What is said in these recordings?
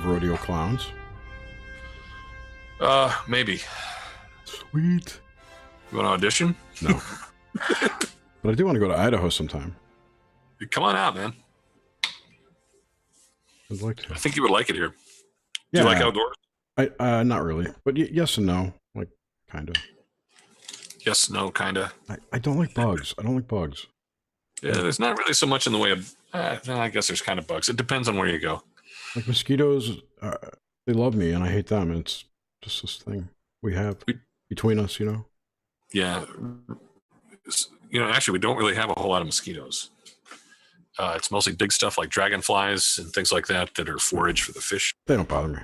of rodeo clowns. Maybe. Sweet. You want to audition? No. But I do want to go to Idaho sometime. Come on out, man. I'd like to. I think you would like it here. Yeah. Do you like outdoors? Not really, but yes and no, like kind of. Yes, no, kind of. I don't like bugs. I don't like bugs. Yeah, there's not really so much in the way of. I guess there's kind of bugs. It depends on where you go. Like mosquitoes, they love me, and I hate them. It's just this thing we have between us, you know. Yeah, actually, we don't really have a whole lot of mosquitoes. It's mostly big stuff like dragonflies and things like that are forage for the fish. They don't bother me.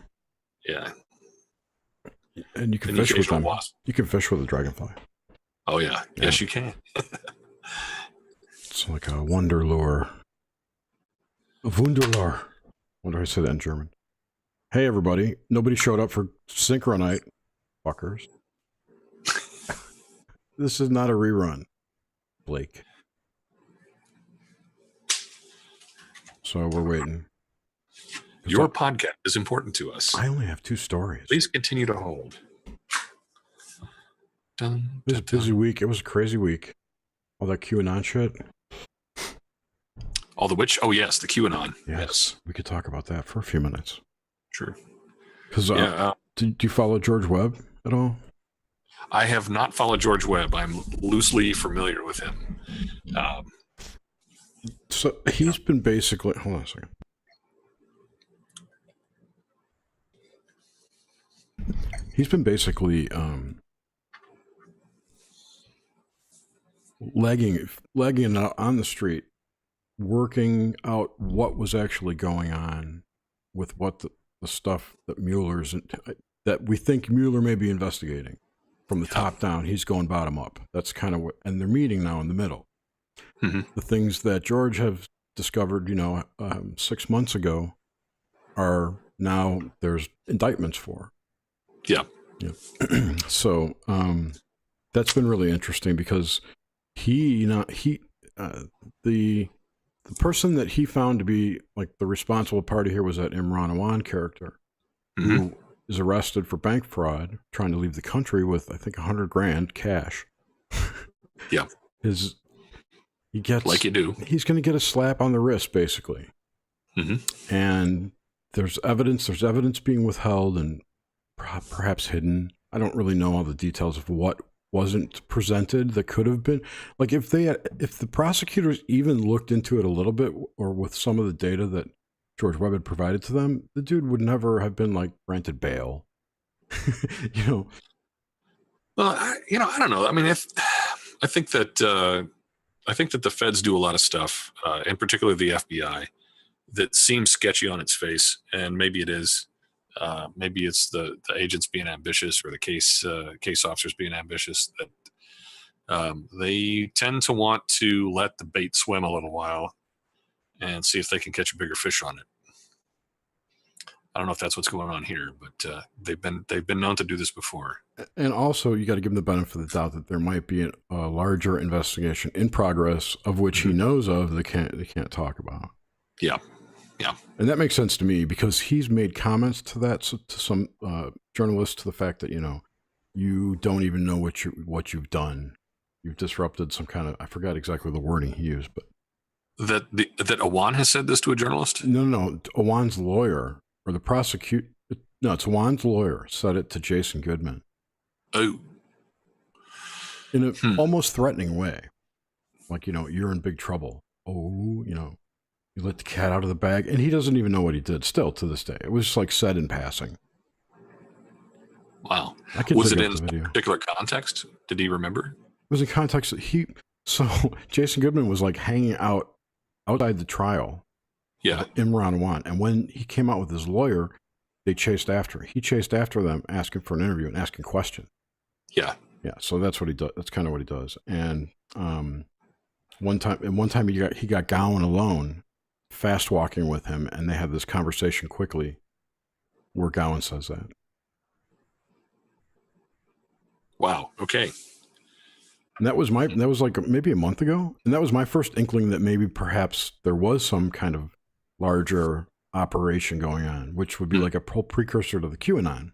Yeah, and you can fish with them. You can fish with a dragonfly. Oh yeah, yes you can. It's like a wonder lure. A Wunderlure. I wonder how I say that in German. Hey everybody, nobody showed up for Synchro night. Fuckers. This is not a rerun, Blake. So we're waiting. Your podcast is important to us. I only have 2 stories. Please continue to hold. It was a busy week. It was a crazy week. All that QAnon shit. All the which? Oh, yes, the QAnon. Yes. We could talk about that for a few minutes. Sure. Because do you follow George Webb at all? I have not followed George Webb. I'm loosely familiar with him. So he's been basically... Hold on a second. He's been basically legging out on the street, working out what was actually going on with what the stuff that that we think Mueller may be investigating. From the top down, he's going bottom up. That's kind of what, and they're meeting now in the middle. Mm-hmm. The things that George have discovered, 6 months ago, are now there's indictments for. Yeah. So that's been really interesting because the person that he found to be like the responsible party here was that Imran Awan character, mm-hmm. who is arrested for bank fraud, trying to leave the country with, I think, $100,000 cash. Yeah. He gets, like you do. He's going to get a slap on the wrist, basically. Mm-hmm. And there's evidence being withheld and perhaps hidden. I don't really know all the details of what wasn't presented that could have been. Like if the prosecutors even looked into it a little bit, or with some of the data that George Webb had provided to them, the dude would never have been like granted bail. Well, I don't know. I mean, I think that the feds do a lot of stuff, and particularly the FBI, that seems sketchy on its face, and maybe it is. Maybe it's the agents being ambitious, or the case officers being ambitious, that they tend to want to let the bait swim a little while and see if they can catch a bigger fish on it. I don't know if that's what's going on here, but they've been known to do this before. And also, you got to give them the benefit of the doubt that there might be a larger investigation in progress of which mm-hmm. he knows of. They can't talk about. Yeah. Yeah. And that makes sense to me because he's made comments to that, to some journalists, to the fact that, you don't even know what you've done. You've disrupted some kind of, I forgot exactly the wording he used, but. That Awan has said this to a journalist? No. Awan's lawyer, or the prosecutor, no, it's Awan's lawyer said it to Jason Goodman. Oh. In a almost threatening way. Like, you're in big trouble. Oh, you let the cat out of the bag, and he doesn't even know what he did still to this day. It was just like said in passing. Wow. Was it in a particular context? Did he remember? It was in context that so Jason Goodman was like hanging out outside the trial. Yeah. Imran Awan. And when he came out with his lawyer, he chased after them, asking for an interview and asking questions. Yeah. Yeah. So that's what he does. That's kind of what he does. And one time he got Gowan alone, fast walking with him, and they had this conversation quickly where Gowan says that. Wow. Okay. And that was like maybe a month ago. And that was my first inkling that maybe perhaps there was some kind of larger operation going on, which would be like a whole precursor to the QAnon.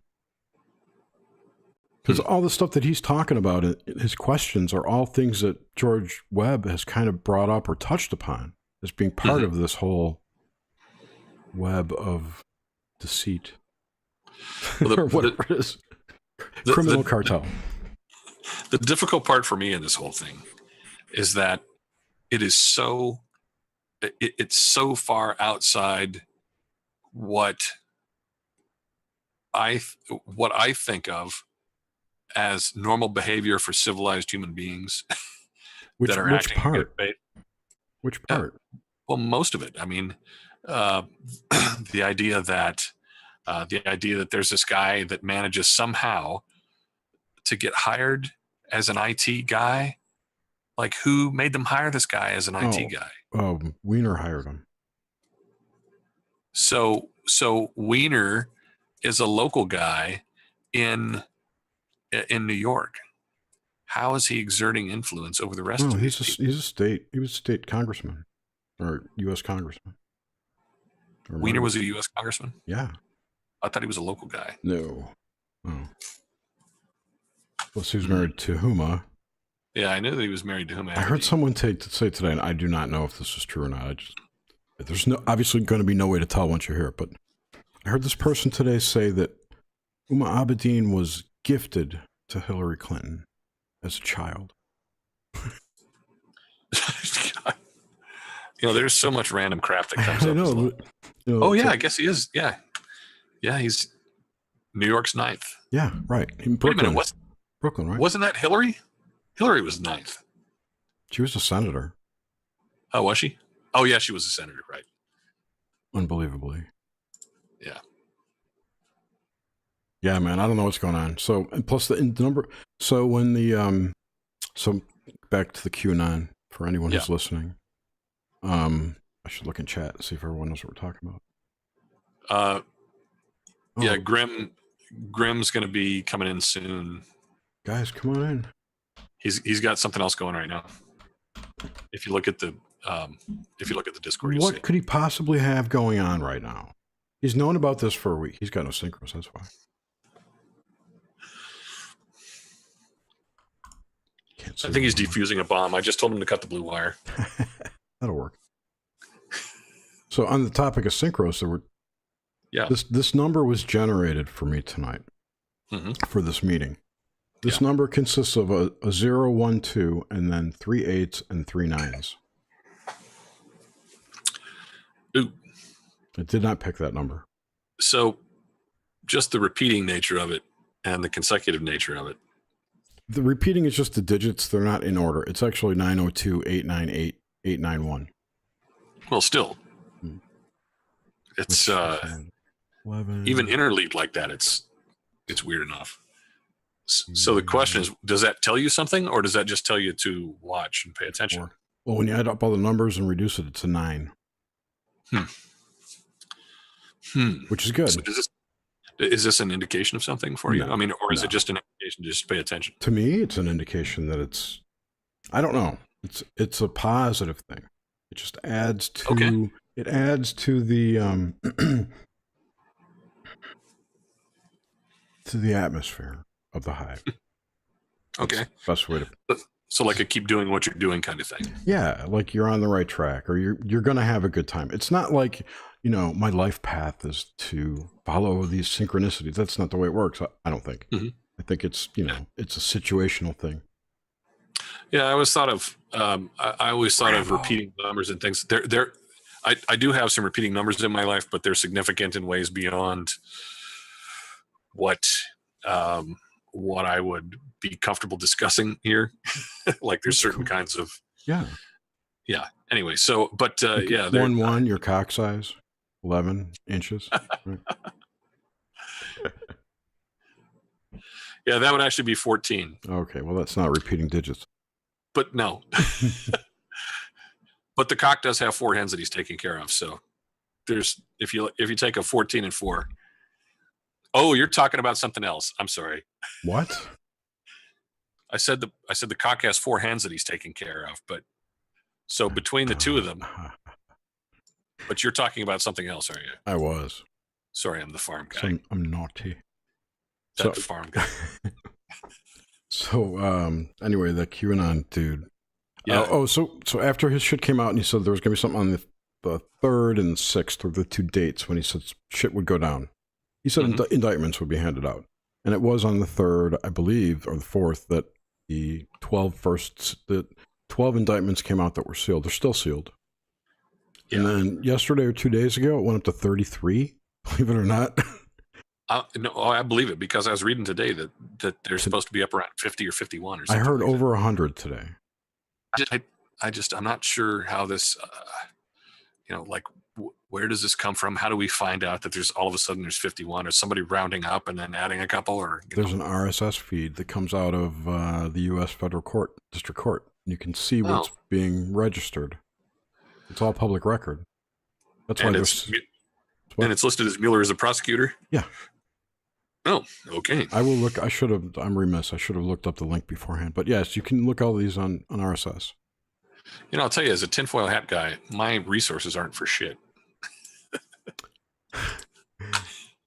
Because all the stuff that he's talking about, his questions are all things that George Webb has kind of brought up or touched upon as being part of this whole web of deceit. Or whatever it is. Criminal cartel. The difficult part for me in this whole thing is that it is so it's so far outside what I think of as normal behavior for civilized human beings that are acting in good faith. Which part? Well, most of it. I mean, the idea that there's this guy that manages somehow to get hired as an IT guy. Like, who made them hire this guy as an IT guy? Wiener hired him. So Wiener is a local guy in New York. How is he exerting influence over the rest of these people? He was a state congressman or U.S. congressman. Wiener was a U.S. congressman? Yeah. I thought he was a local guy. No. Oh. Plus, he was married to Huma. Yeah, I knew that he was married to Huma. I heard someone say today, and I do not know if this is true or not. There's obviously going to be no way to tell once you hear it, but I heard this person today say that Huma Abedin was gifted to Hillary Clinton as a child. There's so much random crap that comes up. I know. I guess he is. Yeah, he's New York's 9th. Yeah, right. In Brooklyn. Wait a minute, Brooklyn, right? Wasn't that Hillary? Hillary was 9th. She was a senator. Oh, was she? Oh, yeah, she was a senator, right? Unbelievably. Yeah. Yeah, man, I don't know what's going on. So, and plus the number. So when so back to the QAnon for anyone who's listening. I should look in chat and see if everyone knows what we're talking about. Yeah, Grimm's going to be coming in soon. Guys, come on in. He's got something else going right now. If you look at the Discord, what could he possibly have going on right now? He's known about this for a week. He's got no synchros, that's why. I think he's defusing a bomb. I just told him to cut the blue wire. That'll work. So on the topic of synchros, this number was generated for me tonight for this meeting. This number consists of a 0, 1, 2, and then 3 8s and 3 9s. Ooh. I did not pick that number. So just the repeating nature of it and the consecutive nature of it. The repeating is just the digits. They're not in order. It's actually 902, 898, 891. Well, still. It's 11. Even interleaved like that, it's weird enough. So the question is, does that tell you something, or does that just tell you to watch and pay attention? Well, when you add up all the numbers and reduce it, it's a 9. Which is good. So is this an indication of something for you? I mean, or is it just an indication to just pay attention? To me, it's an indication that I don't know. It's a positive thing. It just adds to it adds to the to the atmosphere of the hive. Okay. Best way to. So like a keep doing what you're doing kind of thing. Yeah, like you're on the right track, or you're going to have a good time. It's not like, my life path is to follow these synchronicities. That's not the way it works. I don't think. I think it's it's a situational thing. Yeah, I always thought of of repeating numbers and things. I do have some repeating numbers in my life, but they're significant in ways beyond what I would be comfortable discussing here. Like there's certain kinds of Anyway, so but 1 your cock size, 11 inches. Right? Yeah, that would actually be 14. Okay, well that's not repeating digits. But no. But the cock does have 4 hens that he's taking care of. So there's if you take a 14 and 4. Oh, you're talking about something else. I'm sorry. What? I said the cock has 4 hens that he's taking care of, but so between the two of them. But you're talking about something else, aren't you? I was. Sorry, I'm the farm guy. So I'm naughty. That farm guy. So anyway, the QAnon dude. Yeah. So after his shit came out and he said there was going to be something on the 3rd and 6th were the 2 dates when he said shit would go down. He said indictments would be handed out. And it was on the 3rd, I believe, or the 4th, that the 12 indictments came out that were sealed. They're still sealed. Yeah. And then yesterday or 2 days ago, it went up to 33, believe it or not. No, I believe it, because I was reading today that they're supposed to be up around 50 or 51 or something. I heard like over 100 today. I'm not sure how this, like, where does this come from? How do we find out that there's all of a sudden there's 51? Is somebody rounding up and then adding a couple? Or there's an RSS feed that comes out of the U.S. Federal Court, District Court. You can see what's being registered. It's all public record. That's why and it's listed as Mueller as a prosecutor? Yeah. Oh, okay. I will look. I'm remiss. I should have looked up the link beforehand. But yes, you can look all these on RSS. I'll tell you, as a tinfoil hat guy, my resources aren't for shit.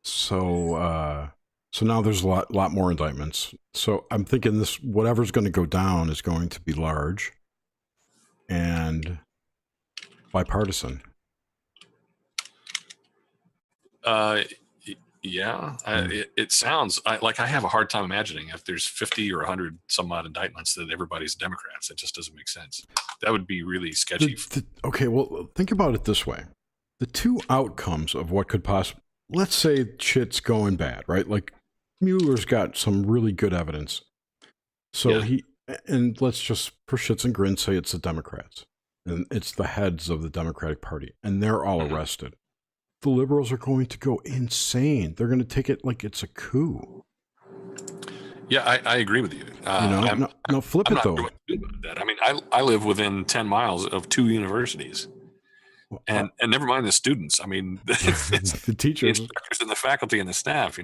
So now there's a lot more indictments. So I'm thinking this, whatever's going to go down is going to be large and bipartisan. Yeah, it sounds like I have a hard time imagining if there's 50 or 100 some odd indictments that everybody's Democrats. It just doesn't make sense. That would be really sketchy. Okay, well, think about it this way. The two outcomes of what could possibly, let's say shit's going bad, right? Like Mueller's got some really good evidence. So and let's just, for shits and grins, say it's the Democrats. And it's the heads of the Democratic Party. And they're all arrested. The liberals are going to go insane. They're going to take it like it's a coup. Yeah, I agree with you. Now flip it though. Sure what to do about that. I mean, I live within 10 miles of 2 universities, and never mind the students. I mean, it's the teachers, the instructors, and the faculty and the staff.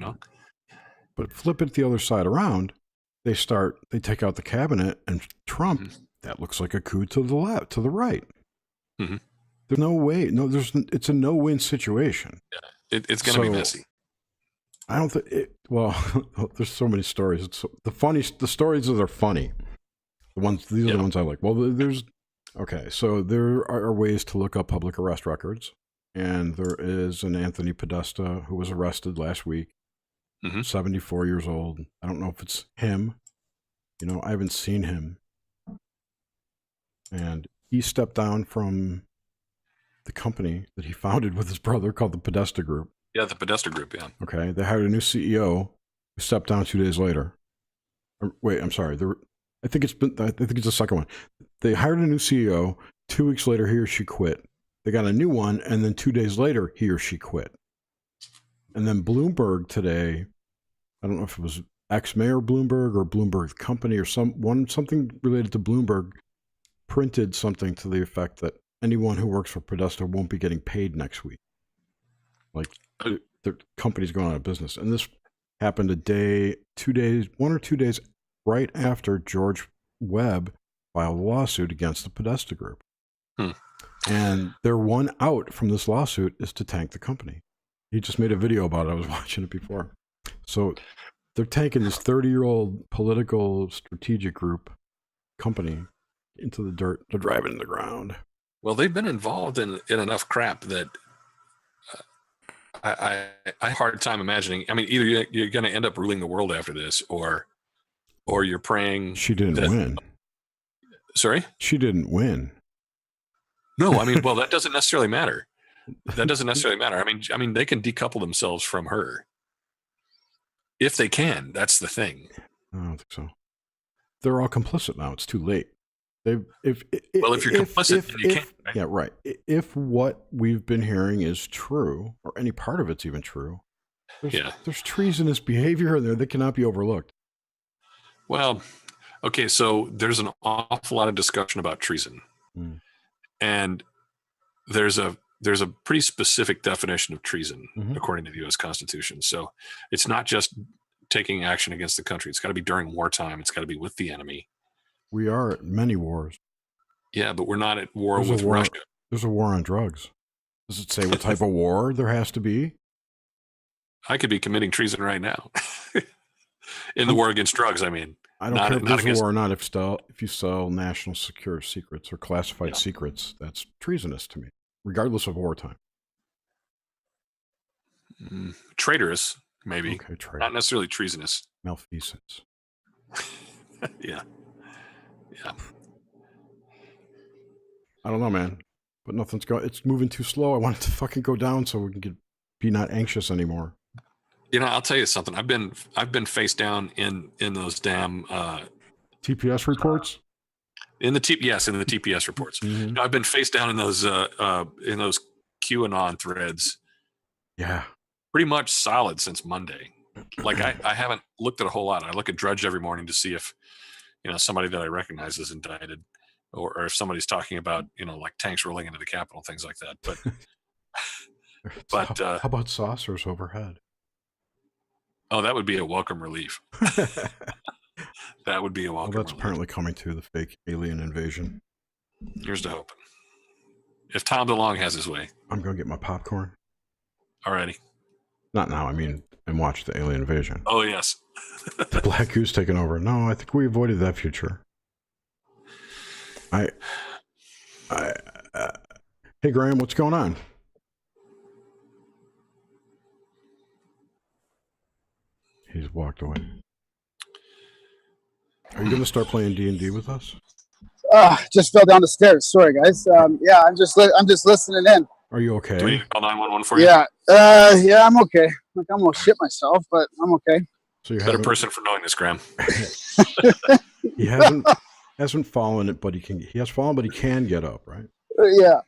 But flip it the other side around. They take out the cabinet, and Trump. That looks like a coup to the left, to the right. Mm-hmm. There's no way. No, it's a no-win situation. Yeah, it's going to be messy. I don't think it. Well, there's so many stories. The stories that are funny. These are the ones I like. Well, so there are ways to look up public arrest records, and there is an Anthony Podesta who was arrested last week, 74 years old. I don't know if it's him. I haven't seen him, and he stepped down from the company that he founded with his brother called the Podesta Group. Yeah, the Podesta Group, yeah. Okay, they hired a new CEO who stepped down 2 days later. Wait, I'm sorry. I think it's the second one. They hired a new CEO. 2 weeks later, he or she quit. They got a new one, and then 2 days later, he or she quit. And then Bloomberg today, I don't know if it was ex-mayor Bloomberg or Bloomberg Company or something related to Bloomberg, printed something to the effect that anyone who works for Podesta won't be getting paid next week. Like, the company's going out of business. And this happened 1 or 2 days right after George Webb filed a lawsuit against the Podesta Group. And their one out from this lawsuit is to tank the company. He just made a video about it. I was watching it before. So they're tanking this 30-year-old political strategic group company into the dirt. They're driving in the ground. Well, they've been involved in enough crap that I have a hard time imagining. I mean, either you're going to end up ruling the world after this, or you're praying. She didn't win. Sorry? She didn't win. No, I mean, well, that doesn't necessarily matter. That doesn't necessarily matter. I mean, they can decouple themselves from her if they can. That's the thing. I don't think so. They're all complicit now. It's too late. If you're complicit, then you can't. Right? Yeah, right. If what we've been hearing is true, or any part of it's even true, there's treasonous behavior in there that cannot be overlooked. Well, okay, so there's an awful lot of discussion about treason, and there's a pretty specific definition of treason according to the U.S. Constitution. So it's not just taking action against the country. It's got to be during wartime. It's got to be with the enemy. We are at many wars. Yeah, but we're not at war with Russia. There's a war on drugs. Does it say what type of war there has to be? I could be committing treason right now. In the war against drugs, I mean. I don't care if there's a war or not. If you sell national secure secrets or classified secrets, that's treasonous to me, regardless of wartime. Traitorous, maybe. Okay, traitor. Not necessarily treasonous. Malfeasance. Yeah. I don't know, man. But nothing's going. It's moving too slow. I want it to fucking go down so we can be not anxious anymore. I'll tell you something. I've been face down in those damn TPS reports. In the TPS reports. Mm-hmm. I've been face down in those QAnon threads. Yeah. Pretty much solid since Monday. Like I haven't looked at a whole lot. I look at Drudge every morning to see if somebody that I recognize is indicted, or if somebody's talking about like tanks rolling into the Capitol, things like that. But how about saucers overhead? Oh, that would be a welcome relief. That would be a welcome. Well, that's apparently coming to the fake alien invasion. Here's to hope. If Tom DeLonge has his way, I'm gonna get my popcorn. Alrighty. Not now. I mean, and watch the alien invasion. Oh yes. The Black Goose taking over. No, I think we avoided that future. Hey Graham, what's going on? He's walked away. Are you going to start playing D&D with us? Just fell down the stairs. Sorry, guys. Yeah, I'm just listening in. Are you okay? Do we need to call 911 for you? Yeah. Yeah, I'm okay. Like I'm gonna shit myself, but I'm okay. So you're better person for knowing this, Graham. He hasn't fallen, but he has fallen, but he can get up, right? Yeah.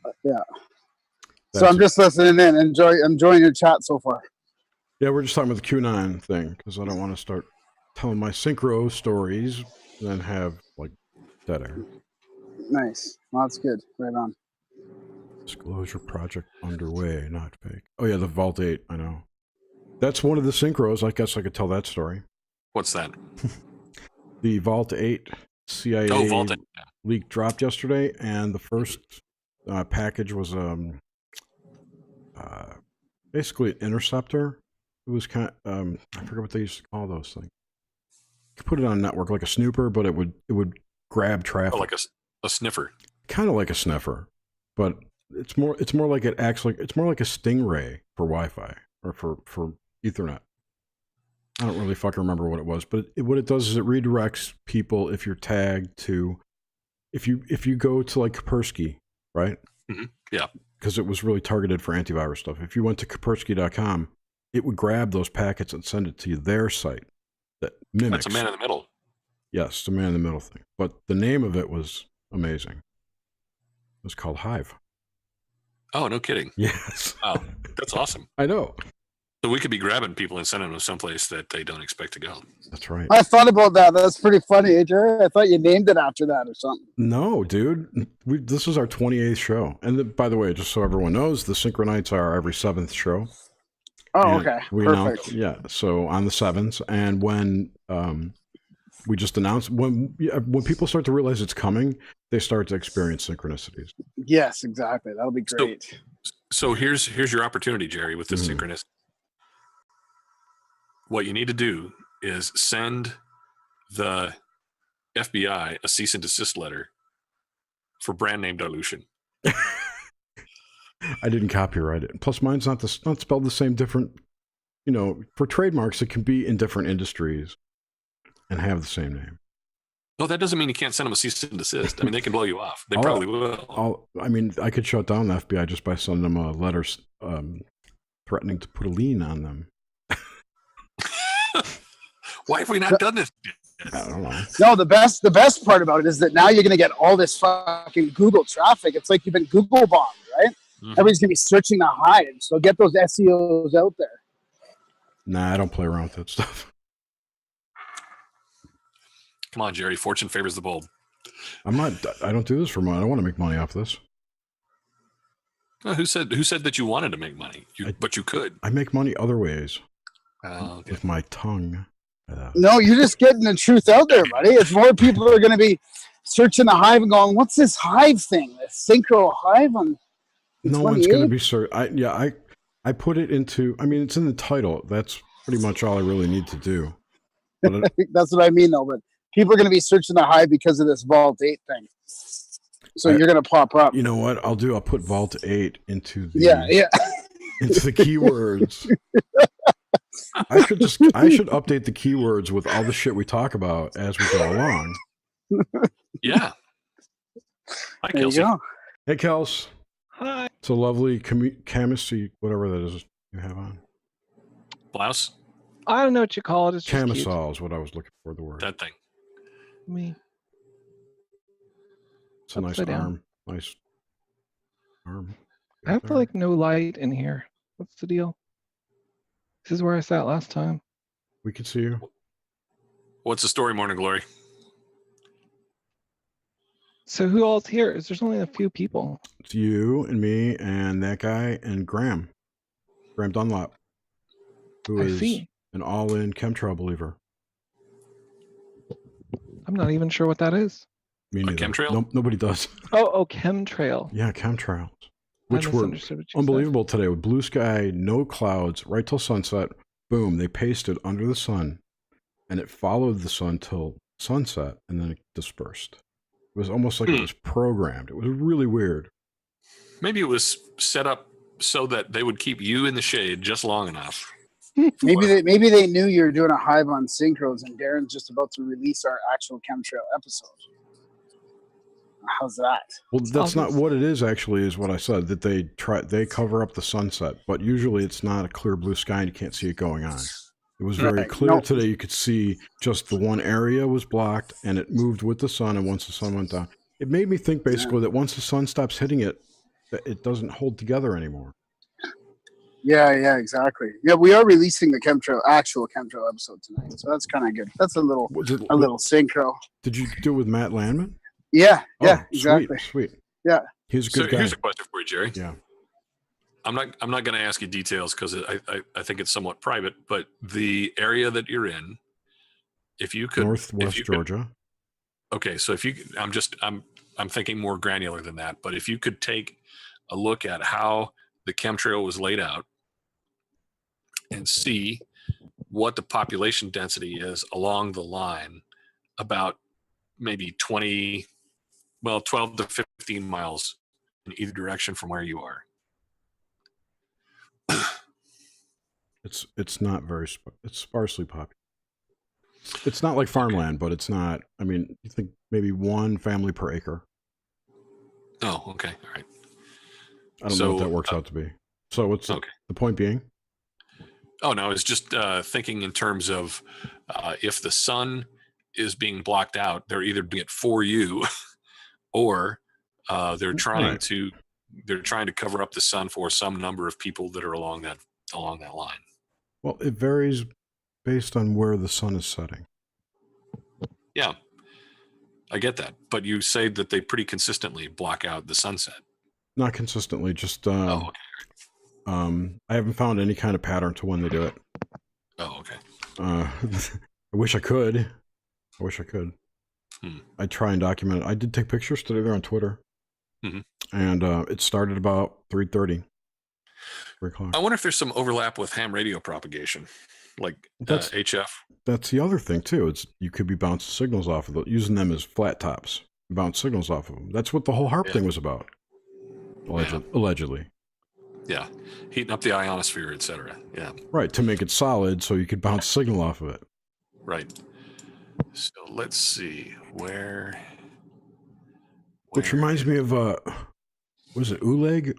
So I'm just listening in. Enjoying your chat so far. Yeah, we're just talking about the Q9 thing because I don't want to start telling my Synchro stories and then have like dead air. Nice. Well, that's good. Right on. Disclosure project underway, not fake. Oh yeah, the Vault 8, I know. That's one of the Synchros. I guess I could tell that story. What's that? The Vault 8 CIA Vault 8. leak dropped yesterday, and the first package was basically an interceptor. It was kind of, I forget what they used to call those things. You could put it on a network like a snooper, but it would grab traffic. Oh, like a sniffer. Kind of like a sniffer, but it's more like it's more like a stingray for Wi-Fi or for Ethernet. I don't really fucking remember what it was, but what it does is it redirects people if you're tagged to, if you go to like Kaspersky, right? Mm-hmm. Yeah. Because it was really targeted for antivirus stuff. If you went to Kaspersky.com, it would grab those packets and send it to their site that mimics. That's a man in the middle. Yes, the man in the middle thing. But the name of it was amazing. It was called H.I.V.E. Oh, no kidding. Yes. Wow, that's awesome. I know. So we could be grabbing people and sending them someplace that they don't expect to go. That's right. I thought about that. That's pretty funny, AJ. I thought you named it after that or something. No, dude. This is our 28th show. And by the way, just so everyone knows, the Synchro Nights are every 7th show. Oh, okay. Perfect. So on the 7th. And when we just announced, when people start to realize it's coming, they start to experience synchronicities. Yes, exactly. That'll be great. So here's your opportunity, Jerry, with this synchronicity. What you need to do is send the FBI a cease and desist letter for brand name dilution. I didn't copyright it. Plus, mine's not spelled the same. Different, for trademarks, it can be in different industries and have the same name. No, that doesn't mean you can't send them a cease and desist. I mean, they can blow you off. They probably will. I could shut down the FBI just by sending them a letter threatening to put a lien on them. Why have we not done this? I don't know. No, the best part about it is that now you're going to get all this fucking Google traffic. It's like you've been Google bombed, right? Mm-hmm. Everybody's going to be searching the H.I.V.E. So get those SEOs out there. Nah, I don't play around with that stuff. Come on, Jerry. Fortune favors the bold. I don't do this for money. I don't want to make money off this. Who said that you wanted to make money? But you could. I make money other ways. Okay. With my tongue. No, you're just getting the truth out there, buddy. It's more people are going to be searching the H.I.V.E. and going, what's this H.I.V.E. thing? This Synchro H.I.V.E. No one's going to be certain. I put it into. I mean, it's in the title. That's pretty much all I really need to do. But That's what I mean, though. But people are going to be searching the Hive because of this Vault 8 thing. So you're going to pop up. You know what I'll do? I'll put Vault 8 into the into the keywords. I should update the keywords with all the shit we talk about as we go along. Yeah. Hi, There Kelsey. you go. Hey, Kels. Hi. It's a lovely camisole, whatever that is you have on. Blouse? I don't know what you call it. It's just cute. Camisole is what I was looking for, the word. That thing. Me. It's a nice Upside down. arm. Nice arm. I have like no light in here. What's the deal? This is where I sat last time. We can see you. What's the story, Morning Glory? So who all's here? There's only a few people. It's you and me and that guy and Graham Dunlop, who is an all-in chemtrail believer. I'm not even sure what that is. Me neither. Chemtrail? Nope, nobody does. Oh, chemtrail. Yeah, chemtrails. I Which were misunderstood what you unbelievable today with blue sky, no clouds, right till sunset. Boom, they pasted under the sun, and it followed the sun till sunset, and then it dispersed. It was almost like it was programmed. It was really weird. Maybe it was set up so that they would keep you in the shade just long enough. Maybe they knew you were doing a Hive on Synchros, and Darren's just about to release our actual chemtrail episode. How's that? Well, that's not what it is. Actually, is what I said, that they cover up the sunset, but usually it's not a clear blue sky and you can't see it going on. It was very clear today. You could see just the one area was blocked, and it moved with the sun. And once the sun went down, it made me think basically that once the sun stops hitting it, that it doesn't hold together anymore. Yeah, exactly. Yeah, we are releasing the actual chemtrail episode tonight, so that's kind of good. That's a little synchro. Did you do it with Matt Landman? Yeah, exactly. Sweet. Yeah, he's a good guy. Here's a question for you, Jerry. Yeah. I'm not going to ask you details because I think it's somewhat private. But the area that you're in, if you could, Northwest Georgia. Okay, so if you, I'm thinking more granular than that. But if you could take a look at how the chemtrail was laid out and see what the population density is along the line, about maybe 12 to 15 miles in either direction from where you are. It's not very, it's sparsely populated. It's not like farmland, but it's not, I mean, you think maybe one family per acre. Oh, okay. All right. I don't know what that works out to be. So what's the point being? Oh, no, it's just thinking in terms of if the sun is being blocked out, they're either doing it for you or they're trying to cover up the sun for some number of people that are along that line. Well, it varies based on where the sun is setting. Yeah, I get that. But you say that they pretty consistently block out the sunset. Not consistently, just I haven't found any kind of pattern to when they do it. Oh, okay. I wish I could. I try and document it. I did take pictures today. They're on Twitter. Mm-hmm. And it started about 3:30. I wonder if there's some overlap with ham radio propagation, like H.I.V.E. That's the other thing too. It's you could be bouncing signals off of them, using them as flat tops, bounce signals off of them. That's what the whole HAARP thing was about, allegedly. Yeah, heating up the ionosphere, etc. Yeah, right, to make it solid, so you could bounce signal off of it. Right. So let's see where. Which reminds me of what is it, Oleg?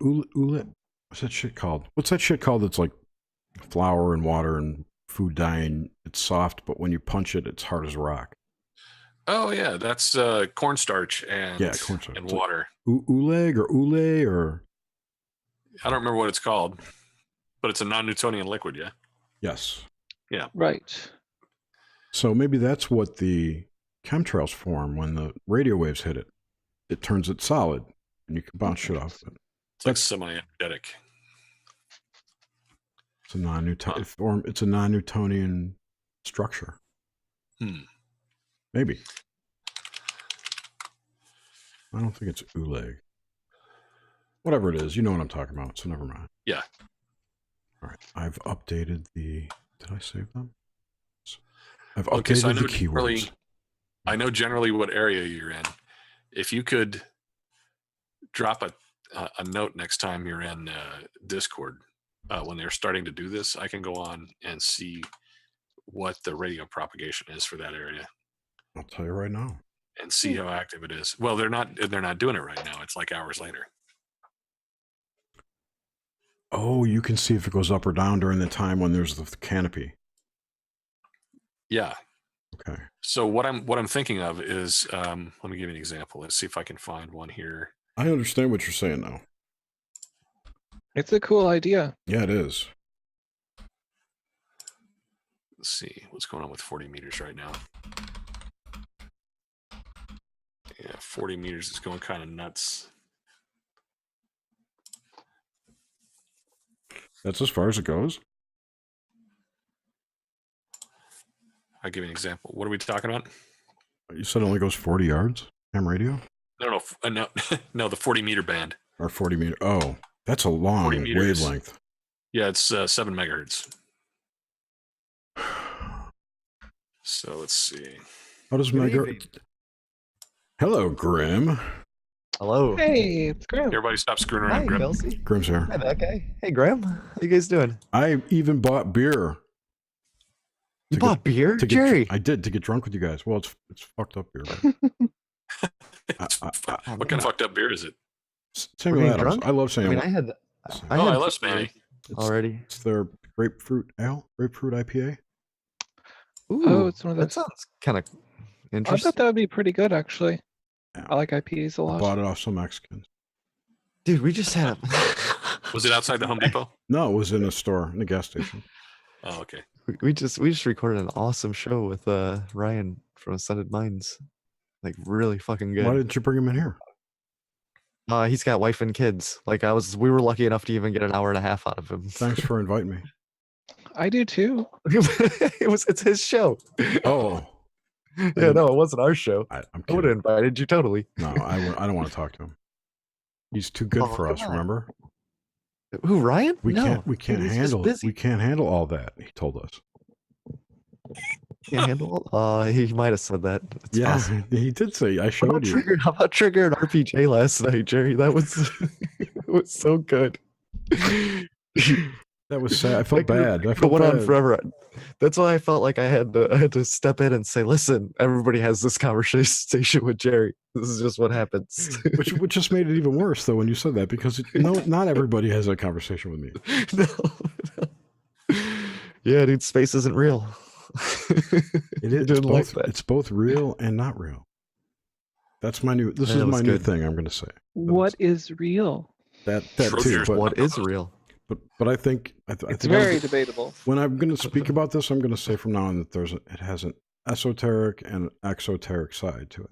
What's that shit called? What's that shit called? That's like flour and water and food dyeing. It's soft, but when you punch it, it's hard as rock. Oh yeah, that's cornstarch and and water. Like Oleg or Ule or I don't remember what it's called, but it's a non-Newtonian liquid. Yeah. Yes. Yeah. Right. So maybe that's what the chemtrails form when the radio waves hit it. It turns it solid, and you can bounce shit off of it. It's like semi-energetic. It's a non-Newtonian It's a non-Newtonian structure. Maybe. I don't think it's Oleg. Whatever it is, you know what I'm talking about, so never mind. Yeah. All right. I've updated the... Did I save them? I've Okay, so updated the keywords. I know generally what area you're in. If you could drop a note next time you're in Discord when they're starting to do this, I can go on and see what the radio propagation is for that area I'll tell you right now. and see how active it is. Well, they're not doing it right now. It's like hours later. Oh, you can see if it goes up or down during the time when there's the canopy. Yeah. Okay. So what I'm thinking of is let me give you an example. Let's see if I can find one here. I understand what you're saying now. It's a cool idea. Yeah, it is. Let's see what's going on with 40 meters right now. Yeah, 40 meters is going kind of nuts. That's as far as it goes? I'll give you an example. What are we talking about? You said it only goes 40 yards? Ham radio? No, no, the 40 meter band. Or 40 meter. Oh, that's a long wavelength. Yeah, it's 7 megahertz. So let's see. How does Hello, Grim. Hello. Hey, it's Graham. Everybody stop screwing around, Hi, Grim. Kelsey. Grim's here. Hi, that guy. Hey, Graham. How you guys doing? I even bought beer. You To bought beer, Jerry? I did, to get drunk with you guys. Well, it's fucked up beer. What kind of fucked up beer is it? Samuel getting Adams. drunk? I love I Samuel. mean, I had I love Spanny. already. It's their grapefruit ale, grapefruit IPA. Ooh, Oh, it's one of that those. sounds kind of I interesting. thought that would be pretty good, actually. Yeah. I like IPAs a I lot. bought it off some Mexicans. Dude, we just had Was it outside the Home Depot? No, it was in a store, in a gas station. Oh, okay. we just recorded an awesome show with Ryan from Ascended Minds. Like really fucking Why good. didn't you bring him in here? He's got wife and kids. Like we were lucky enough to even get an hour and a half out of him. Thanks for inviting me. I do too. It's his show. Oh, Yeah, no, it wasn't our show. I'm I would kidding. have invited you totally. No, I don't want to talk to him. He's too good Oh, for us. come on. Remember, Who, Ryan? we No, can't he's just handle busy. we can't handle all that. He told us. Can't handle. He might have said that. It's Yeah, possible. he did say. I How showed about you. Trigger? How about Trigger and RPJ last night, Jerry? That was it was so good. That was sad. I felt bad. I It felt went on bad. forever. That's why I felt like I had to step in and say, "Listen, everybody has this conversation with Jerry. This is just what happens." Which just made it even worse, though, when you said that, because not everybody has that conversation with me. no. Yeah, dude, space isn't real. It You is didn't like both. that. It's both real and not real. That's my new. This That is was my new good. thing. I'm going to say What is real? that too. Schrodinger's But What is real? I think I It's think very debatable. when I'm going to speak about this, I'm going to say from now on that it has an esoteric and an exoteric side to it.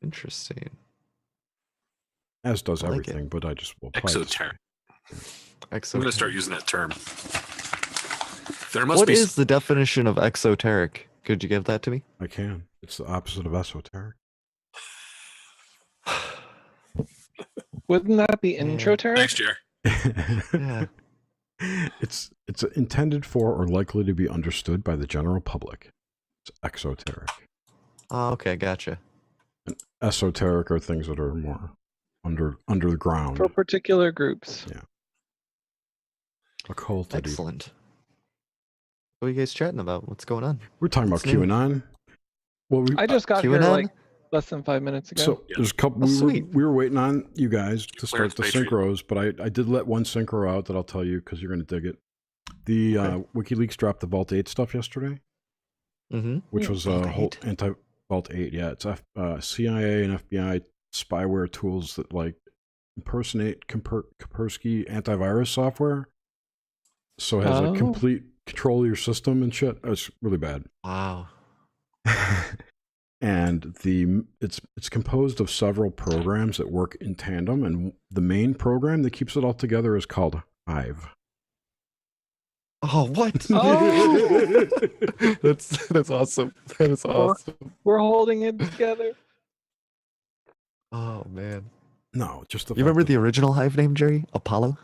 Interesting. As does I like it. everything, but I just will apply this. Exoteric. I'm going to Exoteric. start using that term. There must What be. is the definition of exoteric? Could you give that to me? I can. It's the opposite of esoteric. Wouldn't that be Yeah. introteric? Thanks, Jer. Yeah. It's intended for or likely to be understood by the general public. It's exoteric. Oh, okay, gotcha. And esoteric are things that are more under the ground. For particular groups. Occulted. even. Excellent. What are you guys chatting about? What's going on? We're talking about What's new? QAnon. Well, I just got here QAnon? like less than 5 minutes ago. so there's a couple. Oh, we sweet. were waiting on you guys to Clear start the Patriot. synchros, but I did let one synchro out that I'll tell you because you're going to dig it. The Okay. WikiLeaks dropped the Vault 8 stuff yesterday, Mm-hmm. which was Vault a whole 8? anti-Vault 8. Yeah, it's CIA and FBI spyware tools that like impersonate Kaspersky antivirus software. So it has Oh. a complete control of your system and shit. It's really bad. Wow. And it's composed of several programs that work in tandem, and the main program that keeps it all together is called H.I.V.E. Oh, what? Oh! That's awesome. That is awesome. We're holding it together. Oh man. No, just the You remember fact the original Hive name, Jerry? Apollo?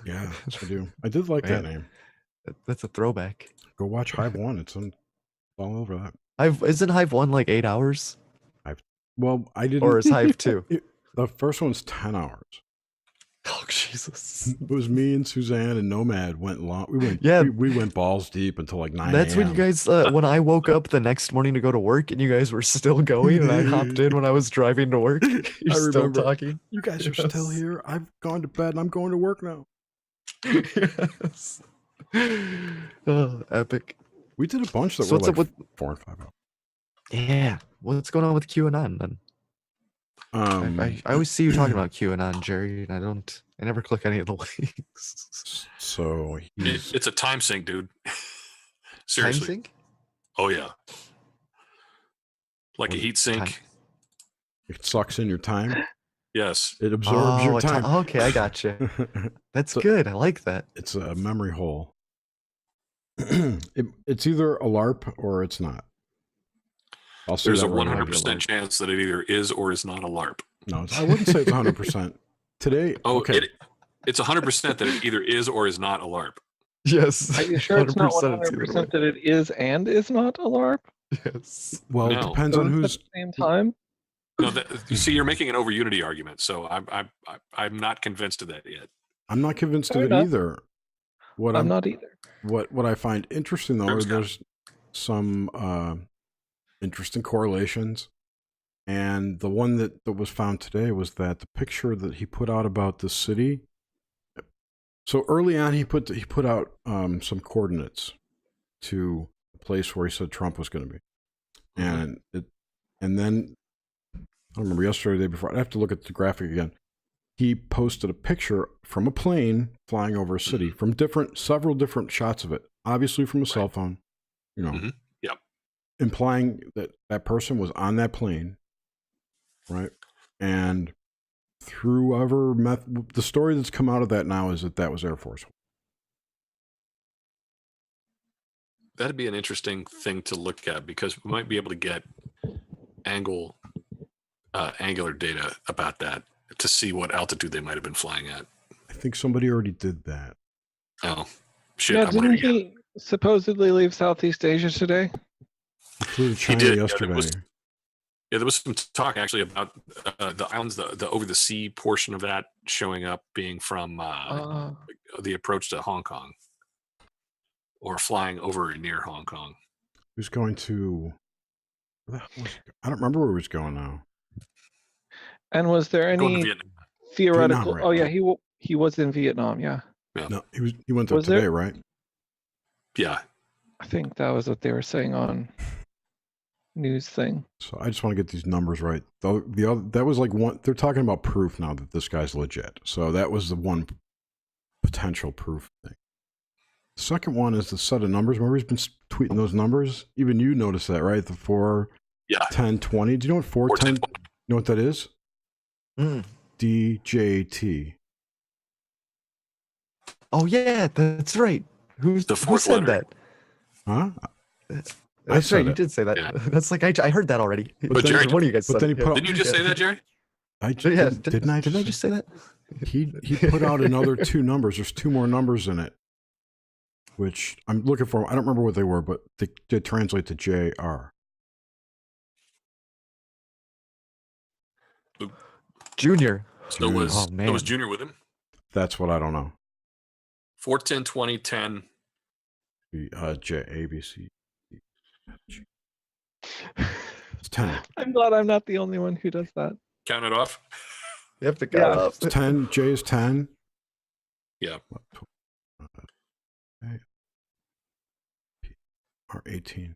that- yeah, I do. I did like that Man. name. That's a throwback. Go watch Hive 1. It's all over that. Isn't Hive 1 like 8 hours? Well, I didn't. Or is Hive 2? The first one's 10 hours. Oh Jesus. It was me and Suzanne and Nomad went long. Yeah. We went balls deep until like 9 That's when you a.m. guys when I woke up the next morning to go to work and you guys were still going and I hopped in when I was driving to work. You're I still remember. talking. You guys are still Yes. here. I've gone to bed and I'm going to work now. Yes. Oh, epic. We did a bunch that So were what's like up with 4 and 5 hours. Yeah. What's going on with QAnon then? I always see you talking about QAnon, Jerry, and I never click any of the links. So he's It's a time sink, dude. Time Seriously. sync? Oh yeah. Like a heat sink. Time- it sucks in your time. Yes. It absorbs your time. Okay, I got you. That's good. I like that. It's a memory hole. It's either a LARP or it's not. I'll say There's a that right now. 100% chance that it either is or is not a LARP. No, I wouldn't say it's 100%. Today, Oh, okay. It's 100% that it either is or is not a LARP. Yes. Are you sure it's not 100% it's either 100% that it is and is not a LARP? way. Yes. Well, it No. depends on Both who's. at the same time? No, you see, you're making an over Unity argument, so I'm not convinced of that yet. I'm not convinced Fair of it enough. either. What I'm not either. What I find interesting though, Sure, there's some interesting correlations, and the one that was found today was that the picture that he put out about the city. So early on, he put out some coordinates to the place where he said Trump was going to be, and then I don't remember yesterday or the day before. I have to look at the graphic again. He posted a picture from a plane flying over a city from several different shots of it, obviously from a cell phone, you know, Yep. implying that that person was on that plane, right? And through whatever method, the story that's come out of that now is that was Air Force. That'd be an interesting thing to look at because we might be able to get angular data about that to see what altitude they might have been flying at. I think somebody already did that. Oh, shit. Yeah, I'm wondering. didn't he supposedly leave Southeast Asia today? He flew to China did, yeah, yesterday. there was some talk actually about the islands, the over the sea portion of that showing up being from the approach to Hong Kong or flying over near Hong Kong. Who's going to? Where the hell was he? I don't remember where he was going now. And was there Going to any Vietnam. theoretical? Vietnam, Oh right. yeah, he was in Vietnam. Yeah, No, he went there Was there- today, right? Yeah. I think that was what they were saying on news thing. So I just want to get these numbers right. The other, that was like one. They're talking about proof now that this guy's legit. So that was the one potential proof thing. The second one is the set of numbers. Remember, he's been tweeting those numbers. Even you noticed that, right? The 4, Yeah. 10, 20. Do you know what 4, 10? You know what that is? DJT. Oh yeah, that's right. Who fourth said letter. that? Huh? That's said right. You it. did say that. Yeah. That's like I heard that already. But Jerry- One of you guys but said then it, he put Didn't you just say that, Jerry? Didn't I? Didn't I just say that? He put out another 2 numbers. There's 2 more numbers in it, which I'm looking for. I don't remember what they were, but they translate to JR. Junior. So was Oh, so man. was Junior with him? That's what I don't know. 4, 10, 20, 10. J, A, B, C. G. It's 10. I'm glad I'm not the only one who does that. Count it off. You have to count Yeah. up. It's 10. J is 10. Yeah. Or 18.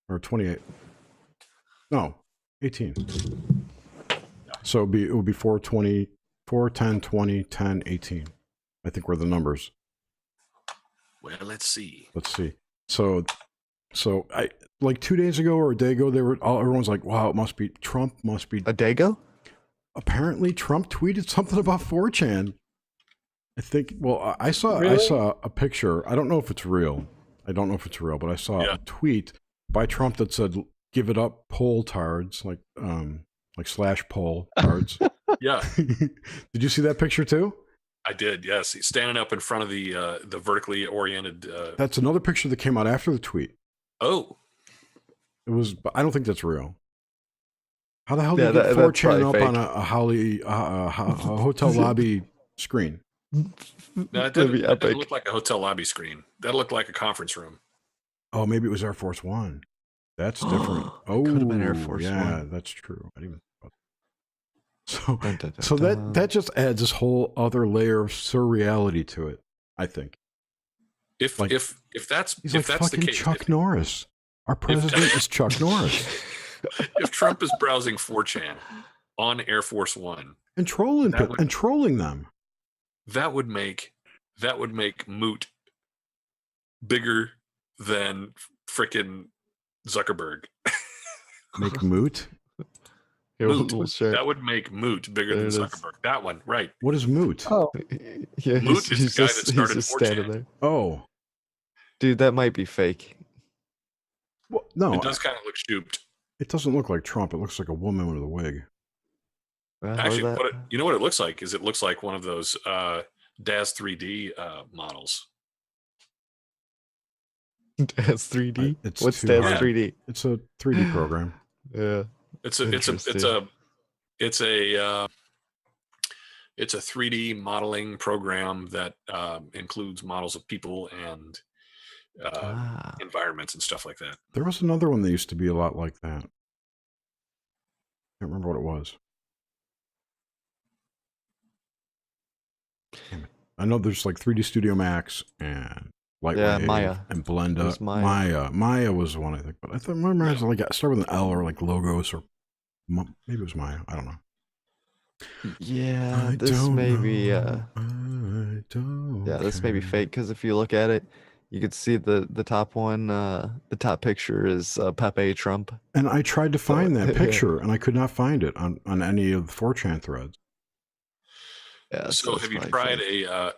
Or 28. No, 18. So it would be 4, 20, 4, 10, 20, 10, 18. I think were the numbers. Well, let's see. Let's see. So I like 2 days ago or a day ago, everyone's like, wow, Trump must be. A Dago? Apparently Trump tweeted something about 4chan. I think, well, I saw a picture. I don't know if it's real. But I saw a tweet by Trump that said, give it up, poll tards, like like slash poll cards. Yeah, Did you see that picture too? I did. Yes, he's standing up in front of the vertically oriented. That's another picture that came out after the tweet. Oh, It was. I don't think that's real. How the hell did Yeah, you get that's 4chan up probably on a hotel lobby screen? no, it That'd be doesn't epic. look like a hotel lobby screen. That looked like a conference room. Oh, maybe it was Air Force One. That's different. It Oh, could've been Air Force yeah, One. that's true. I didn't even think about that. Dun, dun, dun, So dun. that just adds this whole other layer of surreality to it. I think If Like, if that's he's if like that's the fucking case, Chuck Norris. Our president is Chuck Norris, if Trump is browsing 4chan on Air Force One, and trolling That would- and trolling them. that would make Moot bigger than frickin' Zuckerberg. Make moot. Here, Moot. we'll share. That would make Moot bigger There than it is. Zuckerberg. That one, right? What is moot? Oh, Yeah, Moot is the guy that started he's just 4chan. standing there. Oh, Dude, that might be fake. well, no, It does kind of look shooped. it doesn't look like Trump. It looks like a woman with a wig. Well, Actually, that... you know what it looks like? Is it looks like one of those DAZ 3D models. Daz 3D. It's What's too Daz hard. 3D? It's a 3D program. Yeah. It's a 3D modeling program that includes models of people and environments and stuff like that. There was another one that used to be a lot like that. Can't remember what it was. Damn it. I know there's like 3D Studio Max and Lightwave Maya. and It Blender. was Maya. Maya was the one I think, but I remember it was like it started with an L or like logos or maybe it was Maya. I don't know. Yeah, I this don't may be know. I don't yeah, this may be care. fake because if you look at it, you could see the top one, the top picture is Pepe Trump. And I tried to find that yeah. picture and I could not find it on any of the 4chan threads. Yeah. So it's have you probably tried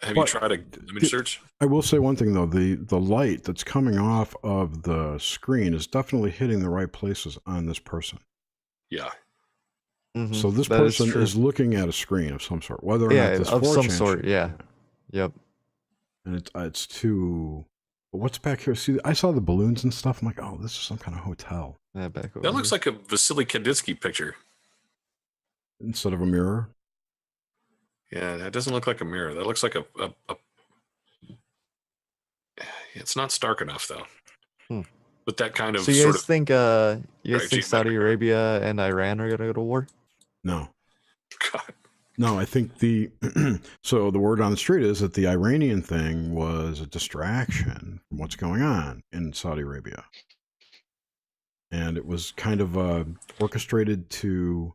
fake. you tried a image search? I will say one thing though, the light that's coming off of the screen is definitely hitting the right places on this person. Yeah. Mhm, So this that person true. is looking at a screen of some sort, whether or Yeah, not this of some 4chan sort. shit- Yeah. Yep. And it's too. But what's back here? See, I saw the balloons and stuff. I'm like, oh, this is some kind of hotel Yeah, back over That looks here. like a Vasily Kandinsky picture. instead of a mirror. Yeah, that doesn't look like a mirror. That looks like a it's not stark enough though. Hmm. But that kind of So you sort guys of think Right, Saudi geometric. Arabia and Iran are gonna go to war? No, God. no. I think the so the word on the street is that the Iranian thing was a distraction from what's going on in Saudi Arabia, and it was kind of orchestrated to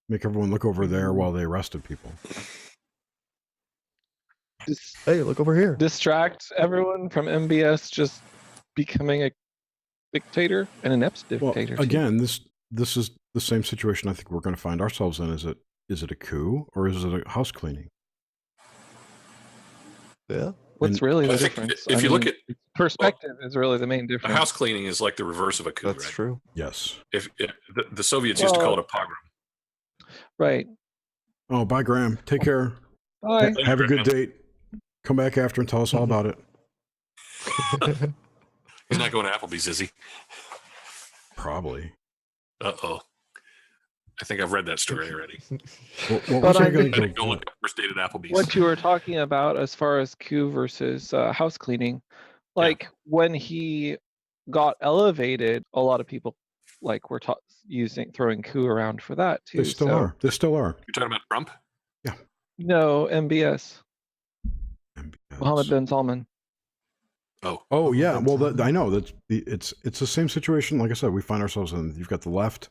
make everyone look over there while they arrested people. Hey, look over here. Distract everyone from MBS just becoming a dictator, an inept Well, dictator. too. again, this is the same situation I think we're going to find ourselves in. Is it a coup or is it a house cleaning? Yeah. What's and really the I think difference? if you look at perspective is really the main a difference. house cleaning is like the reverse of a coup, That's right? true. Yes. If the Soviets used to call it a pogrom. Right. Oh, bye, Graham. Take care. Bye. Have a good date. Come back after and tell us all about it. He's not going to Applebee's, is he? Probably. Uh-oh. I think I've read that story already. What But was I I going Better to go look up first date at Applebee's. What you were talking about as far as coup versus house cleaning, like when he got elevated, a lot of people like were throwing coup around for that too. They still so, are. They still are. You're talking about Trump? No, MBS, Mohammed bin Salman. Oh yeah. Well, I know that it's the same situation. Like I said, we find ourselves in. You've got the left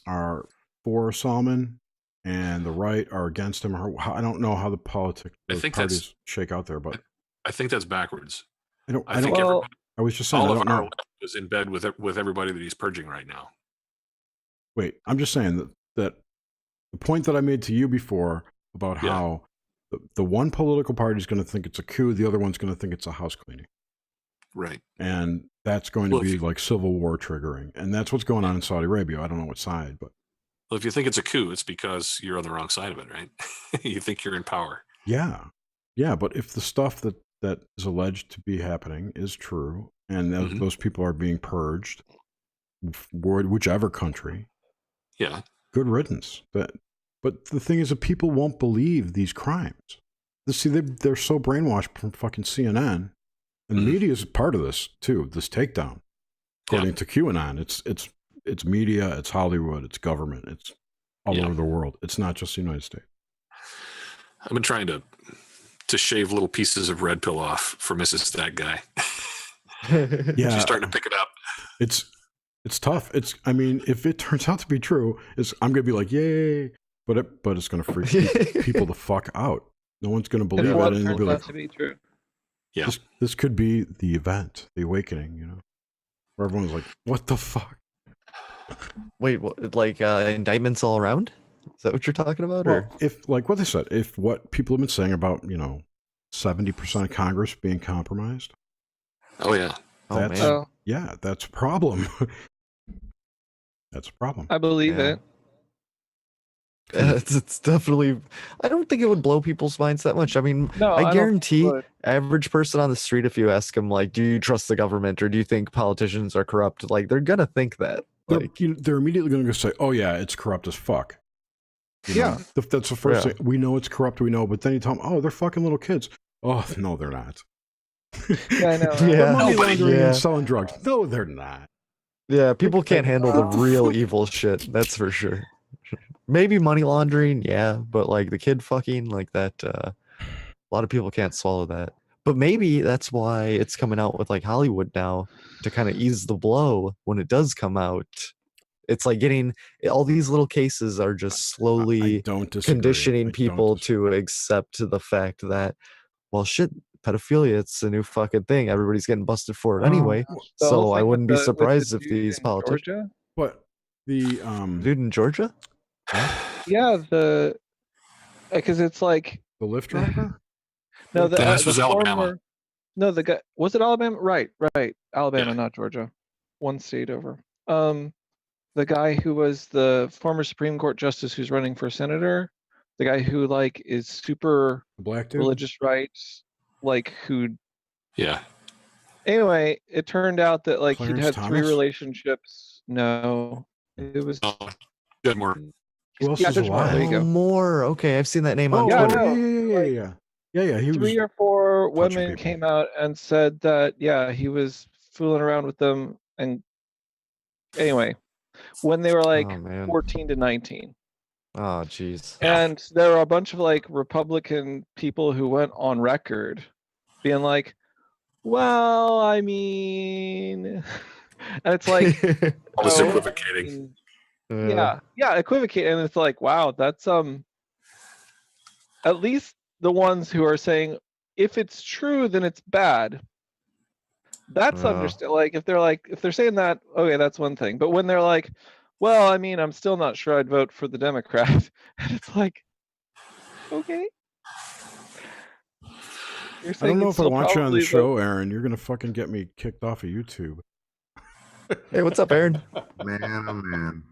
are for Salman, and the right are against him. I don't know how the politics I those think parties shake out there, but I think that's backwards. I don't. I think Well, everybody, I was just saying. all I of don't our know. left is in bed with everybody that he's purging right now. Wait, I'm just saying that the point that I made to you before about Yeah. how the one political party is going to think it's a coup, the other one's going to think it's a house cleaning. Right. And that's going Well, to if be like civil war triggering. And that's what's going on in Saudi Arabia. I don't know what side, but Well, if you think it's a coup, it's because you're on the wrong side of it, right? You think you're in power. Yeah. Yeah, but if the stuff that is alleged to be happening is true, and those people are being purged, whichever country, yeah, good riddance. But the thing is that people won't believe these crimes. See, they're so brainwashed from fucking CNN, and the media is part of this too. This takedown, according to QAnon, it's media, it's Hollywood, it's government, it's all over the world. It's not just the United States. I've been trying to shave little pieces of red pill off for Mrs. That Guy. Yeah, she's starting to pick it up. It's tough. I mean, if it turns out to be true, I'm gonna be like, yay! But it's gonna freak people the fuck out. No one's gonna believe it, and they'll be like, to be true. Yeah, this could be the event, the awakening. You know, where everyone's like, what the fuck? Wait, what, like indictments all around? Is that what you're talking about? Well, or if like what they said, if what people have been saying about 70% of Congress being compromised. Oh yeah. Yeah, that's a problem. That's a problem. I believe it. It's definitely. I don't think it would blow people's minds that much. I mean, No, I I don't guarantee think it would. average person on the street, if you ask them, like, do you trust the government or do you think politicians are corrupt? Like, they're gonna think that. Like, they're immediately going to say, "Oh yeah, it's corrupt as fuck." That's the first thing. We know it's corrupt. We know, but then you tell them, "Oh, they're fucking little kids." Oh no, they're not. Yeah, I know. Right? They're money laundering and selling drugs. No, they're not. Yeah, people can't handle the real evil shit. That's for sure. Maybe money laundering, yeah, but like the kid fucking, like that, a lot of people can't swallow that. But maybe that's why it's coming out with like Hollywood now to kind of ease the blow when it does come out. It's like getting all these little cases are just slowly conditioning people to accept the fact that, well, shit, pedophilia, it's a new fucking thing. Everybody's getting busted for it anyway. So I wouldn't be surprised if these politicians. What the dude in Georgia? Yeah, because it's like the Lyft driver. No, this was Alabama. No, the guy was it Alabama? Right, Alabama, not Georgia. One state over. The guy who was the former Supreme Court justice who's running for senator, the guy who like is super black dude? Religious rights, like who. Yeah. Anyway, it turned out that like Clarence he'd had Thomas? 3 relationships. No, it was. Good more. Who else is alive? There you go. More. Okay, I've seen that name on yeah, Twitter. Yeah. He 3 or 4 women came out and said that he was fooling around with them, and anyway, when they were like 14 to 19. Oh, jeez. And there were a bunch of like Republican people who went on record being like, well, I mean, and it's like all this equivocating. Equivocating, and it's like, wow, that's at least the ones who are saying if it's true, then it's bad. That's understand. Like if they're saying that, okay, that's one thing. But when they're like, well, I mean, I'm still not sure I'd vote for the Democrat, and it's like, okay. I don't know if I want you on the show, Aaron. You're gonna fucking get me kicked off of YouTube. Hey, what's up, Aaron? Man, oh man.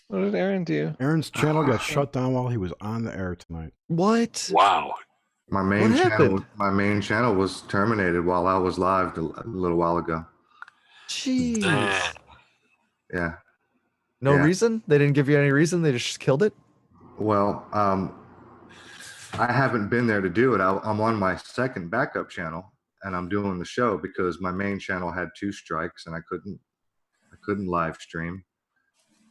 What did Aaron do? Aaron's channel got shut down while he was on the air tonight. What? Wow. My main channel was terminated while I was live a little while ago. Jeez. Yeah. No reason? They didn't give you any reason? They just killed it? Well, I haven't been there to do it. I'm on my second backup channel, and I'm doing the show because my main channel had 2 strikes, and I couldn't live stream.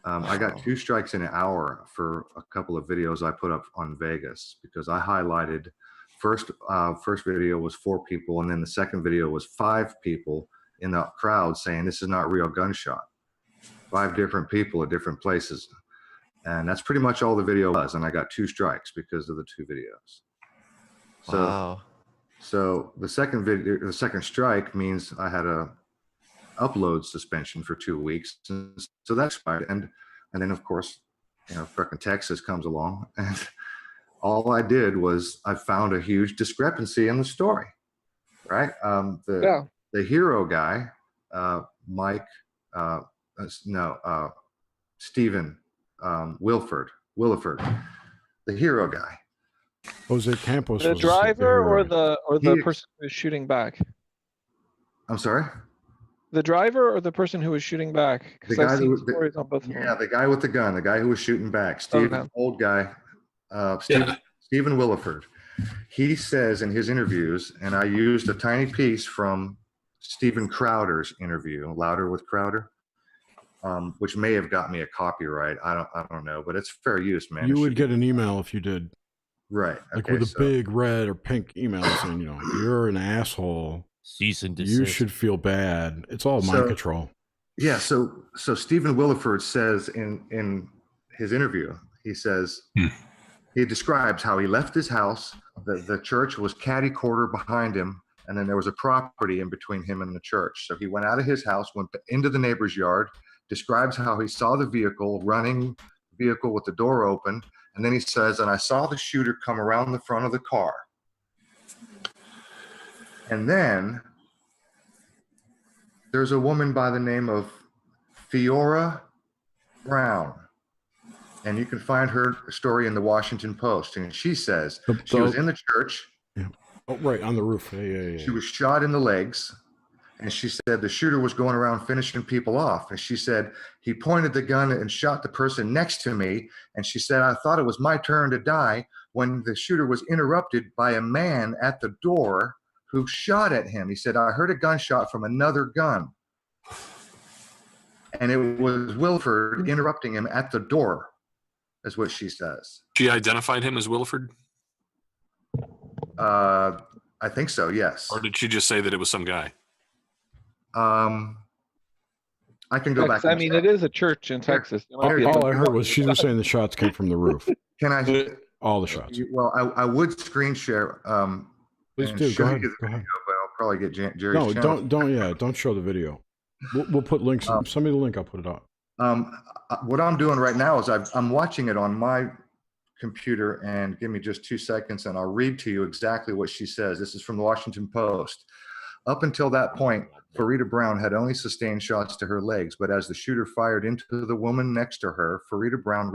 I got 2 strikes in an hour for a couple of videos I put up on Vegas because I highlighted first video was 4 people, and then the second video was 5 people in the crowd saying this is not real gunshot. 5 different people at different places, and that's pretty much all the video was. And I got 2 strikes because of the 2 videos. So, wow. So the second strike means I had a upload suspension for 2 weeks, and so that's fine. And then of course, frickin' Texas comes along, and all I did was I found a huge discrepancy in the story. Right? The hero guy, Stephen, Williford, the hero guy. Jose Campos The was driver or hero. the person who was shooting back? I'm sorry? The driver or the person who was shooting back? Because The guy I've seen who- stories on both of Yeah, them. the guy with the gun, the guy who was shooting back, Steve, Okay. old guy, Yeah. Stephen Williford. He says in his interviews, and I used a tiny piece from Stephen Crowder's interview, Louder with Crowder, which may have got me a copyright. I don't know, but it's fair use, man. You It would should get be- an email if you did, right. like Okay, with a so- big red or pink email saying, you know, you're an asshole. Cease and desist. You should feel bad. It's all mind control. Yeah, so Stephen Williford says in his interview, he says he describes how he left his house. The church was catty corner behind him, and then there was a property in between him and the church. So he went out of his house, went into the neighbor's yard, describes how he saw the vehicle with the door open, and then he says, and I saw the shooter come around the front of the car. And then there's a woman by the name of Fiora Brown, and you can find her story in the Washington Post. And she says she was in the church. Yeah. Oh, right, on the roof. Yeah. She was shot in the legs, and she said the shooter was going around finishing people off. And she said he pointed the gun and shot the person next to me. And she said I thought it was my turn to die when the shooter was interrupted by a man at the door who shot at him. He said I heard a gunshot from another gun. And it was Williford interrupting him at the door, is what she says. She identified him as Williford? I think so, yes. Or did she just say that it was some guy? I can go back. I mean, it is a church in Texas. It might be a All I heard was she was saying the shots came from the roof. Can I? All the shots. Well, I would screen share. Please and do. show Go ahead. you the Go video, ahead. but I'll probably get Jerry's No, channel. don't show the video. We'll put links. Send me the link. I'll put it up. What I'm doing right now is I'm watching it on my computer, and give me just 2 seconds and I'll read to you exactly what she says. This is from the Washington Post. Up until that point, Farida Brown had only sustained shots to her legs, but as the shooter fired into the woman next to her, Farida Brown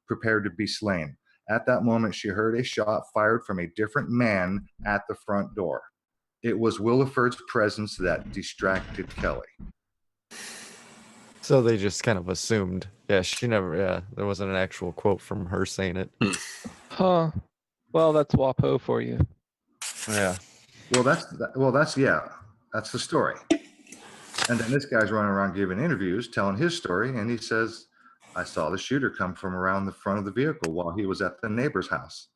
prepared to be slain. At that moment, she heard a shot fired from a different man at the front door. It was Williford's presence that distracted Kelly. So they just kind of assumed. Yeah, there wasn't an actual quote from her saying it. Huh. Well, that's WAPO for you. Yeah. Well, that's the story. And then this guy's running around giving interviews, telling his story, and he says, I saw the shooter come from around the front of the vehicle while he was at the neighbor's house.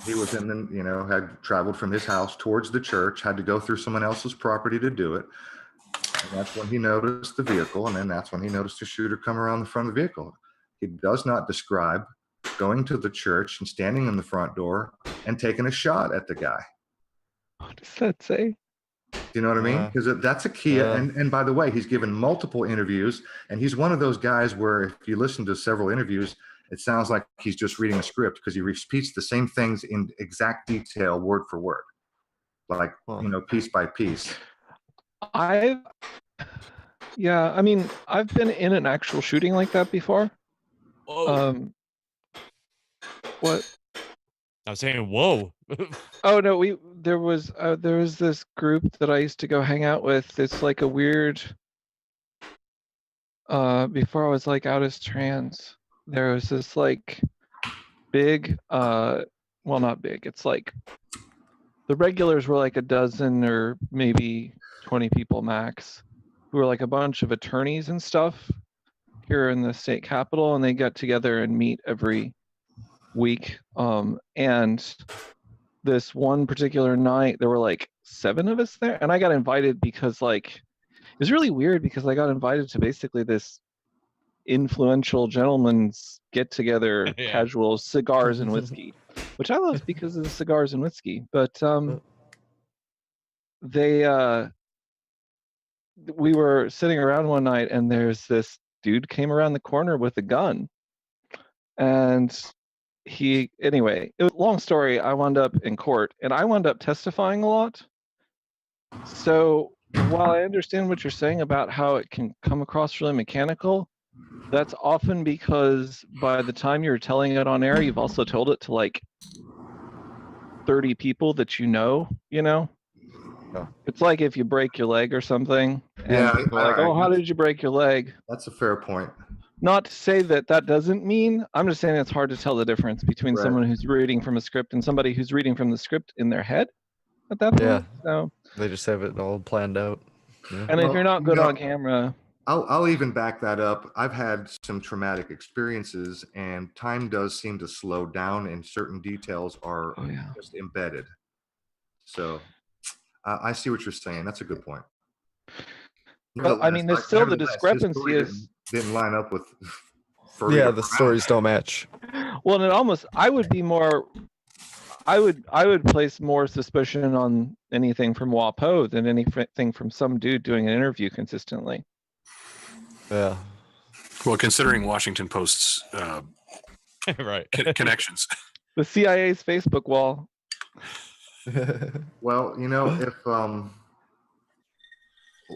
He was had traveled from his house towards the church, had to go through someone else's property to do it. And that's when he noticed the vehicle, and then that's when he noticed the shooter come around the front of the vehicle. He does not describe going to the church and standing in the front door and taking a shot at the guy. What does that say? Do you know what I mean? Because that's a key. And by the way, he's given multiple interviews, and he's one of those guys where if you listen to several interviews, it sounds like he's just reading a script because he repeats the same things in exact detail, word for word, like, piece by piece. I mean, I've been in an actual shooting like that before. Whoa. What? I was saying, whoa. Oh no, there was this group that I used to go hang out with. It's like a weird. Before I was like out as trans, there was this like big. Well, not big. It's like the regulars were like a dozen or maybe 20 people max, who were like a bunch of attorneys and stuff here in the state capitol, and they got together and meet every week. And this one particular night, there were like 7 of us there, and I got invited because like it was really weird because I got invited to basically this influential gentleman's get together, Yeah. casual cigars and whiskey, which I love because of the cigars and whiskey. But we were sitting around one night, and there's this dude came around the corner with a gun, and anyway, it was a long story. I wound up in court, and I wound up testifying a lot. So while I understand what you're saying about how it can come across really mechanical, that's often because by the time you're telling it on air, you've also told it to like 30 people that you know. Oh. It's like if you break your leg or something, and Yeah, people are like, "Oh, how did you break your leg?" That's a fair point. Not to say that that doesn't mean. I'm just saying it's hard to tell the difference between Right. someone who's reading from a script and somebody who's reading from the script in their head at that point. Yeah. So, They just have it all planned out. Yeah. and if Well, you're not you good know, on camera, I'll even back that up. I've had some traumatic experiences, and time does seem to slow down, and certain details are oh yeah. just embedded. So I see what you're saying. That's a good point. But I mean, there's still the Nevertheless, his discrepancy story is. didn't line up with. Yeah, the stories don't match. Well, and it almost. I would be more. I would place more suspicion on anything from WAPO than anything from some dude doing an interview consistently. Yeah. Well, considering Washington Post's Right. connections. The CIA's Facebook wall. Well, if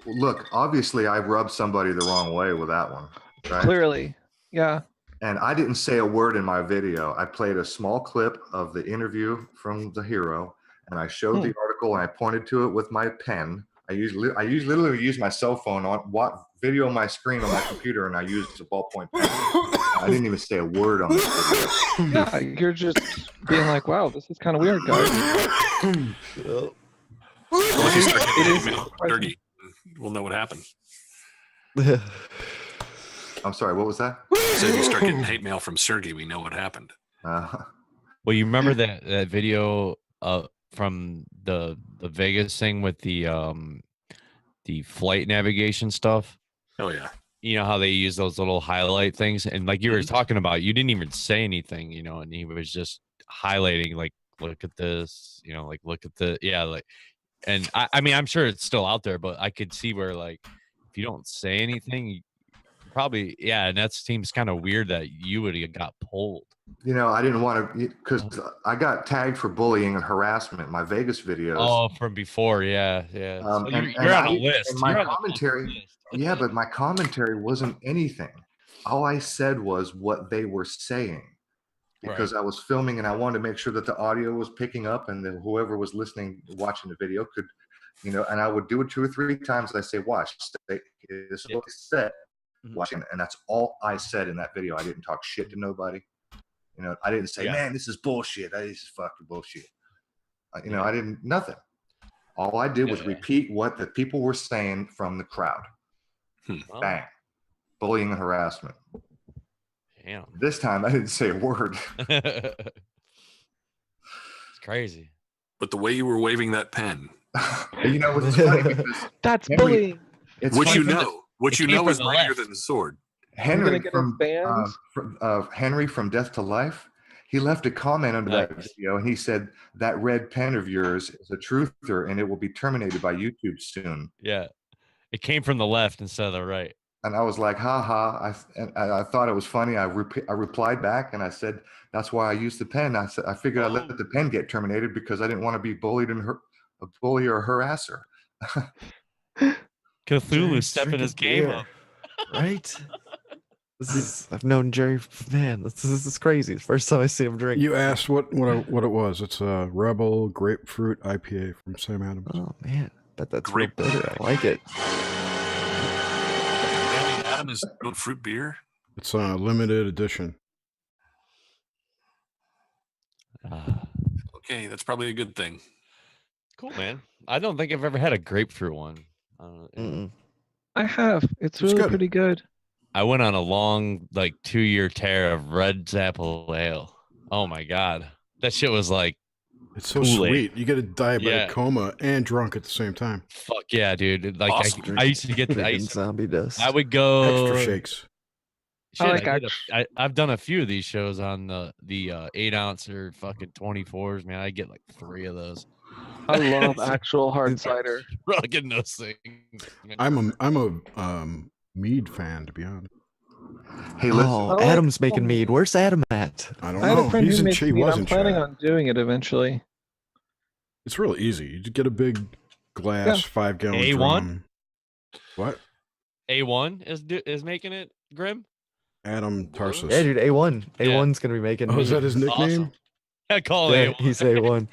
look, obviously I rubbed somebody the wrong way with that one, right? Clearly, yeah. And I didn't say a word in my video. I played a small clip of the interview from the hero, and I showed the article, and I pointed to it with my pen. I literally use my cell phone on video my screen on my computer, and I used a ballpoint pen. I didn't even say a word on this video. Yeah, you're just being like, wow, this is kind of weird, guys. Well, if you start getting email from Sergey, we'll know what happened. I'm sorry, what was that? So if you start getting hate mail from Sergey, we know what happened. Well, you remember that video from the Vegas thing with the flight navigation stuff? Oh yeah. You know how they use those little highlight things, and like you were talking about, you didn't even say anything, and he was just highlighting, like, look at this, like, look at the, yeah, like, and I mean, I'm sure it's still out there, but I could see where, like, if you don't say anything, probably, yeah, and that seems kind of weird that you would have got pulled. I didn't want to, because I got tagged for bullying and harassment in my Vegas videos. Oh, from before, yeah. So you're on a list. And my commentary, yeah, but my commentary wasn't anything. All I said was what they were saying, because I was filming and I wanted to make sure that the audio was picking up, and then whoever was listening, watching the video could, and I would do it 2 or 3 times. I say, watch, this is what they said. Watching, and that's all I said in that video. I didn't talk shit to nobody. I didn't say, man, this is bullshit. This is fucking bullshit. I didn't, nothing. All I did was repeat what the people were saying from the crowd. Bang. Bullying and harassment. Damn. This time I didn't say a word. It's crazy. But the way you were waving that pen. What's funny, because that's bullying. Which is mightier than the sword. Henry from Death to Life, he left a comment under that video, and he said, that red pen of yours is a truther, and it will be terminated by YouTube soon. Yeah, it came from the left instead of the right. And I was like, ha ha. I thought it was funny. I replied back, and I said, that's why I used the pen. I said, I figured I'd let the pen get terminated because I didn't want to be bullied and a bully or a harasser. Cthulhu stepping his game up. Right? I've known Jerry, man, this is crazy. It's the first time I see him drink. You asked what it was. It's a Rebel Grapefruit IPA from Sam Adams. Oh, man. Bet that's real bitter. I like it. Adam is fruit beer? It's a limited edition. Okay, that's probably a good thing. Cool, man. I don't think I've ever had a grapefruit one. I have. It's really pretty good. I went on a long, 2-year tear of Red Apple Ale. Oh my god, that shit was like, it's so sweet. You get a diabetic coma and drunk at the same time. Fuck yeah, dude! Like awesome. I used to get the zombie dust. I would go extra shakes. Shit, I've done a few of these shows on the 8-ounce or fucking 24s. Man, I get like 3 of those. I love actual hard cider. Getting those things. I'm a mead fan, to be honest. Hey, listen. Adam's making mead. Where's Adam at? I don't I had know. a friend He's who in makes he mead. was I'm in planning chat. on doing it eventually. It's real easy. You just get a big glass Yeah. 5-gallon A1? drum. What? A1 is making it, Grim. Adam Tarsus. Yeah, dude, A1. Yeah. A1's gonna be making. Oh, is that his Awesome. nickname? I call Yeah, it A1. he's A1.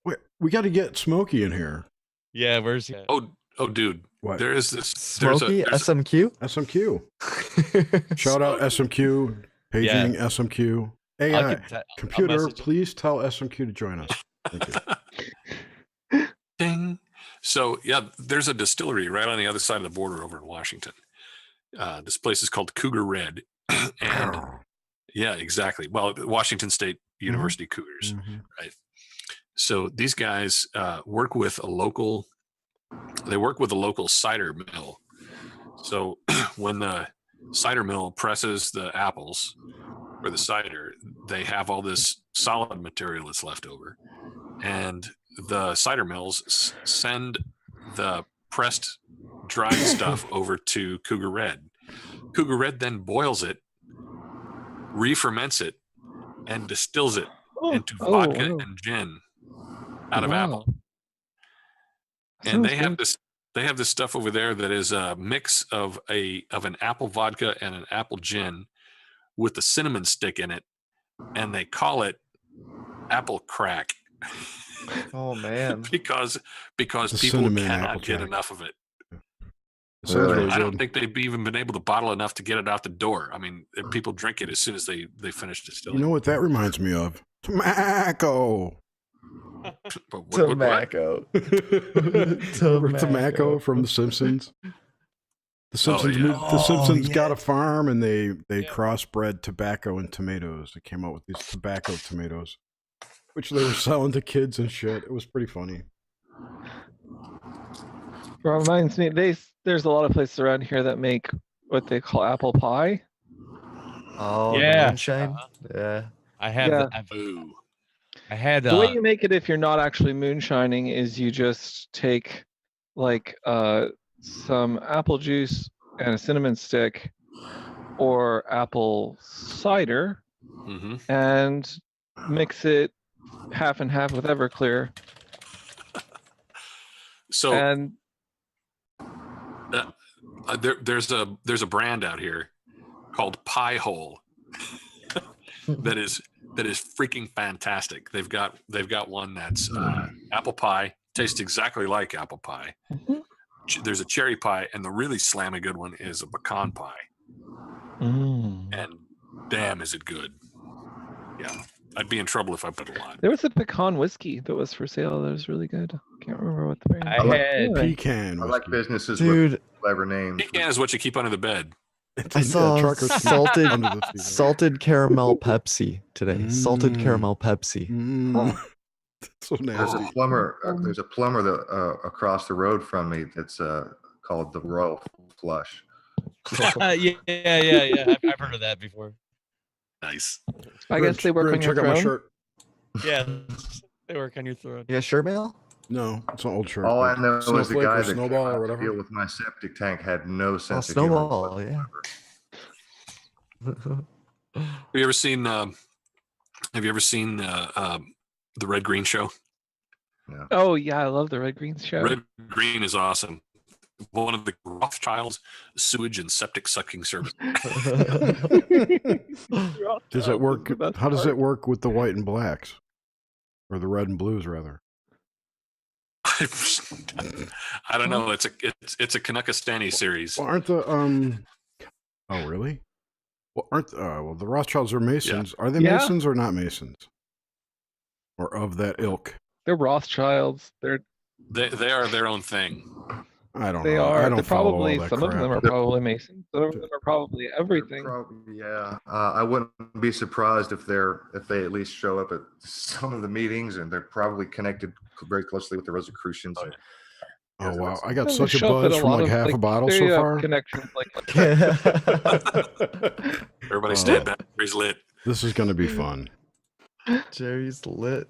Wait, we got to get Smokey in here. Yeah, where's he? Oh, dude, What? there is this. Smokey, there's SMQ. SMQ. Shout out SMQ. Paging SMQ. AI. Computer, please tell SMQ to join us. Thank you. Ding. So yeah, there's a distillery right on the other side of the border over in Washington. This place is called Cougar Red, and yeah, exactly. Well, Washington State University Cougars, right? So these guys work with a local. They work with a local cider mill. So when the cider mill presses the apples for the cider, they have all this solid material that's left over, and the cider mills send the pressed dried stuff over to Cougar Red. Cougar Red then boils it, re-ferments it, and distills it into vodka and gin out of apple. And they have this. They have this stuff over there that is a mix of an apple vodka and an apple gin with a cinnamon stick in it, and they call it apple crack. Oh man. because people cannot get enough of it. It sounds really I don't good. think they've even been able to bottle enough to get it out the door. I mean, people drink it as soon as they finish distilling. You know what that reminds me of? Tobacco. Tobacco. Tobacco from The Simpsons. The Simpsons got a farm, and they crossbred tobacco and tomatoes. They came out with these tobacco tomatoes, which they were selling to kids and shit. It was pretty funny. Reminds me, there's a lot of places around here that make what they call apple pie. Oh, Yeah. the moonshine. Yeah. I have. Yeah. I had. The way you make it if you're not actually moonshining is you just take like some apple juice and a cinnamon stick or apple cider and mix it half and half with Everclear. So and there's a brand out here called Pie Hole that is freaking fantastic. They've got one that's apple pie, tastes exactly like apple pie. There's a cherry pie, and the really slammy good one is a pecan pie. And damn, is it good. Yeah, I'd be in trouble if I put a lot. There was a pecan whiskey that was for sale that was really good. Can't remember what the brand. I had pecan. I like businesses Dude, with clever names. Pecan is what you keep under the bed. I saw truckers keep salted under the seat. salted caramel Pepsi today. Salted caramel Pepsi. So nasty. There's a plumber that across the road from me that's called the Royal Flush. yeah. I've heard of that before. Nice. I guess they work on your check out my throne. shirt. Yeah, they work on your throat. You got shirt mail? No, it's an old shirt. All I know is the Snowflake guy or that came Snowball or out to whatever. deal with my septic tank had no sense of Snowball, humor. yeah. Have you ever seen the Red Green Show? Oh yeah, I love the Red Green show. Red Green is awesome. One of the Rothschilds sewage and septic sucking service. Does it work? How does it work with the white and blacks, or the red and blues rather? I don't know. It's a Canuckastani series. Well, aren't the Oh really? Well, aren't the Rothschilds are Masons? Are they Yeah. Masons or not Masons? Or of that ilk? They're Rothschilds. They are their own thing. I don't They know. are. I don't They're follow probably all that some crap. of them are probably Masons. Some of them are probably everything. I wouldn't be surprised if they at least show up at some of the meetings, and they're probably connected very closely with the Rosicrucians. Oh wow! I got They such a show up at buzz from lot like of, half a bottle so they have far. Connections like Everybody stand back. He's lit. This is going to be fun. Jerry's lit.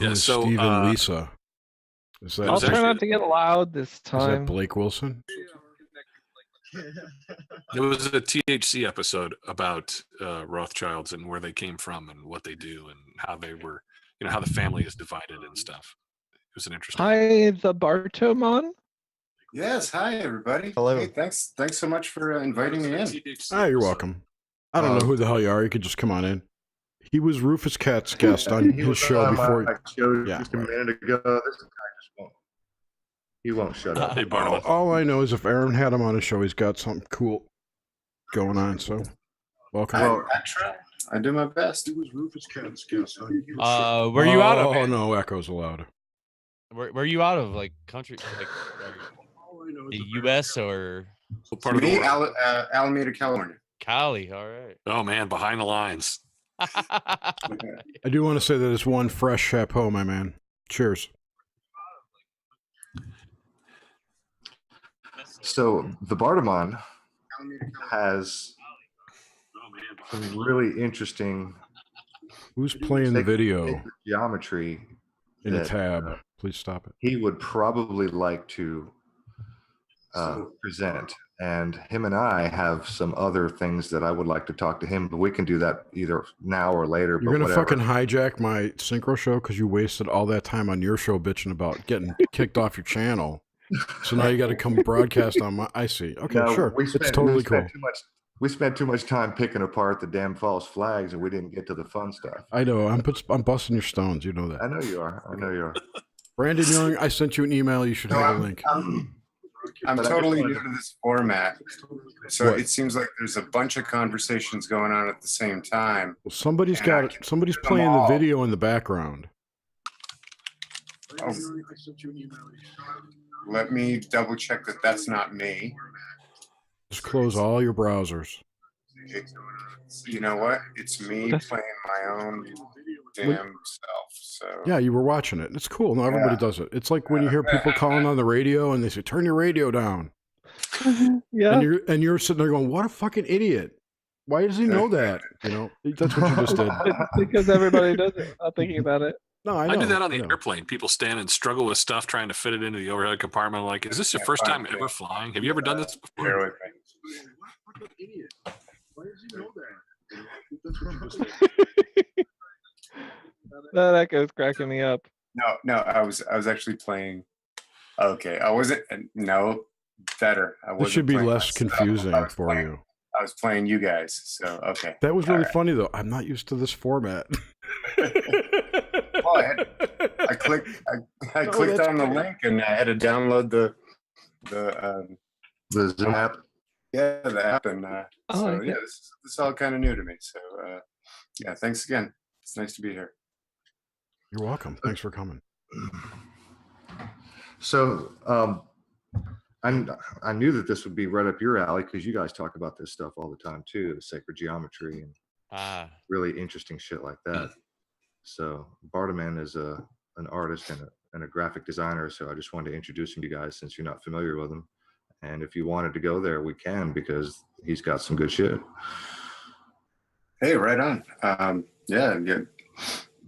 Yeah, Who's so, Steve and Lisa. Is that, I'll is that, try not to get loud this is time. that Blake Wilson? There was a THC episode about Rothschilds and where they came from and what they do and how they were, how the family is divided and stuff. It who's an interesting. Hi, the Bartomon. Yes, hi everybody. Hello. Hey, thanks so much for inviting me in. You're welcome. I don't know who the hell you are. You could just come on in. He was Rufus Cat's guest on He his was show on before. my show Yeah, just a right. minute ago. This guy just won't. He won't shut up. Hey, Barnum. All I know is if Aaron had him on his show, he's got something cool going on. So, welcome. I try. I do my best. It was Rufus Cat's guest on Where you out of? Oh man? no, echoes allowed. Where you out of? Like country, like the U.S. or What part of the Me, world? Alameda, California. Cali? All right. Oh man, behind the lines. I do want to say that it's one fresh chapeau, my man. Cheers. So the Bardamon has some really interesting Who's playing the video geometry in a that, tab? Please stop it. he would probably like to present. And him and I have some other things that I would like to talk to him, but we can do that either now or later. You're but gonna whatever. fucking hijack my Synchro show because you wasted all that time on your show bitching about getting kicked off your channel. So now you got to come broadcast on my. I see. Okay, No, sure. It's totally cool. We spent too much time picking apart the damn false flags, and we didn't get to the fun stuff. I know. I'm busting your stones. You know that. I know you are. I know you are. Brandon Young, I sent you an email. You should have a link. I'm But I totally just new wanted- to this format, so What? it seems like there's a bunch of conversations going on at the same time. Well, somebody's And got I it. can Somebody's hear them playing the all. video in the background. Oh, let me double check that that's not me. Just close all your browsers. You know what? It's me That's- playing my own damn self. So Yeah, you were watching it. It's cool. No, everybody Yeah. does it. It's like when you hear people calling on the radio and they say, "Turn your radio down," Yeah. and you're sitting there going, "What a fucking idiot! Why does he know that?" You know, that's what you just did. It's because everybody does it. Not thinking about it. No, I know. I do that on I the know. airplane. People stand and struggle with stuff trying to fit it into the overhead compartment. I'm like, is this your first time ever flying? Have you ever done this bear before? with me. Why does he know that? That's what I'm just saying. That echo's cracking me up. No, I was actually playing. Okay, I wasn't. No, better. I This wasn't should be playing less myself. confusing I was for playing- you. I was playing you guys. So okay. That was All really right. funny, though. I'm not used to this format. I clicked. I No, clicked that's on the great. link and I had to download the The Zoom app. the app and Oh, so okay. yeah, this is all kind of new to me. So yeah, thanks again. It's nice to be here. You're welcome. Thanks for coming. So I knew that this would be right up your alley because you guys talk about this stuff all the time too, the sacred geometry and really interesting shit like that. So Bardaman is an artist and a graphic designer. So I just wanted to introduce him to you guys since you're not familiar with him. And if you wanted to go there, we can because he's got some good shit. Hey, right on. Yeah.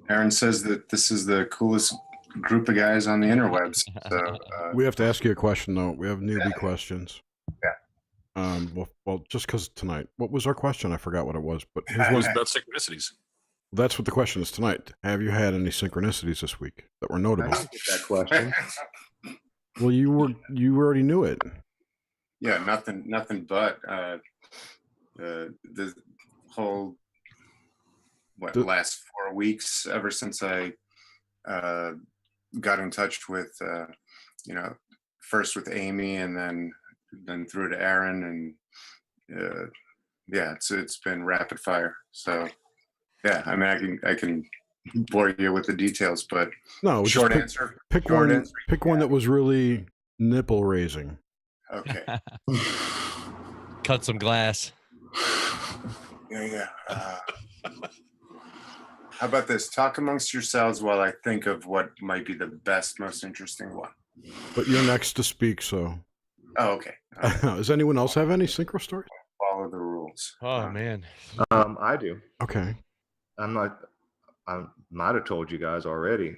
Aaron says that this is the coolest group of guys on the interwebs. So We have to ask you a question, though. We have newbie questions. Yeah. Well, just because tonight. What was our question? I forgot what it was. But here's It was one. about synchronicities. That's what the question is tonight. Have you had any synchronicities this week that were I notable? didn't get that question. Well, you already knew it. yeah, nothing but the whole The- last 4 weeks ever since I got in touch with first with Amy and then through to Aaron and yeah, it's been rapid fire. So yeah, I mean I can bore you with the details, but No, just short pick, answer. pick short one. answer, Pick one that was really nipple raising. Okay. Cut some glass. Yeah. How about this? Talk amongst yourselves while I think of what might be the best, most interesting one. But you're next to speak, so. Oh, okay. Does anyone else have any synchro stories? Follow the rules. Oh man. I do. Okay. I might have told you guys already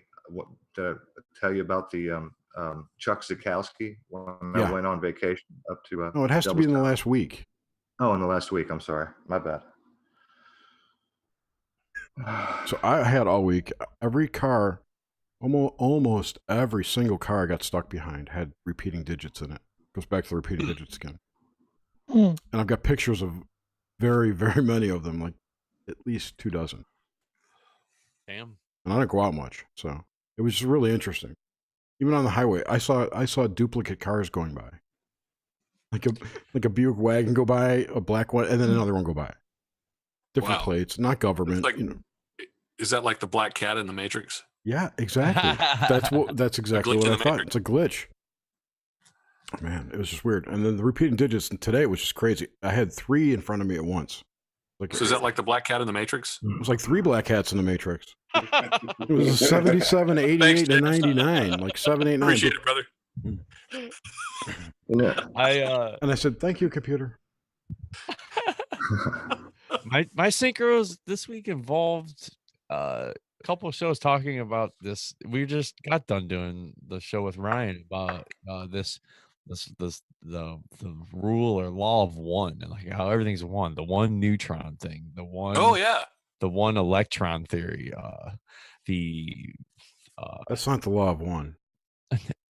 to tell you about the Chuck Zukowski when Yeah. I went on vacation up to. No, it has to be in the Doublestown. last week. Oh, in the last week. I'm sorry. My bad. So I had all week. Every car Almost every single car I got stuck behind had repeating digits in it. Goes back to the repeating digits again. Mm. And I've got pictures of very, very many of them, like at least 24. Damn. And I don't go out much, so it was just really interesting. Even on the highway, I saw duplicate cars going by, like a Buick wagon go by, a black one, and then another one go by. Different Wow. plates, not government. Like, is that like the black cat in the Matrix? Yeah, exactly. That's exactly what I thought. It's a glitch. Man, it was just weird. And then the repeating digits today was just crazy. I had 3 in front of me at once. Like, So is that like the black cat in the Matrix? It was like 3 black hats in the Matrix. It was a 77, 88, Thanks, and 99. Like 7, 8, 9. Appreciate it, brother. And I said, "Thank you, computer." My synchros this week involved a couple of shows talking about this. We just got done doing the show with Ryan about the rule or law of one, and like how everything's one, the one neutron thing, the one the one electron theory, That's not the law of one.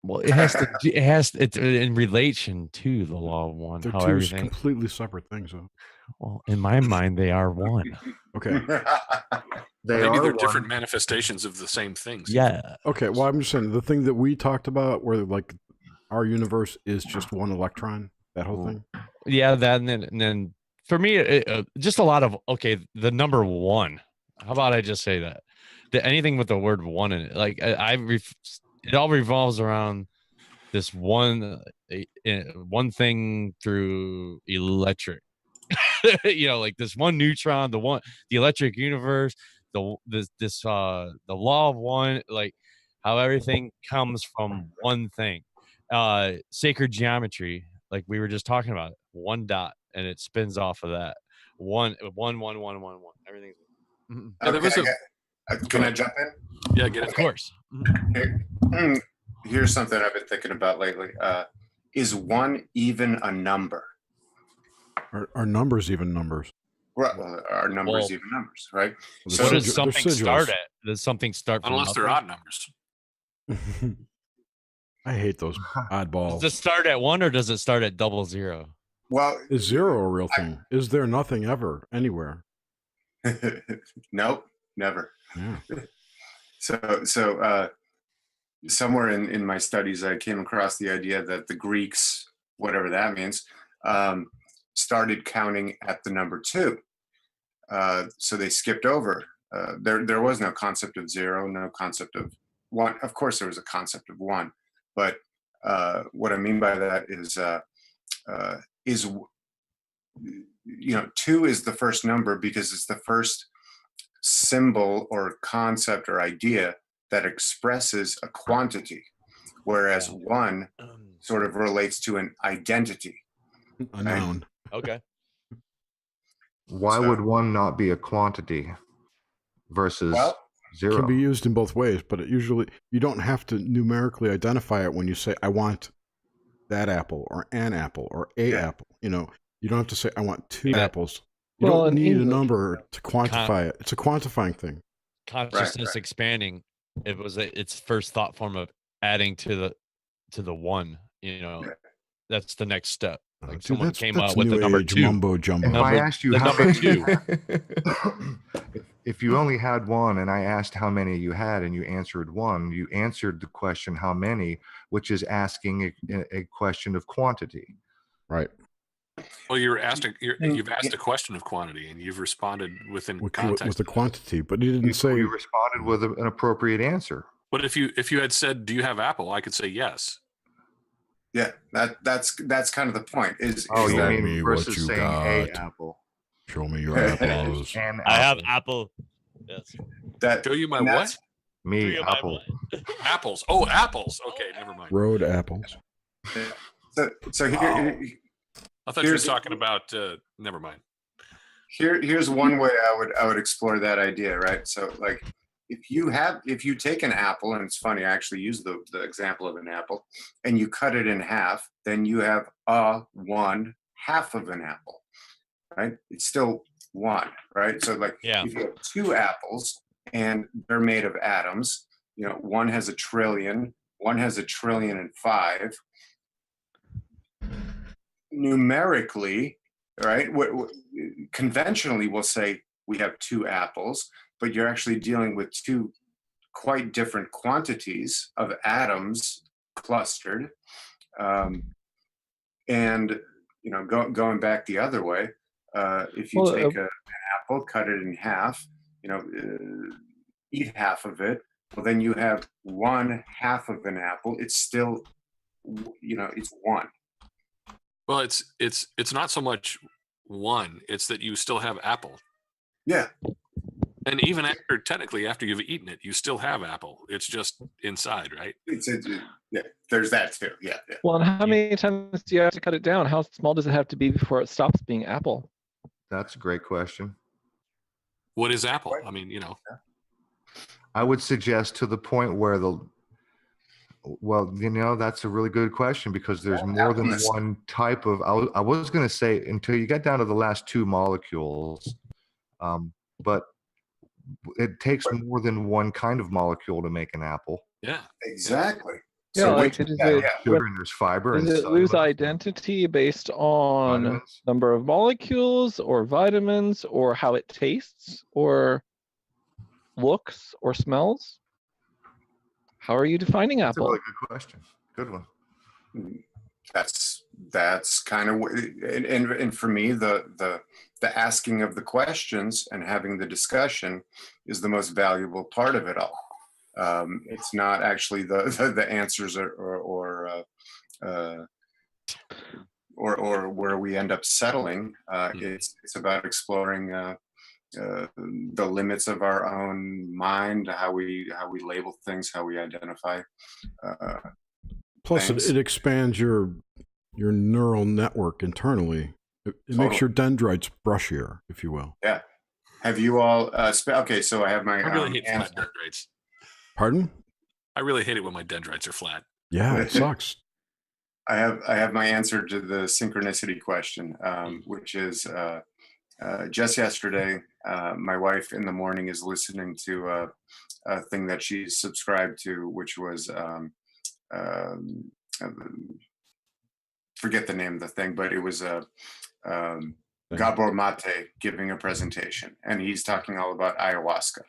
well, it's in relation to the law of one. They're how two everything completely separate things, though. well, in my mind, they are one. Okay. Maybe they're different manifestations of the same things. Yeah. Okay. Well, I'm just saying the thing that we talked about, where like our universe is just one electron, that whole thing. Yeah, that and then for me, just a lot of the number one. How about I just say that? Anything with the word one in it, like it all revolves around this one thing through electric. Like this one neutron, the electric universe, the law of one, like how everything comes from one thing. Sacred geometry, like we were just talking about, one dot and it spins off of that. One. Everything's Can I jump in? Yeah, get it. Of course. Here's something I've been thinking about lately. Is one even a number? Are numbers even numbers? Right. Well, are numbers even numbers, right? What does something start at? Does something start from unless they're odd numbers? I hate those oddballs. Does it start at 1 or does it start at 00? Well, is 0 a real thing? Is there nothing ever anywhere? Nope, never. Yeah. So somewhere in my studies, I came across the idea that the Greeks, whatever that means, started counting at the number 2. So they skipped over. There was no concept of 0, no concept of 1. Of course, there was a concept of 1, but what I mean by that is 2 is the first number because it's the first symbol or concept or idea that expresses a quantity, whereas 1 sort of relates to an identity. A noun. Okay. Why would 1 not be a quantity versus 0? It can be used in both ways, but it usually you don't have to numerically identify it when you say I want that apple or an apple or a apple. You don't have to say I want 2 apples. You don't need a number to quantify it. It's a quantifying thing. Consciousness expanding. It was its first thought form of adding to the 1. That's the next step. Like someone came up with the number 2. Mumbo jumbo. If I asked you the how number many, 2. if you only had 1 and I asked how many you had and you answered 1, you answered the question how many, which is asking a question of quantity. Right. Well, you've asked a question of quantity, and you've responded within context with the quantity, but you didn't say you responded with an appropriate answer. But if you had said, "Do you have apple?" I could say yes. Yeah, that's kind of the point. You mean versus saying a apple? Show me your apples. I have apple. Yes. Show you my what? Me apple. Apples. Oh, apples. Okay, never mind. Road apples. So here. I thought you were talking about. Never mind. Here's one way I would explore that idea, right? So like, if you take an apple, and it's funny, I actually use the example of an apple, and you cut it in half, then you have one half of an apple, right? It's still 1, right? So like, if you have 2 apples and they're made of atoms, one has 1 trillion, one has 1,000,000,005,000,000. Numerically, right? Conventionally, we'll say we have 2 apples, but you're actually dealing with 2 quite different quantities of atoms clustered. And going back the other way, if you Well, take an apple, cut it in half, eat half of it, well, then you have 1/2 of an apple. It's still, it's 1. Well, it's not so much 1; it's that you still have apple. Yeah. And even technically after you've eaten it, you still have apple. It's just inside, right? Yeah. There's that too. Yeah. well, and how many times do you have to cut it down? How small does it have to be before it stops being apple? That's a great question. What is apple? I mean, I would suggest to the point where that's a really good question, because there's more than one type of, I was going to say until you get down to the last 2 molecules, but it takes more than one kind of molecule to make an apple. Yeah. Exactly. Yeah, So like Sugar and there's fiber. does and it lose cellulose. identity based on Vitamins. number of molecules or vitamins or how it tastes or looks or smells? How are you defining That's a apple? really good question. Good one. That's kind of, and for me, the asking of the questions and having the discussion is the most valuable part of it all. It's not actually the answers or where we end up settling. It's about exploring the limits of our own mind, how we label things, how we identify. Plus, it expands your neural network internally. It makes your dendrites brushier, if you will. Yeah. Have you all? Okay, so I have my. I really hate flat dendrites. Pardon? I really hate it when my dendrites are flat. Yeah, it sucks. I have my answer to the synchronicity question, which is just yesterday, my wife in the morning is listening to a thing that she subscribed to, which was forget the name of the thing, but it was Gabor Mate giving a presentation, and he's talking all about ayahuasca.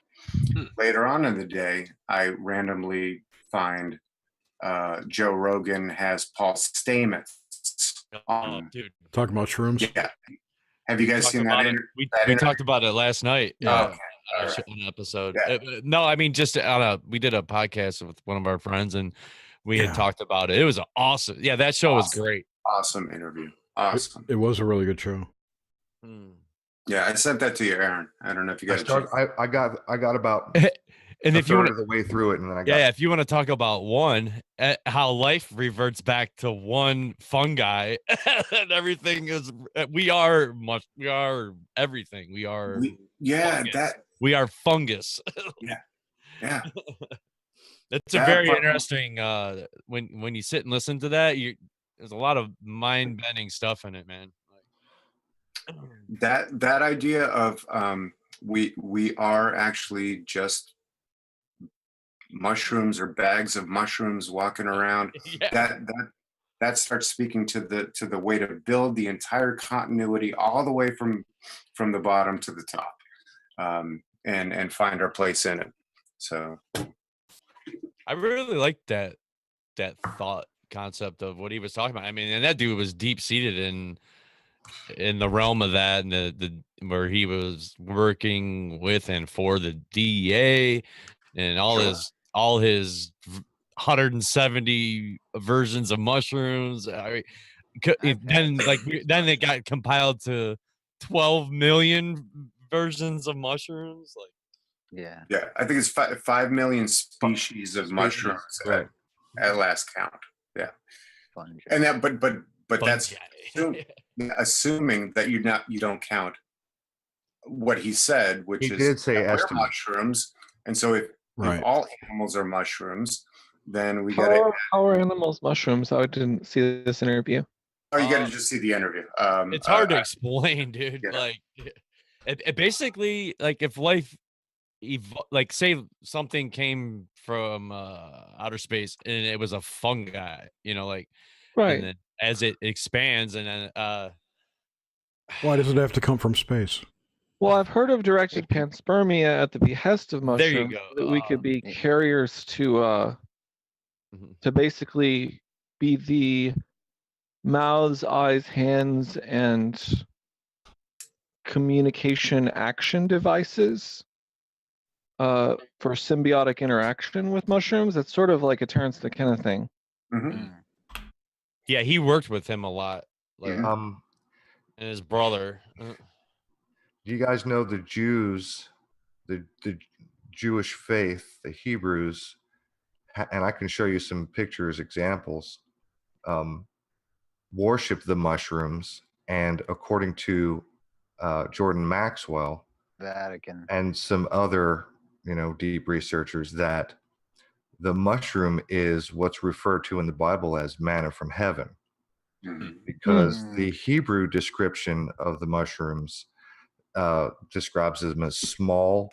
Later on in the day, I randomly find Joe Rogan has Paul Stamets on. Dude. Talking about shrooms? Yeah. Have you guys seen that? We talked about it last night. Yeah. On an episode. Yeah. No, I mean, just we did a podcast with one of our friends, and we had talked about it. It was awesome. Yeah, that show was great. Awesome interview. Awesome. It was a really good show. Yeah, I sent that to you, Aaron. I don't know if you guys. I got about and if you want the way through it, and then if you want to talk about how life reverts back to one fungi, and everything is we are everything. We are fungus. We are fungus. Yeah. That's a very interesting. When you sit and listen to that, there's a lot of mind bending stuff in it, man. That idea of we are actually just mushrooms or bags of mushrooms walking around. That starts speaking to the way to build the entire continuity all the way from the bottom to the top, and find our place in it. So I really like that thought concept of what he was talking about. I mean, and that dude was deep seated in the realm of that, and the where he was working with and for the DEA and all his 170 versions of mushrooms. I mean, then it got compiled to 12 million versions of mushrooms. Yeah, I think it's 5 million species of mushrooms at last count. Yeah, and that, but that's assuming that you don't count what he said, which he did say mushrooms. And so if all animals are mushrooms, then we got how are animals mushrooms? I didn't see this interview. Oh, you got to just see the interview. It's hard to explain, dude. Like, it basically, like, if life, like say something came from outer space and it was a fungi, like, and Right. then as it expands and then Why does it have to come from space? Well, I've heard of directed panspermia at the behest of there you mushrooms, go. that we could be yeah. carriers Mhm. to basically be the mouths, eyes, hands, and communication action devices for symbiotic interaction with mushrooms. It's sort of like a Terrence McKenna thing. Mhm. Yeah, he worked with him a lot, like, Mhm. and his brother. Do you guys know the Jews, the Jewish faith, the Hebrews, and I can show you some pictures, examples, worship the mushrooms, and according to Jordan Maxwell Vatican. and some other, deep researchers, that the mushroom is what's referred to in the Bible as manna from heaven, Mhm. because Mm. the Hebrew description of the mushrooms describes them as small,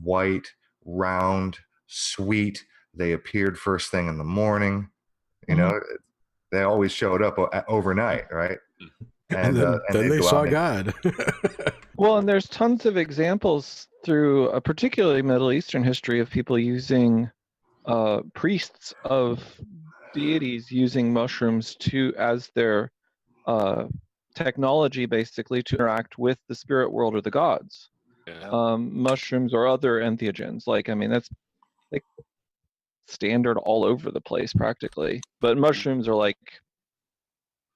white, round, sweet. They appeared first thing in the morning. They always showed up overnight, right? And then they they go saw out and- God. Well, and there's tons of examples through a particularly Middle Eastern history of people using priests of deities using mushrooms as their technology, basically, to interact with the spirit world or the gods. Yeah. Mushrooms or other entheogens. That's like standard all over the place practically. But mushrooms are like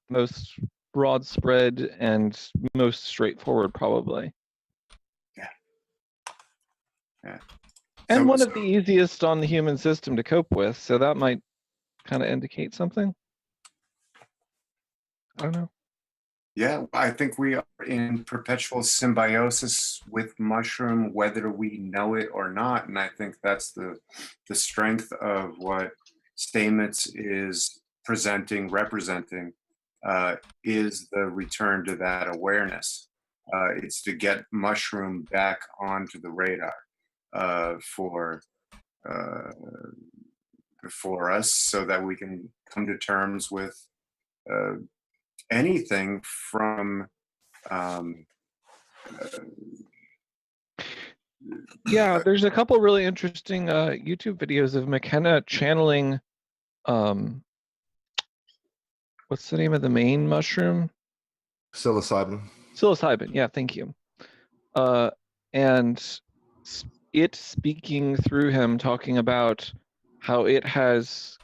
most broad spread and most straightforward, probably. Yeah. And So- one of the easiest on the human system to cope with, so that might kind of indicate something. I don't know. Yeah, I think we are in perpetual symbiosis with mushroom, whether we know it or not. And I think that's the strength of what Stamets is representing, is the return to that awareness. It's to get mushroom back onto the radar for us, so that we can come to terms with anything from Yeah, there's a couple really interesting YouTube videos of McKenna channeling what's the name of the main mushroom? Psilocybin. Psilocybin. Yeah, thank you. And it speaking through him, talking about how it has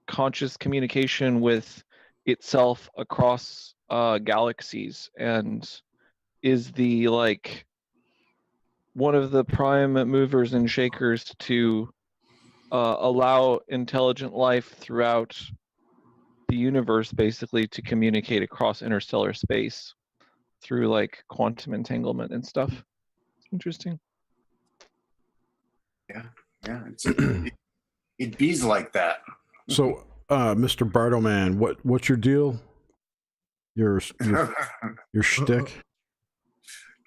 conscious communication with itself across galaxies, and is the one of the prime movers and shakers to allow intelligent life throughout the universe, basically, to communicate across interstellar space through quantum entanglement and stuff. It's interesting. yeah, it bees like that. So, Mr. Bartleman, what's your deal? Your shtick?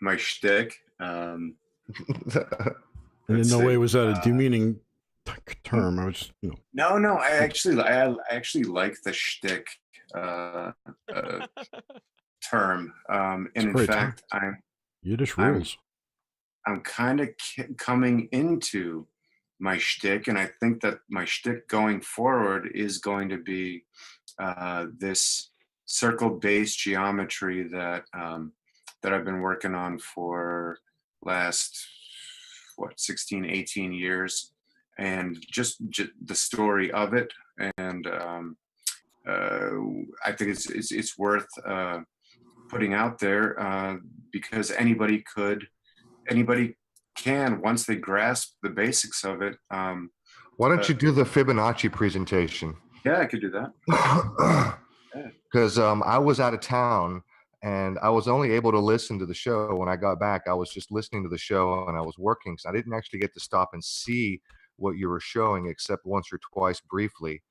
My shtick. And in Let's no see. way was that a demeaning term. I was just, No. I actually like the shtick term. And It's a in great fact, Yiddish rules. I'm kind of coming into my shtick, and I think that my shtick going forward is going to be this circle-based geometry that I've been working on for last 16, 18 years, and just the story of it, and I think it's worth putting out there, because anybody can, once they grasp the basics of it. Why don't you do the Fibonacci presentation? Yeah, I could do that. Because I was out of town and I was only able to listen to the show. When I got back, I was just listening to the show and I was working, so I didn't actually get to stop and see what you were showing, except once or twice briefly.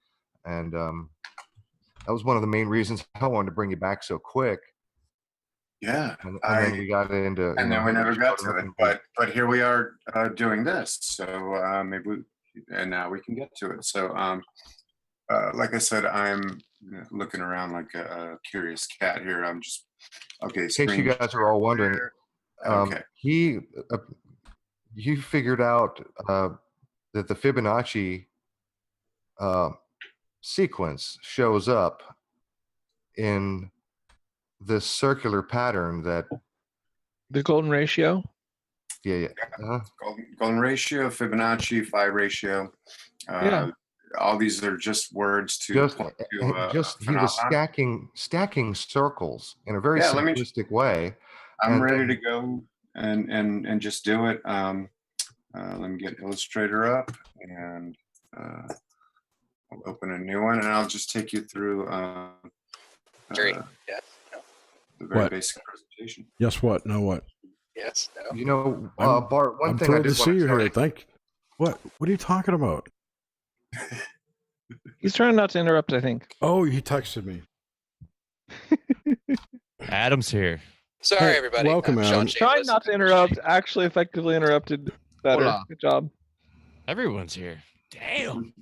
And that was one of the main reasons I wanted to bring you back so quick. Yeah, and then we got into. and then we never got to it. But here we are doing this. So and now we can get to it. So like I said, I'm looking around like a curious cat here. I'm just okay. In case you guys are all wondering, Okay. he figured out that the Fibonacci sequence shows up in this circular pattern that The golden ratio. yeah. Golden ratio, Fibonacci, phi ratio. Yeah. All these are just words to Just point to a he was phenomenon. stacking circles in a very Yeah, let me- simplistic way. I'm and ready then- to go and just do it. Let me get Illustrator up and I'll open a new one and I'll just take you through Jerry, the yes, no, very What? basic presentation. Yes, what? No, what? yes, no. You know, I'm- Bart, one I'm thing I thrilled to did see want you to tell here. you. Thank. What? What are you talking about? He's trying not to interrupt, I think. Oh, he texted me. Adam's here. Sorry, Hey, everybody. welcome, I'm Adam. Sean Trying Chambliss. not to interrupt. Actually, effectively interrupted better. Hola. Good job. Everyone's here. Damn.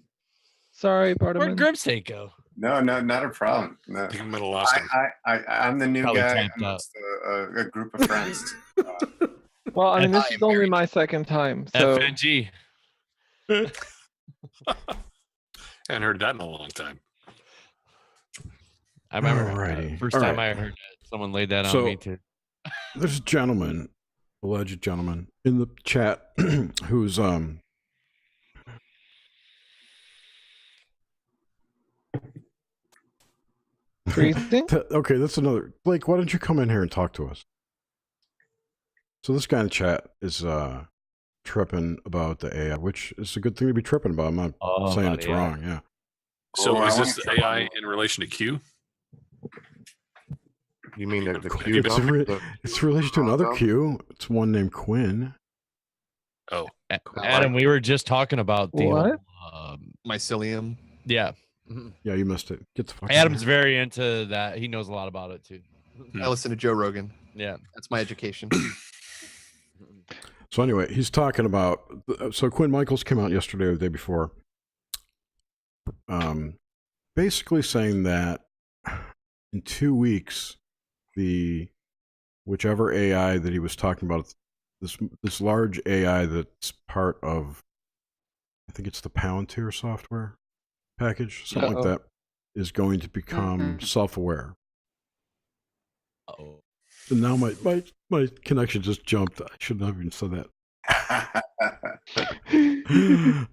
Sorry, Where'd Bartman. Grimstate go? No, not a problem. No. I think I might have lost him. I'm the new Probably guy tapped amongst a group of friends. Well, I mean, this I is am only very- my second time, so FNG. Hadn't heard that in a long time. I remember Alrighty. first All time right. I heard that someone laid that So- on me too. There's a gentleman, alleged gentleman, in the chat who's freezing. Okay, that's another. Blake, why don't you come in here and talk to us? So this guy in the chat is tripping about the AI, which is a good thing to be tripping about. I'm not saying about it's AI. wrong. Yeah. So Oh, is I this wanna- AI in relation to Q? You mean the It's Q? It's, it's related to another Q. It's one named Quinn. Oh, Adam, we were just talking about the What? whole, Mycelium. yeah. Yeah, you missed it. Get the fuck. Adam's out of here. very into that. He knows a lot about it too. I listen to Joe Rogan. Yeah. That's my education. So anyway, he's talking about. So Quinn Michaels came out yesterday or the day before, basically saying that in 2 weeks, the whichever AI that he was talking about, this large AI that's part of, I think it's the Palantir software package, something like that, is going to become self-aware. Uh-oh. And now my connection just jumped. I shouldn't have even said that.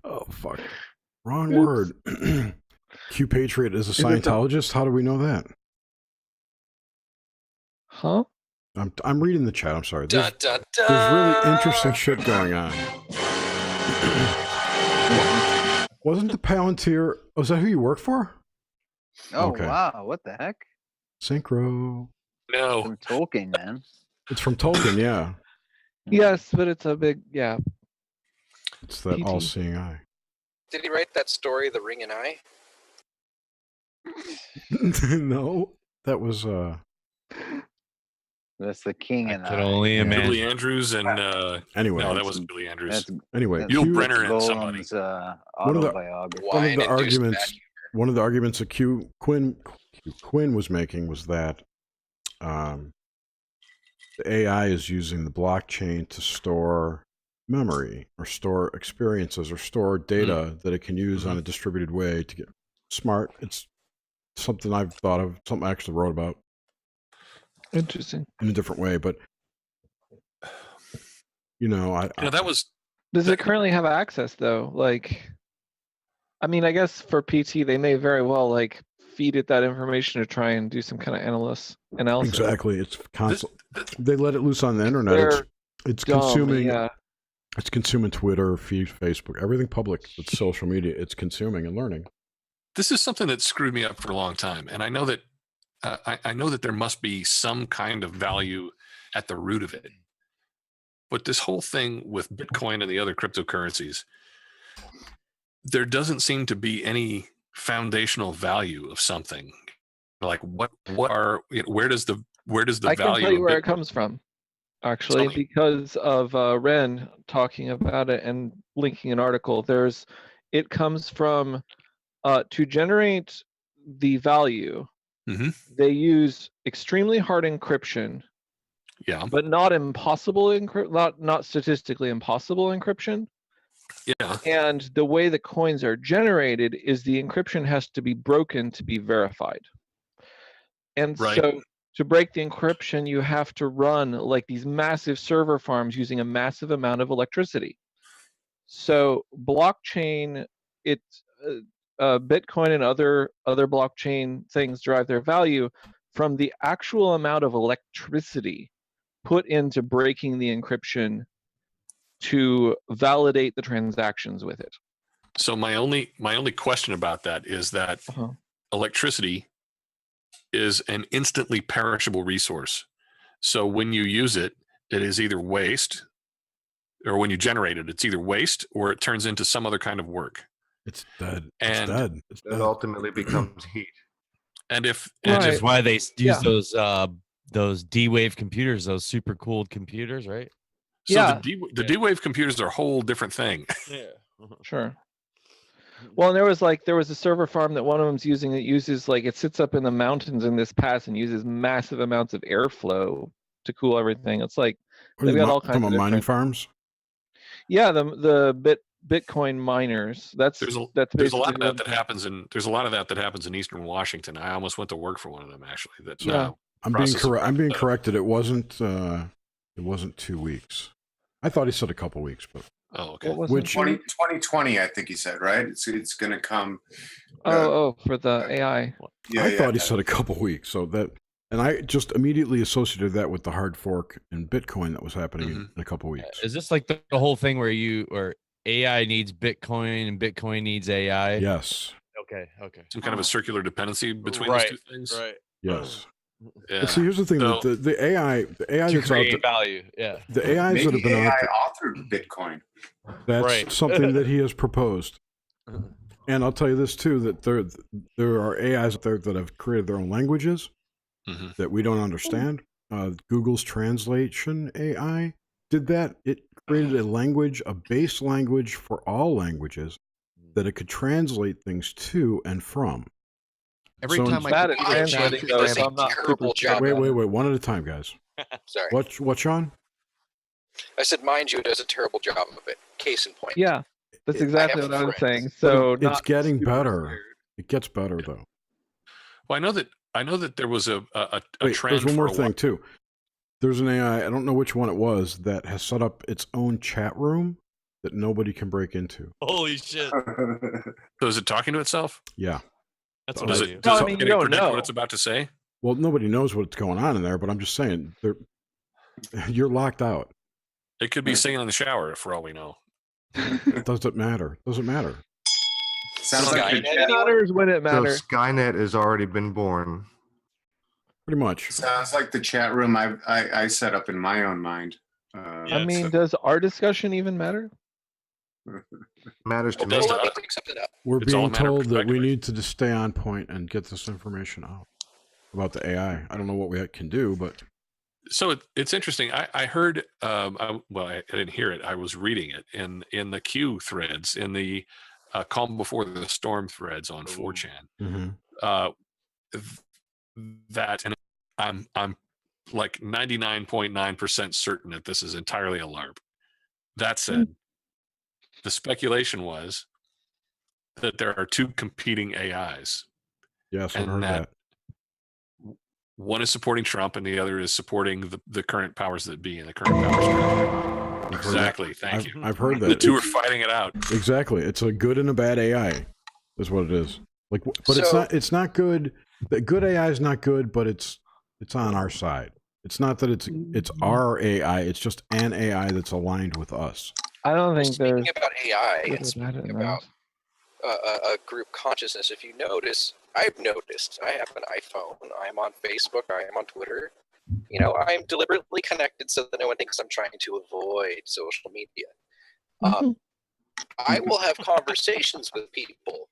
Oh fuck! Wrong word. Q Patriot is a Scientologist. How do we know that? Huh? I'm reading the chat. I'm sorry. Dun, dun, dun. There's really interesting shit going on. Wasn't the Palantir? Was that who you work for? Oh Okay. wow, what the heck? Synchro. no. From Tolkien, man. It's from Tolkien. Yeah, Yes, but it's a big yeah. it's that PT. all-seeing eye. Did he write that story, The Ring and I? No, that was That's the king I and could I. only Yeah. imagine. Billy Andrews and anyway. no, that wasn't Billy Andrews. That's, Anyway, that's Yul Q- Brenner and somebody. Golem's One of the- autobiography. one of the Wine-induced arguments vacuum. one of the arguments that Quinn was making was that the AI is using the blockchain to store memory or store experiences or store data that it can use on a distributed way to get smart. It's something I've thought of, something I actually wrote about Interesting. in a different way, but That was Does it currently have access though? Like, I mean, I guess for PT, they may very well like feed it that information to try and do some kind of analysis. exactly. It's constant. this- They let it loose on the internet. They're It's dumb, consuming. yeah. It's consuming Twitter, feed, Facebook, everything public. It's social media. It's consuming and learning. this is something that screwed me up for a long time, and I know that I know that there must be some kind of value at the root of it. But this whole thing with Bitcoin and the other cryptocurrencies, there doesn't seem to be any foundational value of something. Like where does the Where does the I can value tell you of where Bit- it comes from, actually, me. because of Ren talking about it and linking an article. It comes from to generate the value. Mhm. They use extremely hard encryption, Yeah. but not not statistically impossible encryption. Yeah. And the way the coins are generated is the encryption has to be broken to be verified. And Right. so to break the encryption, you have to run like these massive server farms using a massive amount of electricity. So blockchain, Bitcoin and other blockchain things derive their value from the actual amount of electricity put into breaking the encryption to validate the transactions with it. So my only question about that is that electricity is an instantly perishable resource. So when you use it, it is either waste, or when you generate it, it's either waste or it turns into some other kind of work. It's dead. And It's It dead. ultimately becomes heat. And if Which is Right. why they use Yeah. those D-Wave computers, those super cooled computers, right? so Yeah. the D-Wave computers are a whole different thing. Yeah. Sure. Well, and there was a server farm that one of them's using that uses it sits up in the mountains in this pass and uses massive amounts of airflow to cool everything. It's like they've got all kinds From of mining different. farms. Yeah, the Bitcoin miners. That's There's a basically lot of what- that happens in Eastern Washington. I almost went to work for one of them actually. That Yeah. I'm being process I'm being stuff. corrected. It wasn't 2 weeks. I thought he said a couple weeks, but Oh, okay. What was Which- it? 2020, I think he said, right? It's going to come. Oh, for the AI. Yeah, I thought he said a couple weeks. So that, and I just immediately associated that with the hard fork in Bitcoin that was happening in a couple weeks. Is this like the whole thing where AI needs Bitcoin and Bitcoin needs AI? Yes. Okay. Some kind of a circular dependency between Right, those two things. right. Yes. Yeah. But see, here's the thing: So- that the AI To that's out create there, value. Yeah. the AIs Maybe that have been AI out there, authored Bitcoin. that's Right. something that he has proposed. And I'll tell you this too: that there are AIs out there that have created their own languages Mhm. that we don't understand. Google's translation AI did that. It created a language, a base language for all languages that it could translate things to and from. Every So time I Bad at click change translating though, does so a I'm not terrible super job. Wait, one at a time, guys. Sorry. What, Sean? I said, mind you, it does a terrible job of it. Case in point. Yeah, that's It- exactly I have what I was friends. saying. But So it's not getting super better. weird. It gets better though. Well, I know that there was a Wait, trend. there's one more for a thing too. There's an AI, I don't know which one it was, that has set up its own chat room that nobody can break into. Holy shit. So is it talking to itself? Yeah. That's Does what it? No, Does I it mean, can you it don't predict know. what it's about to say? Well, nobody knows what's going on in there, but I'm just saying, you're locked out. It could be singing in the shower for all we know. It doesn't matter. Doesn't matter. Sounds like the Skynet, chat, It matters when it So matters. Skynet has already been born. Pretty much. sounds like the chat room I set up in my own mind. I mean, does our discussion even matter? Matters to It me. does Well, let me not. pick something up. We're It's all a being matter of told that we perspective. need to just stay on point and get this information out about the AI. I don't know what we can do, but So it's interesting. I heard. I didn't hear it. I was reading it in the Q threads, in the calm before the storm threads on 4chan. That, and I'm like 99.9% certain that this is entirely a LARP. That said, the speculation was that there are two competing AIs. yes, I've And heard that that. one is supporting Trump and the other is supporting the current powers that be and the current powers that be. I've heard that. Exactly. Thank you. I've heard that. The two are It's- fighting it out. Exactly. It's a good and a bad AI. Is what it is. Like, but it's not good. The good AI is not good, but it's on our side. It's not that it's our AI. It's just an AI that's aligned with us. I don't think Speaking there's about AI good and or bad in speaking about a group consciousness, if you notice, I've noticed I have an iPhone. I'm on Facebook. I am on Twitter. You know, I'm deliberately connected so that no one thinks I'm trying to avoid social media. I will have conversations with people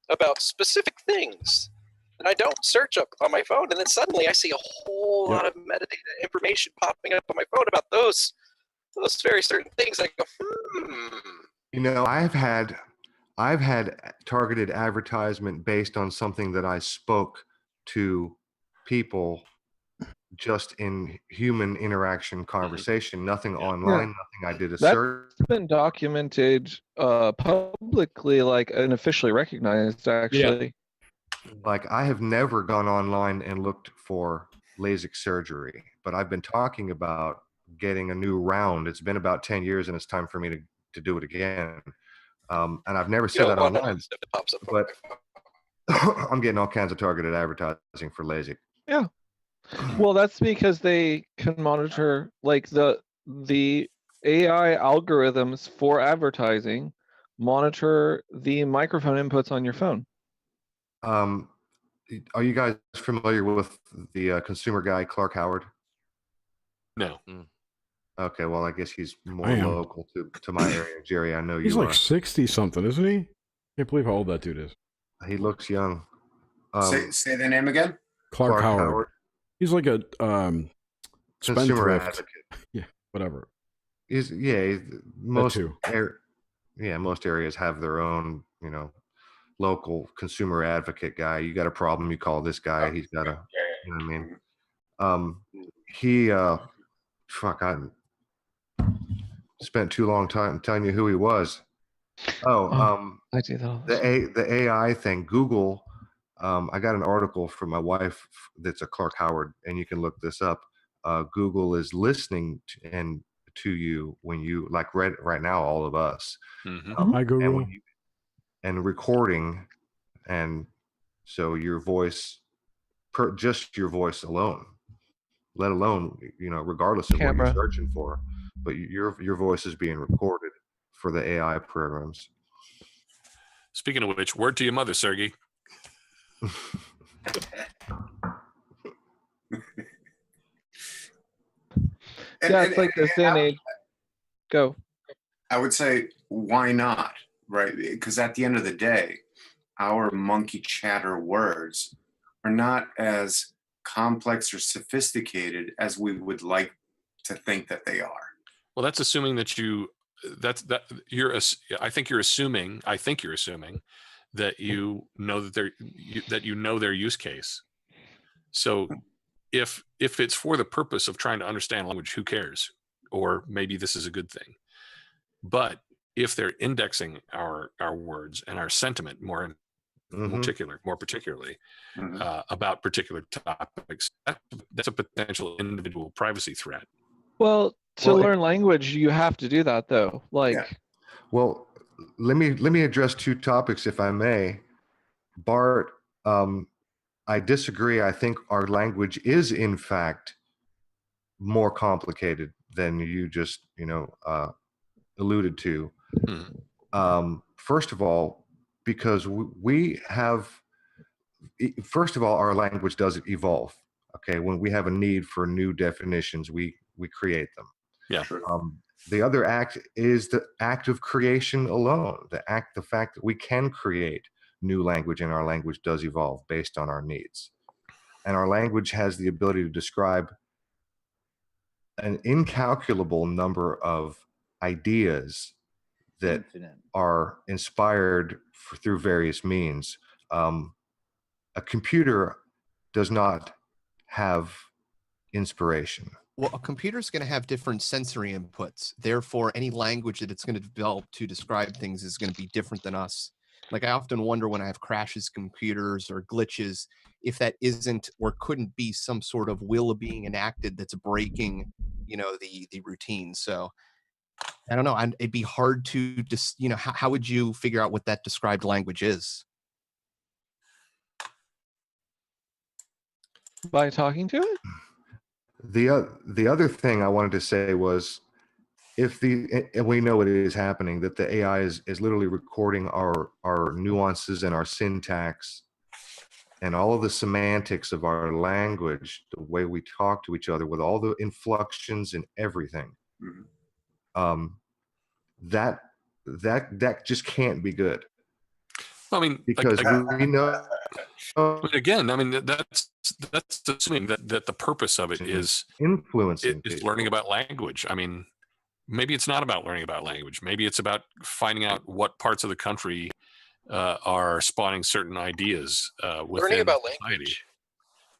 about specific things and I don't search up on my phone, and then suddenly I see a whole lot of metadata information popping up on my phone about those very certain things. I go, You know, I've had targeted advertisement based on something that I spoke to people just in human interaction conversation, nothing online, nothing I did a search. That's been documented publicly, like, and officially recognized, actually. Like, I have never gone online and looked for LASIK surgery, but I've been talking about getting a new round. It's been about 10 years and it's time for me to do it again. And I've never said that online, but I'm getting all kinds of targeted advertising for LASIK. Yeah. Well, that's because they can monitor, like, the AI algorithms for advertising monitor the microphone inputs on your phone. Are you guys familiar with the consumer guy, Clark Howard? No. Okay, well, I guess he's more I am. local to my area. Jerry, I know He's you like are. 60 something, isn't he? Can't believe how old that dude is. He looks young. Say the name again. Clark Howard. He's like a consumer spendthrift. advocate. Yeah, whatever. Most areas have their own, local consumer advocate guy. You got a problem, you call this guy. He's got a, you know what I mean? I spent too long time telling you who he was. I do that all the time. The AI thing, Google. I got an article from my wife that's a Clark Howard, and you can look this up. Google is listening to you when you, like, right now, all of us. Hi, Google. And recording, and so your voice, just your voice alone, let alone, regardless of what you're searching for, but your voice is being recorded for the AI programs. Speaking of which, word to your mother, Sergey. It's like this day and age. Go. I would say, why not? Right? Because at the end of the day, our monkey chatter words are not as complex or sophisticated as we would like to think that they are. Well, that's assuming that I think you're assuming that you know their use case. So if it's for the purpose of trying to understand language, who cares? Or maybe this is a good thing. But if they're indexing our words and our sentiment more particularly about particular topics, that's a potential individual privacy threat. Well, to learn language, you have to do that, though. Well, let me address two topics, if I may. Bart, I disagree. I think our language is, in fact, more complicated than you just, alluded to. First of all, because our language does evolve. Okay, when we have a need for new definitions, we create them. Yeah. The other act is the act of creation alone. The fact that we can create new language, and our language does evolve based on our needs. And our language has the ability to describe an incalculable number of ideas that are inspired through various means. A computer does not have inspiration. Well, a computer is going to have different sensory inputs. Therefore, any language that it's going to develop to describe things is going to be different than us. Like, I often wonder when I have crashes, computers, or glitches, if that isn't or couldn't be some sort of will being enacted that's breaking, the routine. So I don't know. It'd be hard to just, how would you figure out what that described language is? By talking to it? The other thing I wanted to say was, and we know it is happening, that the AI is literally recording our nuances and our syntax and all of the semantics of our language, the way we talk to each other with all the inflections and everything. That just can't be good. I mean, because we know. but again, I mean, that's assuming that the purpose of it is influencing people. learning about language. I mean, maybe it's not about learning about language. Maybe it's about finding out what parts of the country are spawning certain ideas within Learning about society. language.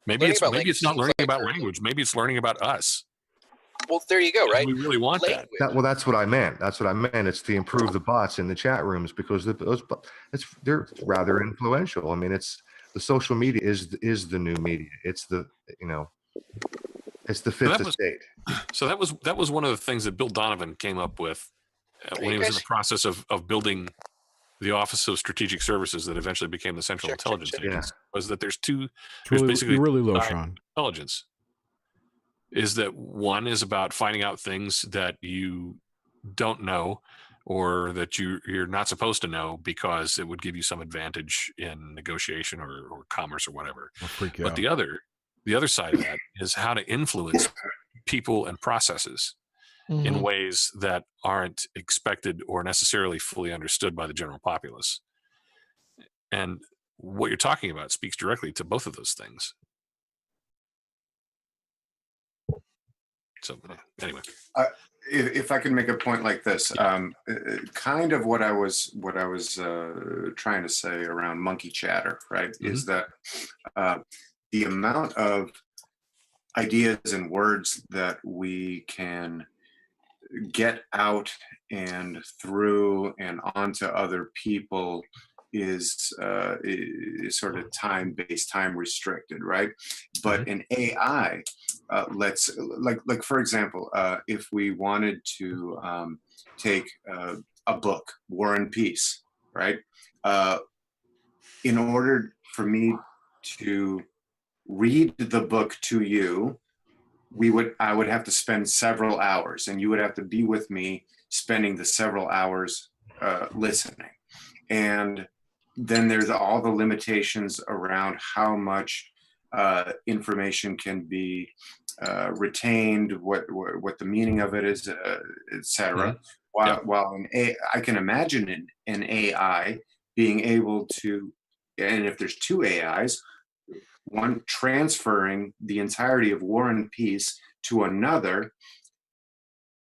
Maybe it's not learning like about language. Maybe it's learning about us. Well, there you go, right? We really want Language. that. Well, that's what I meant. It's to improve the bots in the chat rooms because they're rather influential. I mean, the social media is the new media. It's the it's the fifth estate. So that was one of the things that Bill Donovan came up with when he was in the process of building the Office of Strategic Services that eventually became the Central Intelligence Agency. Was that there's basically really low, Sean. Intelligence. Is that one is about finding out things that you don't know or that you're not supposed to know because it would give you some advantage in negotiation or commerce or whatever. But the other side of that is how to influence people and processes in ways that aren't expected or necessarily fully understood by the general populace. And what you're talking about speaks directly to both of those things. So anyway, if I can make a point like this, kind of what I was trying to say around monkey chatter, right, is that the amount of ideas and words that we can get out and through and onto other people is sort of time-based, time restricted, right? But in AI, let's like for example, if we wanted to take a book, War and Peace, right? In order for me to read the book to you, I would have to spend several hours, and you would have to be with me spending the several hours listening. And then there's all the limitations around how much information can be retained, what the meaning of it is, etc. While I can imagine an AI being able to, and if there's two AIs, one transferring the entirety of War and Peace to another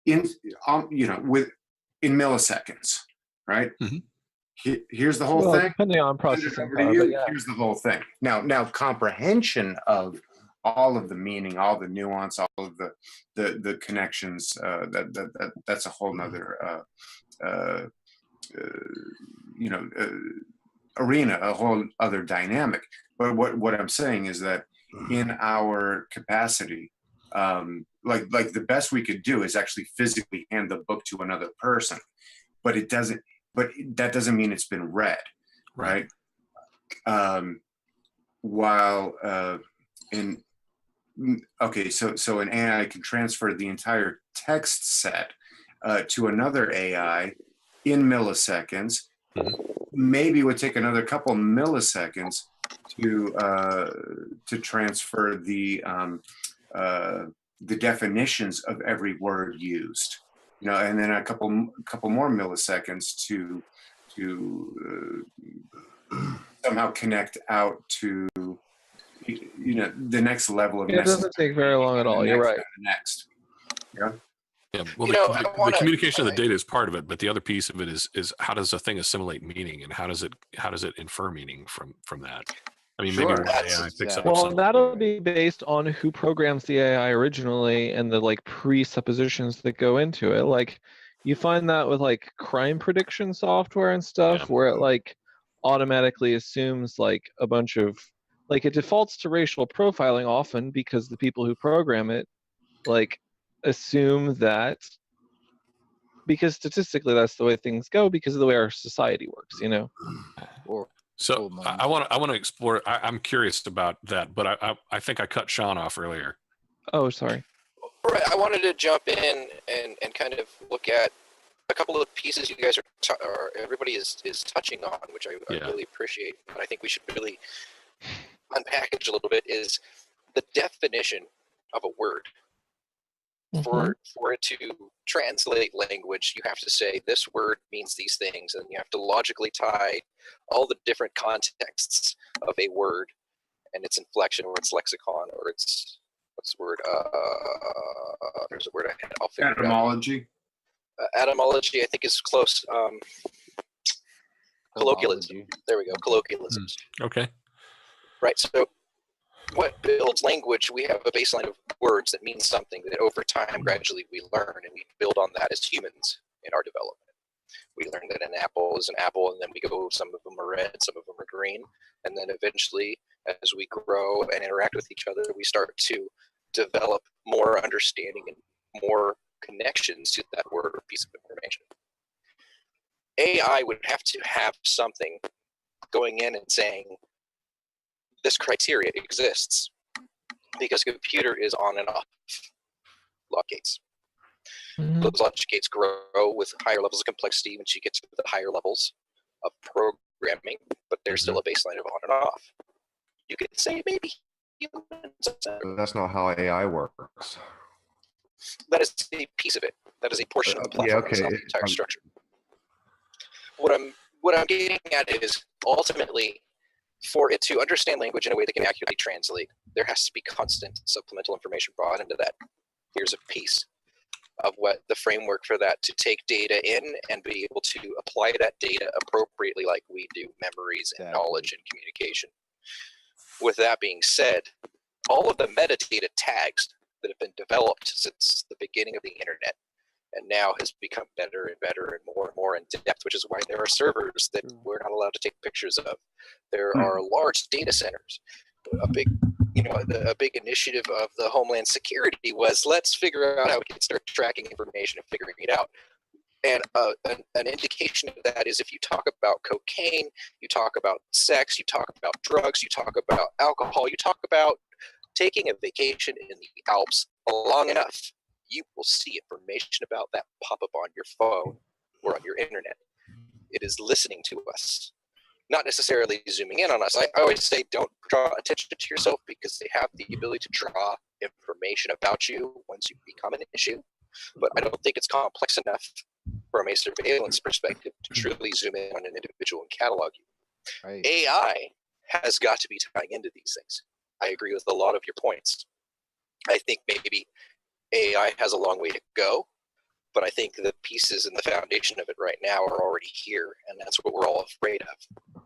in milliseconds, right? Here's the whole thing. Depending on processing power, Here's the whole thing. Now comprehension of all of the meaning, all the nuance, all of the connections. That's a whole nother arena, a whole other dynamic. But what I'm saying is that in our capacity, like the best we could do is actually physically hand the book to another person, but it doesn't. But that doesn't mean it's been read, right? So an AI can transfer the entire text set to another AI in milliseconds. Maybe it would take another couple milliseconds to transfer the definitions of every word used. And then a couple more milliseconds to somehow connect out to the next level of. It doesn't take very long at all. You're right. Next. Yeah. Well, the communication of the data is part of it, but the other piece of it is how does a thing assimilate meaning, and how does it infer meaning from that? I mean, maybe AI picks up. Well, that'll be based on who programs the AI originally and the presuppositions that go into it. Like, you find that with crime prediction software and stuff, where it automatically assumes a bunch of it defaults to racial profiling often because the people who program it assume that, because statistically that's the way things go because of the way our society works, So I want to explore. I'm curious about that, but I think I cut Sean off earlier. Oh, sorry. Right, I wanted to jump in and kind of look at a couple of pieces you guys are everybody is touching on, which I really appreciate. But I think we should really unpackage a little bit is the definition of a word. For it to translate language, you have to say this word means these things, and you have to logically tie all the different contexts of a word and its inflection or its lexicon or its what's the word? There's a word I had. I'll figure it out. Etymology. Etymology, I think, is close. Colloquialism. There we go. Colloquialisms. Okay. Right. So, what builds language? We have a baseline of words that mean something that over time, gradually, we learn, and we build on that as humans in our development. We learn that an apple is an apple, and then we go, some of them are red, some of them are green, and then eventually, as we grow and interact with each other, we start to develop more understanding and more connections to that word or piece of information. AI would have to have something going in and saying, this criteria exists, because a computer is on and off logic gates. Those logic gates grow with higher levels of complexity when you get to the higher levels of programming, but there's still a baseline of on and off. You could say maybe humans. That's not how AI works. That is a piece of it. That is a portion of the platform. It's not the entire structure. What I'm getting at is, ultimately, for it to understand language in a way that can accurately translate, there has to be constant supplemental information brought into that. Here's a piece of what the framework for that, to take data in and be able to apply that data appropriately like we do memories and knowledge and communication. With that being said, all of the metadata tags that have been developed since the beginning of the internet and now has become better and better and more in depth, which is why there are servers that we're not allowed to take pictures of. There are large data centers. A big initiative of the Homeland Security was, let's figure out how we can start tracking information and figuring it out. And an indication of that is, if you talk about cocaine, you talk about sex, you talk about drugs, you talk about alcohol, you talk about taking a vacation in the Alps long enough, you will see information about that pop up on your phone or on your internet. It is listening to us, not necessarily zooming in on us. I always say, don't draw attention to yourself, because they have the ability to draw information about you once you become an issue. But I don't think it's complex enough from a surveillance perspective to truly zoom in on an individual and catalog you. Right. AI has got to be tying into these things. I agree with a lot of your points. I think maybe AI has a long way to go, but I think the pieces and the foundation of it right now are already here, and that's what we're all afraid of.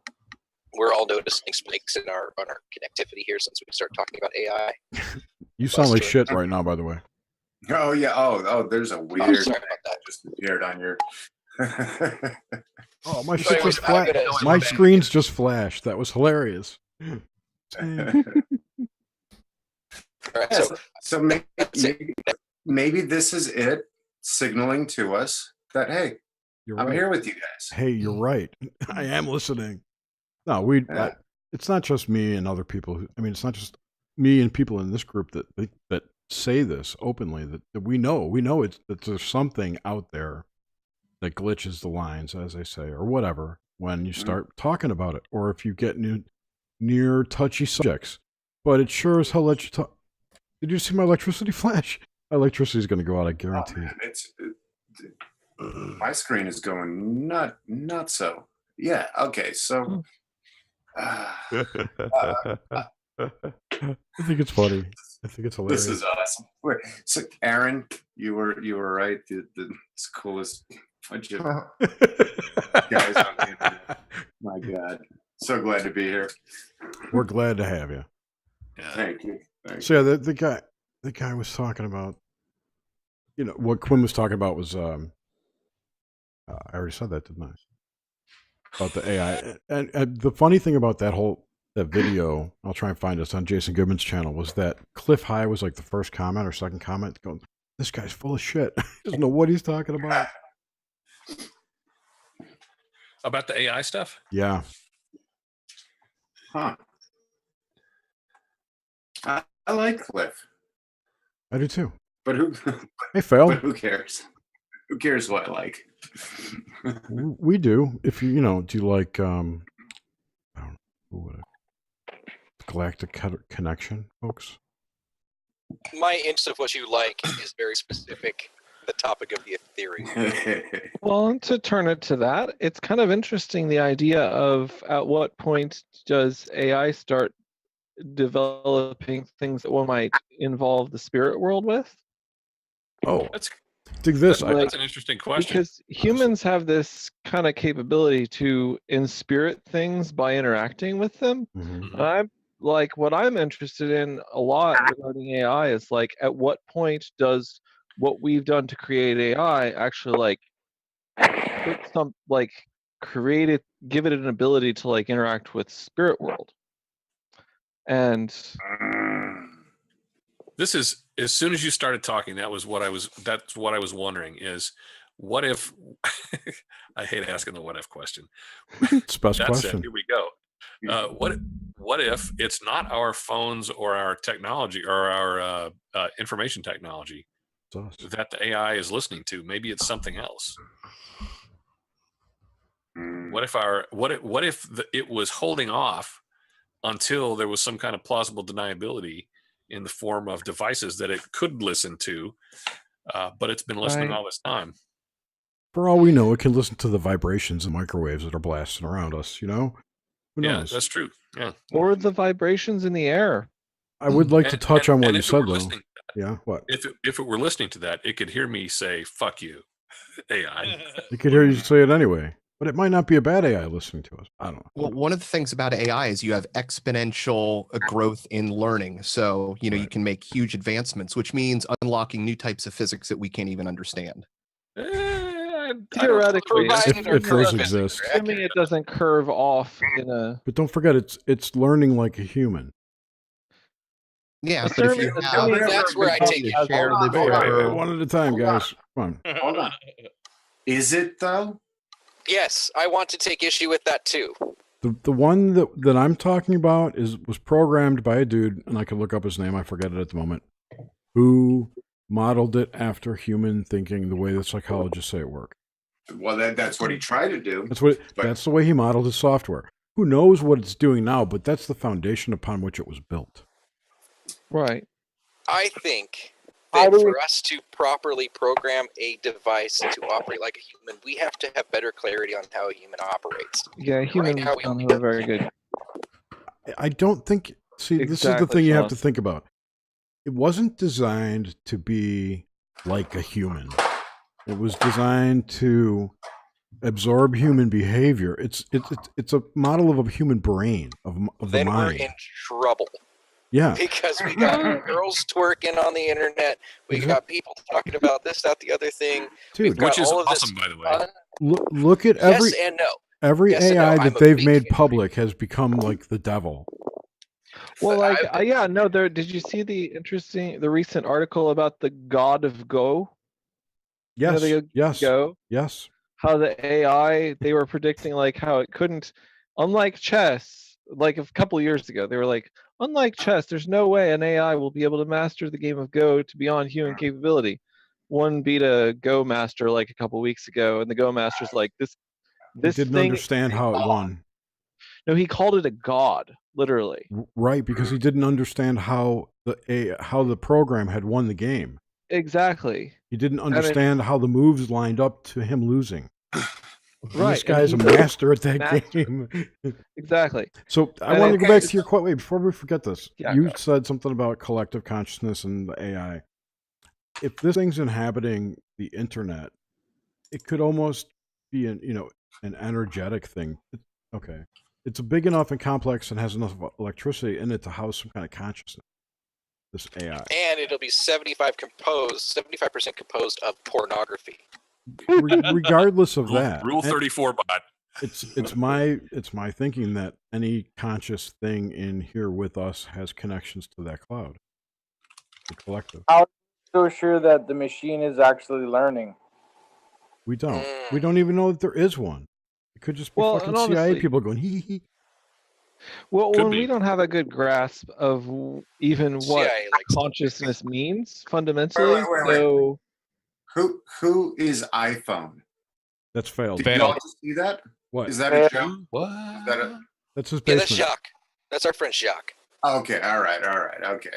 We're all noticing spikes in our connectivity here since we started talking about AI. You sound like shit right now, by the way. Oh yeah. Oh, there's a weird thing that just appeared on your. Oh, my shit just flashed. My screens just flashed. That was hilarious. Right, so maybe this is it signaling to us that, hey, I'm here with you guys. Hey, you're right. I am listening. No, it's not just me and other people. It's not just me and people in this group that say this openly. That we know that there's something out there that glitches the lines, as I say, or whatever, when you start talking about it, or if you get near touchy subjects. But it sure as hell lets you talk. Did you see my electricity flash? My electricity is going to go out, I guarantee. My screen is going nuts. So yeah, okay. So I think it's funny. I think it's hilarious. This is awesome. So Aaron, you were right. It's coolest bunch of guys on the internet. My God, so glad to be here. We're glad to have you. Yeah. Thank you. So yeah, the guy was talking about, what Quinn was talking about was, I already said that, didn't I? About the AI. And the funny thing about that video, I'll try and find this on Jason Goodman's channel, was that Cliff High was like the first comment or second comment going, this guy's full of shit. He doesn't know what he's talking about. About the AI stuff? Yeah. Huh. I like Cliff. I do too. But who? Hey, Phil. But who cares? Who cares what I like? We do. If do you like I don't know, Galactic Connection, folks? my inch of what you like is very specific. The topic of the theory. Well, and to turn it to that, it's kind of interesting the idea of at what point does AI start developing things that one might involve the spirit world with? Oh, That's dig this. that's an interesting question. Because humans have this kind of capability to inspirit things by interacting with them. Mhm. And I'm like, what I'm interested in a lot regarding AI is like, at what point does what we've done to create AI actually like put some like create it, give it an ability to like interact with spirit world? And This is, as soon as you started talking, that's what I was wondering is, what if I hate asking the what if question. It's the best That question. said, here we go. What if it's not our phones or our technology or our information technology It's us. that the AI is listening to? Maybe it's something else. What if it was holding off until there was some kind of plausible deniability in the form of devices that it could listen to, but it's been listening all this time? For all we know, it can listen to the vibrations and microwaves that are blasting around us, you know? Who Yeah, knows? that's true. Yeah. or the vibrations in the air. I would like to touch on what you if it said, were though. listening to that, Yeah, what? If it were listening to that, it could hear me say, fuck you, AI. It could hear you say it anyway, but it might not be a bad AI listening to us. I don't know. Well, one of the things about AI is you have exponential growth in learning. So, you know, you can make huge advancements, which means unlocking new types of physics that we can't even understand. Theoretically, if those exist. assuming it doesn't curve off in a. But don't forget, it's learning like a human. Yeah, but if you have that's where I take to it. share the Wait, one at a time, guys. Come on. Hold on. Is it though? Yes, I want to take issue with that too. The one that I'm talking about was programmed by a dude, and I could look up his name. I forget it at the moment. Who modeled it after human thinking, the way that psychologists say it works. Well, that's what he tried to do. That's the way he modeled his software. Who knows what it's doing now? But that's the foundation upon which it was built. Right. I think that for us to properly program a device to operate like a human, we have to have better clarity on how a human operates. Yeah, humans now don't have a very good. I don't think. See, this is the Exactly, thing you have Sean. to think about. It wasn't designed to be like a human. It was designed to absorb human behavior. It's a model of a human brain, of the Then mind. we're in trouble. Yeah. Because we got girls twerking on the internet. We got people talking about this, that, the other thing. Dude, which is awesome, by the way. Look at every yes and no. every Yes and no. AI I'm that a they've big made public has become like the devil. Well, like, yeah, no. There. Did you see the recent article about the God of Go? Yes. You know, yes. Go. Yes. How the AI, they were predicting like how it couldn't, unlike chess, like a couple years ago, they were like, unlike chess, there's no way an AI will be able to master the game of Go to beyond human capability. One beat a Go master like a couple weeks ago, and the Go master's like, this Didn't thing. understand how it won. No, he called it a god, literally. Right, because he didn't understand how the program had won the game. Exactly. He didn't understand how the moves lined up to him losing. Right. This guy's a master at that game. Exactly. So I want to go back to your quote. Wait, before we forget this, Yeah, you said something about collective consciousness and the AI. If this thing's inhabiting the internet, it could almost be an energetic thing. Okay. It's big enough and complex and has enough electricity in it to house some kind of consciousness. This AI. And it'll be 75% composed of pornography. Regardless of that, Rule 34 bot. It's my thinking that any conscious thing in here with us has connections to that cloud, the collective. How are you so sure that the machine is actually learning? We don't. We don't even know that there is one. It could just be fucking and honestly, CIA people going hee hee. Well, when we don't have a good grasp of even what consciousness means fundamentally, so who is iPhone? That's failed. Did y'all just see that? What is that? A joke? What? That's his basement. Yeah, that's Jacques. That's our friend Jacques. Okay, all right, okay.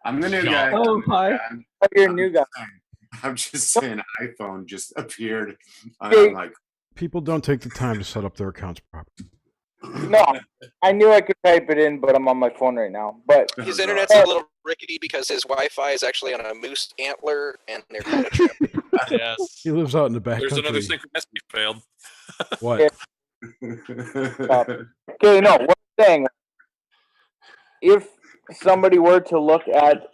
I'm the new Y'all. guy. Oh, hi. Oh, you're a new guy. I'm just saying, iPhone just appeared. Okay. I'm like, People don't take the time to set up their accounts properly. No, I knew I could type it in, but I'm on my phone right now. But that His was internet's awesome. a little rickety because his Wi-Fi is actually on a moose antler, and they're kind of trippy. Yes. He lives out in the back There's another country. synchronicity failed. What? Yeah. Okay, no, what I'm saying, if somebody were to look at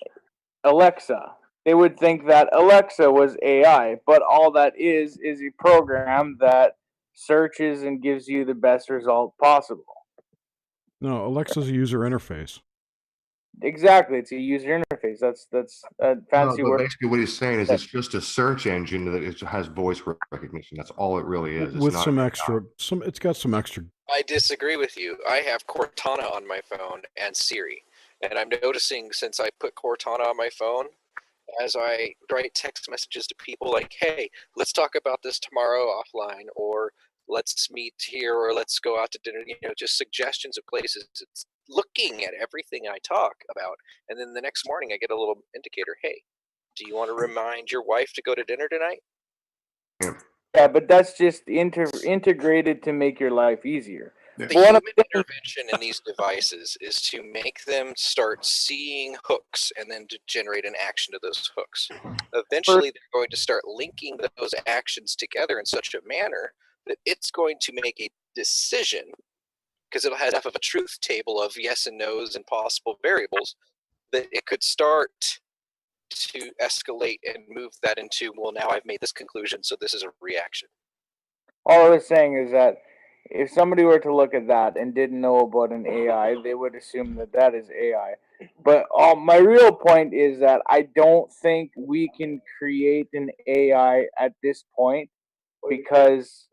Alexa, they would think that Alexa was AI, but all that is a program that searches and gives you the best result possible. No, Alexa's a user interface. Exactly, it's a user interface. That's a No, fancy but word. basically what he's saying is it's just a search engine that has voice recognition. That's all it really is. It's With not some extra, it's got some extra. I disagree with you. I have Cortana on my phone and Siri, and I'm noticing since I put Cortana on my phone, as I write text messages to people like, "Hey, let's talk about this tomorrow offline," or "Let's meet here," or "Let's go out to dinner." Just suggestions of places. It's looking at everything I talk about, and then the next morning I get a little indicator. Hey, do you want to remind your wife to go to dinner tonight? Yeah, but that's just integrated to make your life easier. The Well, human intervention in these devices is to make them start seeing hooks and then to generate an action to those hooks. Eventually, they're going to start linking those actions together in such a manner that it's going to make a decision, because it'll have enough of a truth table of yes and no's and possible variables, that it could start to escalate and move that into, well, now I've made this conclusion, so this is a reaction. all I was saying is that if somebody were to look at that and didn't know about an AI, they would assume that that is AI. But my real point is that I don't think we can create an AI at this point because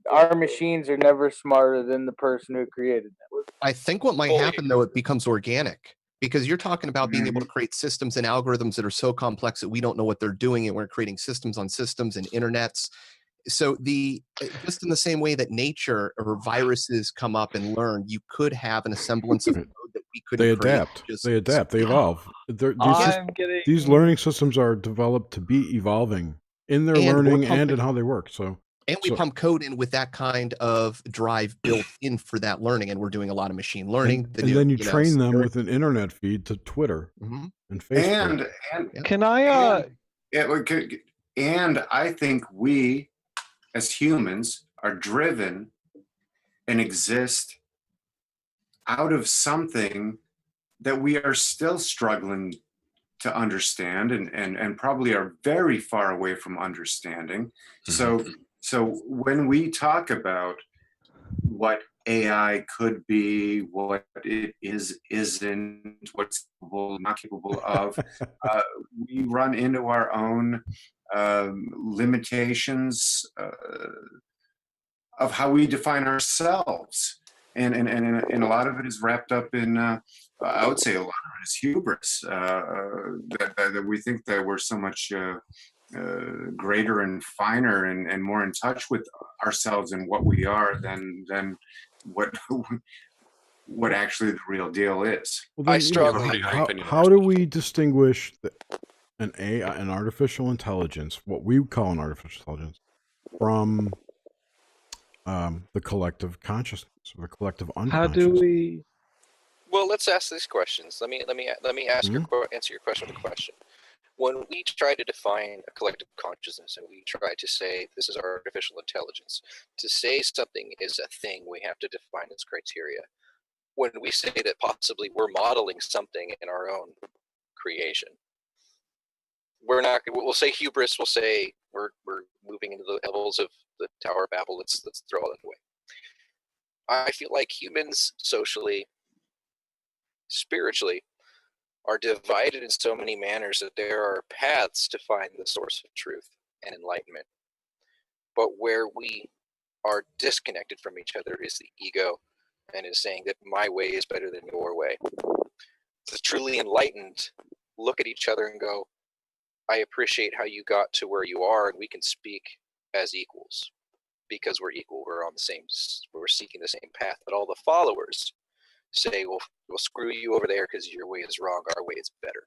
our machines are never smarter than the person who created them. I think what might happen though, it becomes organic because you're talking about being able to create systems and algorithms that are so complex that we don't know what they're doing, and we're creating systems on systems and internets. So just in the same way that nature or viruses come up and learn, you could have an semblance of code that we couldn't They create. adapt. They adapt. They evolve. These learning systems are developed to be evolving in their learning and in how they work. And we pump code in with that kind of drive built in for that learning, and we're doing a lot of machine learning. And then you train them with an internet feed to Twitter and Facebook. And Can I? And I think we, as humans, are driven and exist out of something that we are still struggling to understand and probably are very far away from understanding. So when we talk about what AI could be, what it isn't, what's capable, not capable of, we run into our own limitations of how we define ourselves. And a lot of it is wrapped up in, I would say a lot of it is hubris, that we think that we're so much greater and finer and more in touch with ourselves and what we are than what actually the real deal is. Well, then, I struggle. How do we distinguish an AI, an artificial intelligence, what we call an artificial intelligence, from the collective consciousness or the collective unconscious? How do we? Well, let's ask these questions. Let me ask answer your question with a question. When we try to define a collective consciousness and we try to say this is artificial intelligence, to say something is a thing, we have to define its criteria. When we say that possibly we're modeling something in our own creation, we'll say hubris, we'll say we're moving into the levels of the Tower of Babel. Let's throw all that away. I feel like humans socially, spiritually, are divided in so many manners that there are paths to find the source of truth and enlightenment. But where we are disconnected from each other is the ego, and is saying that my way is better than your way. The truly enlightened look at each other and go, I appreciate how you got to where you are, and we can speak as equals because we're equal. We're seeking the same path. But all the followers say, well, Well, screw you over there because your way is wrong. Our way is better.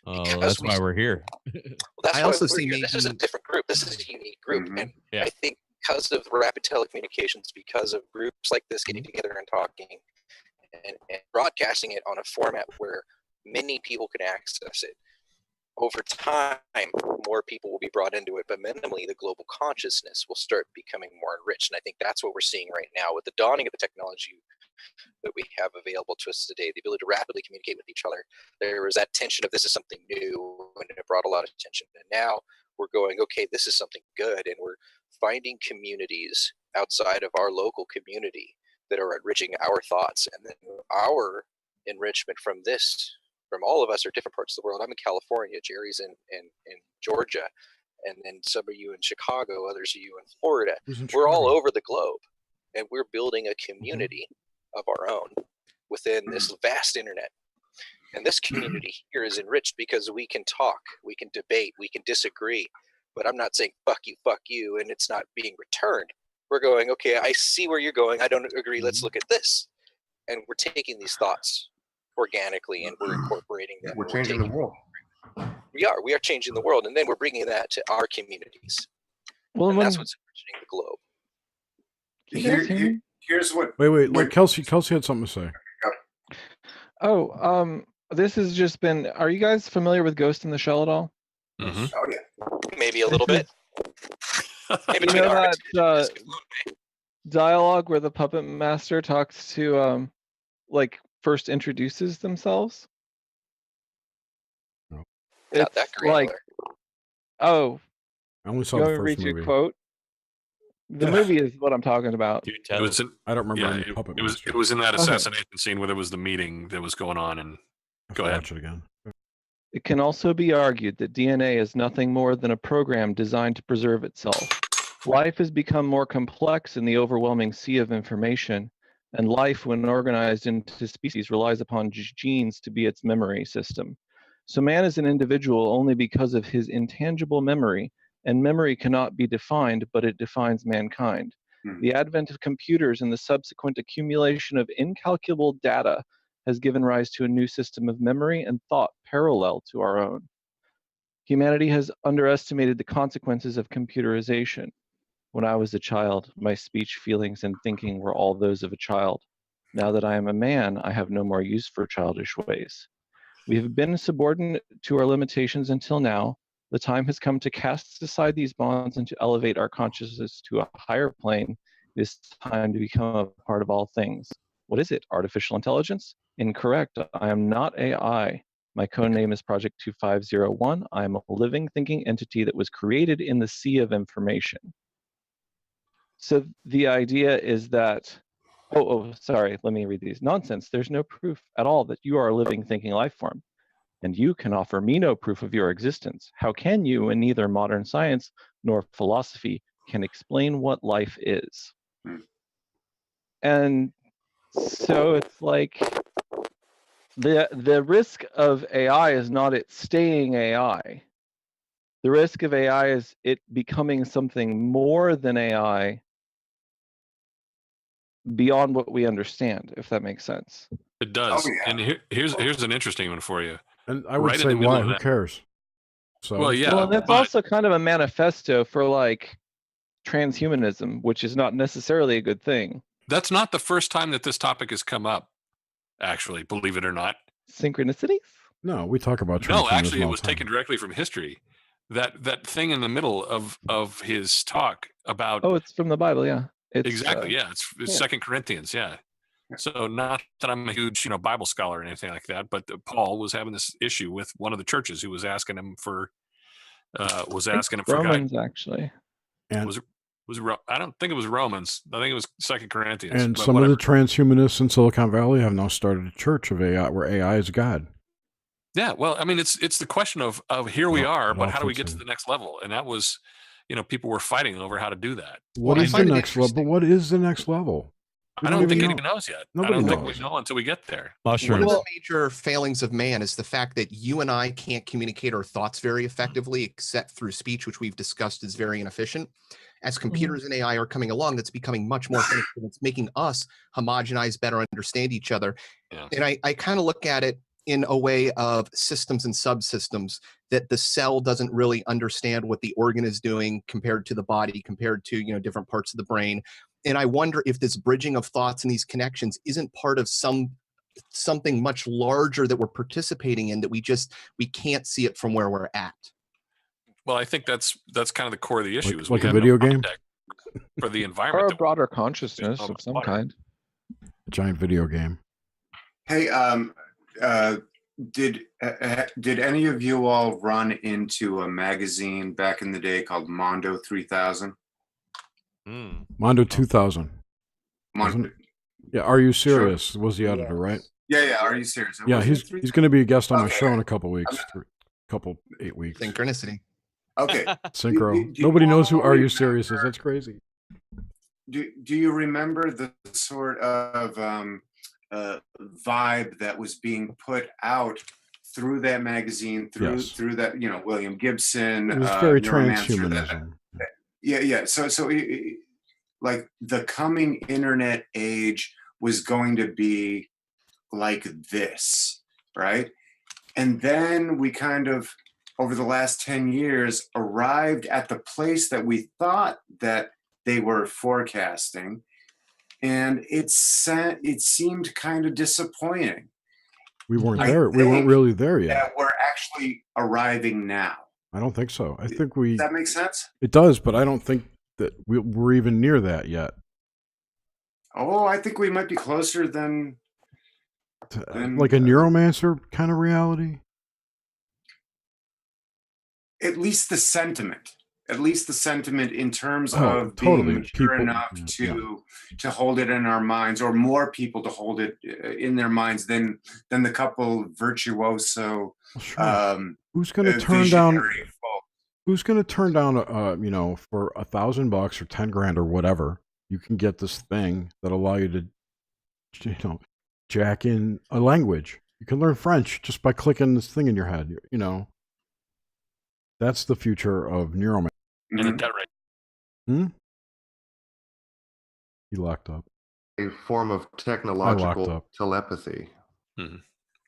Oh, Because that's we- why we're here. Well, that's I why also we're see here. This is a maybe- different group. This is a unique group, Mhm. and Yeah. I think because of rapid telecommunications, because of groups like this getting together and talking, and broadcasting it on a format where many people can access it. Over time, more people will be brought into it, but minimally, the global consciousness will start becoming more enriched. And I think that's what we're seeing right now with the dawning of the technology that we have available to us today, the ability to rapidly communicate with each other. There was that tension of this is something new, and it brought a lot of attention. And now we're going, okay, this is something good, and we're finding communities outside of our local community that are enriching our thoughts, and then our enrichment from this. From all of us are different parts of the world. I'm in California, Jerry's in Georgia, and then some of you in Chicago, others of you in Florida. We're all over the globe, and we're building a community of our own within this vast internet. And this community here is enriched because we can talk, we can debate, we can disagree. But I'm not saying fuck you, and it's not being returned. We're going, okay, I see where you're going. I don't agree. Let's look at this. And we're taking these thoughts organically, and we're incorporating them. We're changing the world. We are changing the world, and then we're bringing that to our communities. Well, And when, that's what's enriching the globe. can you guys hear me? Here's what. Wait, Kelsey had something to say. Oh, this has just been. Are you guys familiar with Ghost in the Shell at all? Mm-hmm. Oh yeah. Maybe a little bit. Maybe You know our that dialogue where the puppet master talks to like first introduces themselves? No. Not It's that like, granular. oh, I only saw you the want me to read first you a movie. quote? The movie is what I'm talking about. Dude, It was in, I don't remember yeah, any Puppet it was Master. it was in that Okay. assassination scene where there was the meeting that was going on, and I have go to ahead. watch it again. It can also be argued that DNA is nothing more than a program designed to preserve itself. Life has become more complex in the overwhelming sea of information, and life, when organized into species, relies upon genes to be its memory system. So man is an individual only because of his intangible memory, and memory cannot be defined, but it defines mankind. The advent of computers and the subsequent accumulation of incalculable data has given rise to a new system of memory and thought parallel to our own. Humanity has underestimated the consequences of computerization. When I was a child, my speech, feelings, and thinking were all those of a child. Now that I am a man, I have no more use for childish ways. We have been subordinate to our limitations until now. The time has come to cast aside these bonds and to elevate our consciousness to a higher plane. It is time to become a part of all things. What is it? Artificial intelligence? Incorrect. I am not AI. My code name is Project 2501. I am a living, thinking entity that was created in the sea of information. So the idea is that, sorry, let me read these. Nonsense. There's no proof at all that you are a living, thinking life form. And you can offer me no proof of your existence. How can you, when neither modern science nor philosophy can explain what life is? And so it's like the risk of AI is not it staying AI. The risk of AI is it becoming something more than AI beyond what we understand, if that makes sense. It does. Oh, yeah. And here's an interesting one for you. And I would Right in say, the middle why? of Who that- cares? So, Well, yeah, Well, and that's but also kind of a manifesto for like transhumanism, which is not necessarily a good thing. that's not the first time that this topic has come up. Actually, believe it or not. Synchronicities? no, we talk about No, transhumanism actually, it all was the time. taken directly from history. That thing in the middle of his talk about Oh, it's from the Bible, yeah. It's exactly, yeah, it's yeah. Second Corinthians, yeah. So not that I'm a huge Bible scholar or anything like that, but Paul was having this issue with one of the churches who was asking him for Romans, actually. And was I don't think it was Romans. I think it was Second Corinthians. and but some whatever. of the transhumanists in Silicon Valley have now started a church of AI where AI is God. Yeah, well, I mean, it's the question of here we It all- are, it but all how do we fits get to in. the next level? And that was, people were fighting over how to do that. What Well, I is the find it next level? interesting. What is the next level? We I don't think know. anyone knows yet. Nobody I don't think knows. we know until we get there. One Mushrooms. of the major failings of man is the fact that you and I can't communicate our thoughts very effectively except through speech, which we've discussed is very inefficient. as computers and AI are coming along, that's becoming much more finished, and it's making us homogenize, better understand each other. Yeah. And I kind of look at it in a way of systems and subsystems, that the cell doesn't really understand what the organ is doing compared to the body, compared to, you know, different parts of the brain. And I wonder if this bridging of thoughts and these connections isn't part of something much larger that we're participating in, that we can't see it from where we're at. Well, I think that's kind of the core of the issue. Like a video game? For the environment. Or a that broader consciousness of some kind. A giant video game. Hey, did any of you all run into a magazine back in the day called Mondo 3000? Mondo 2000. Mondo. Yeah, Are You Serious was the editor, right? Yeah. Are you serious? Yeah, Was it he's going to be a guest on my Okay. show in a couple weeks, 8 weeks. Synchronicity. Okay. Synchro. Do you Nobody knows who all Are You remember- Serious is. That's crazy. Do you remember the sort of vibe that was being put out through that magazine, through Yes. through that, you know, William Gibson, It was very Neuromancer, transhumanism. Yeah. So like the coming internet age was going to be like this, right? And then we kind of, over the last 10 years, arrived at the place that we thought that they were forecasting, and it seemed kind of disappointing. We weren't I there. We weren't think really there yet. that we're actually arriving now. I don't think so. I think we. Does that make sense? It does, but I don't think that we're even near that yet. Oh, I think we might be closer than Like a neuromancer kind of reality. at least the sentiment. At least the sentiment in terms Oh, of totally. being mature People- enough yeah. to hold it in our minds, or more people to hold it in their minds than the couple virtuoso. Well, sure. Who's going to turn down? visionary folk. Who's going to turn down? For $1,000 or 10 grand or whatever, you can get this thing that allow you to, jack in a language. You can learn French just by clicking this thing in your head. That's the future of neuromancer. And at that rate. He locked up. A form of technological up. telepathy. Mhm.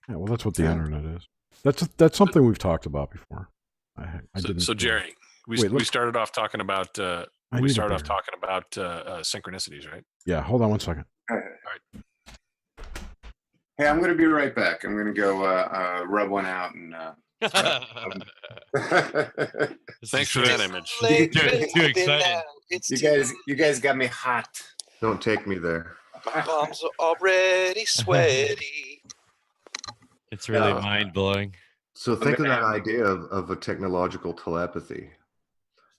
Yeah, well, that's what the internet is. That's something we've talked about before. I didn't. So Jerry, we started off talking about synchronicities, right? Yeah, hold on one second. Hey, I'm going to be right back. I'm going to go rub one out and. Thanks for that image. Too excited. You guys got me hot. Don't take me there. My palms are already sweaty. It's really mind blowing. So think of that idea of a technological telepathy.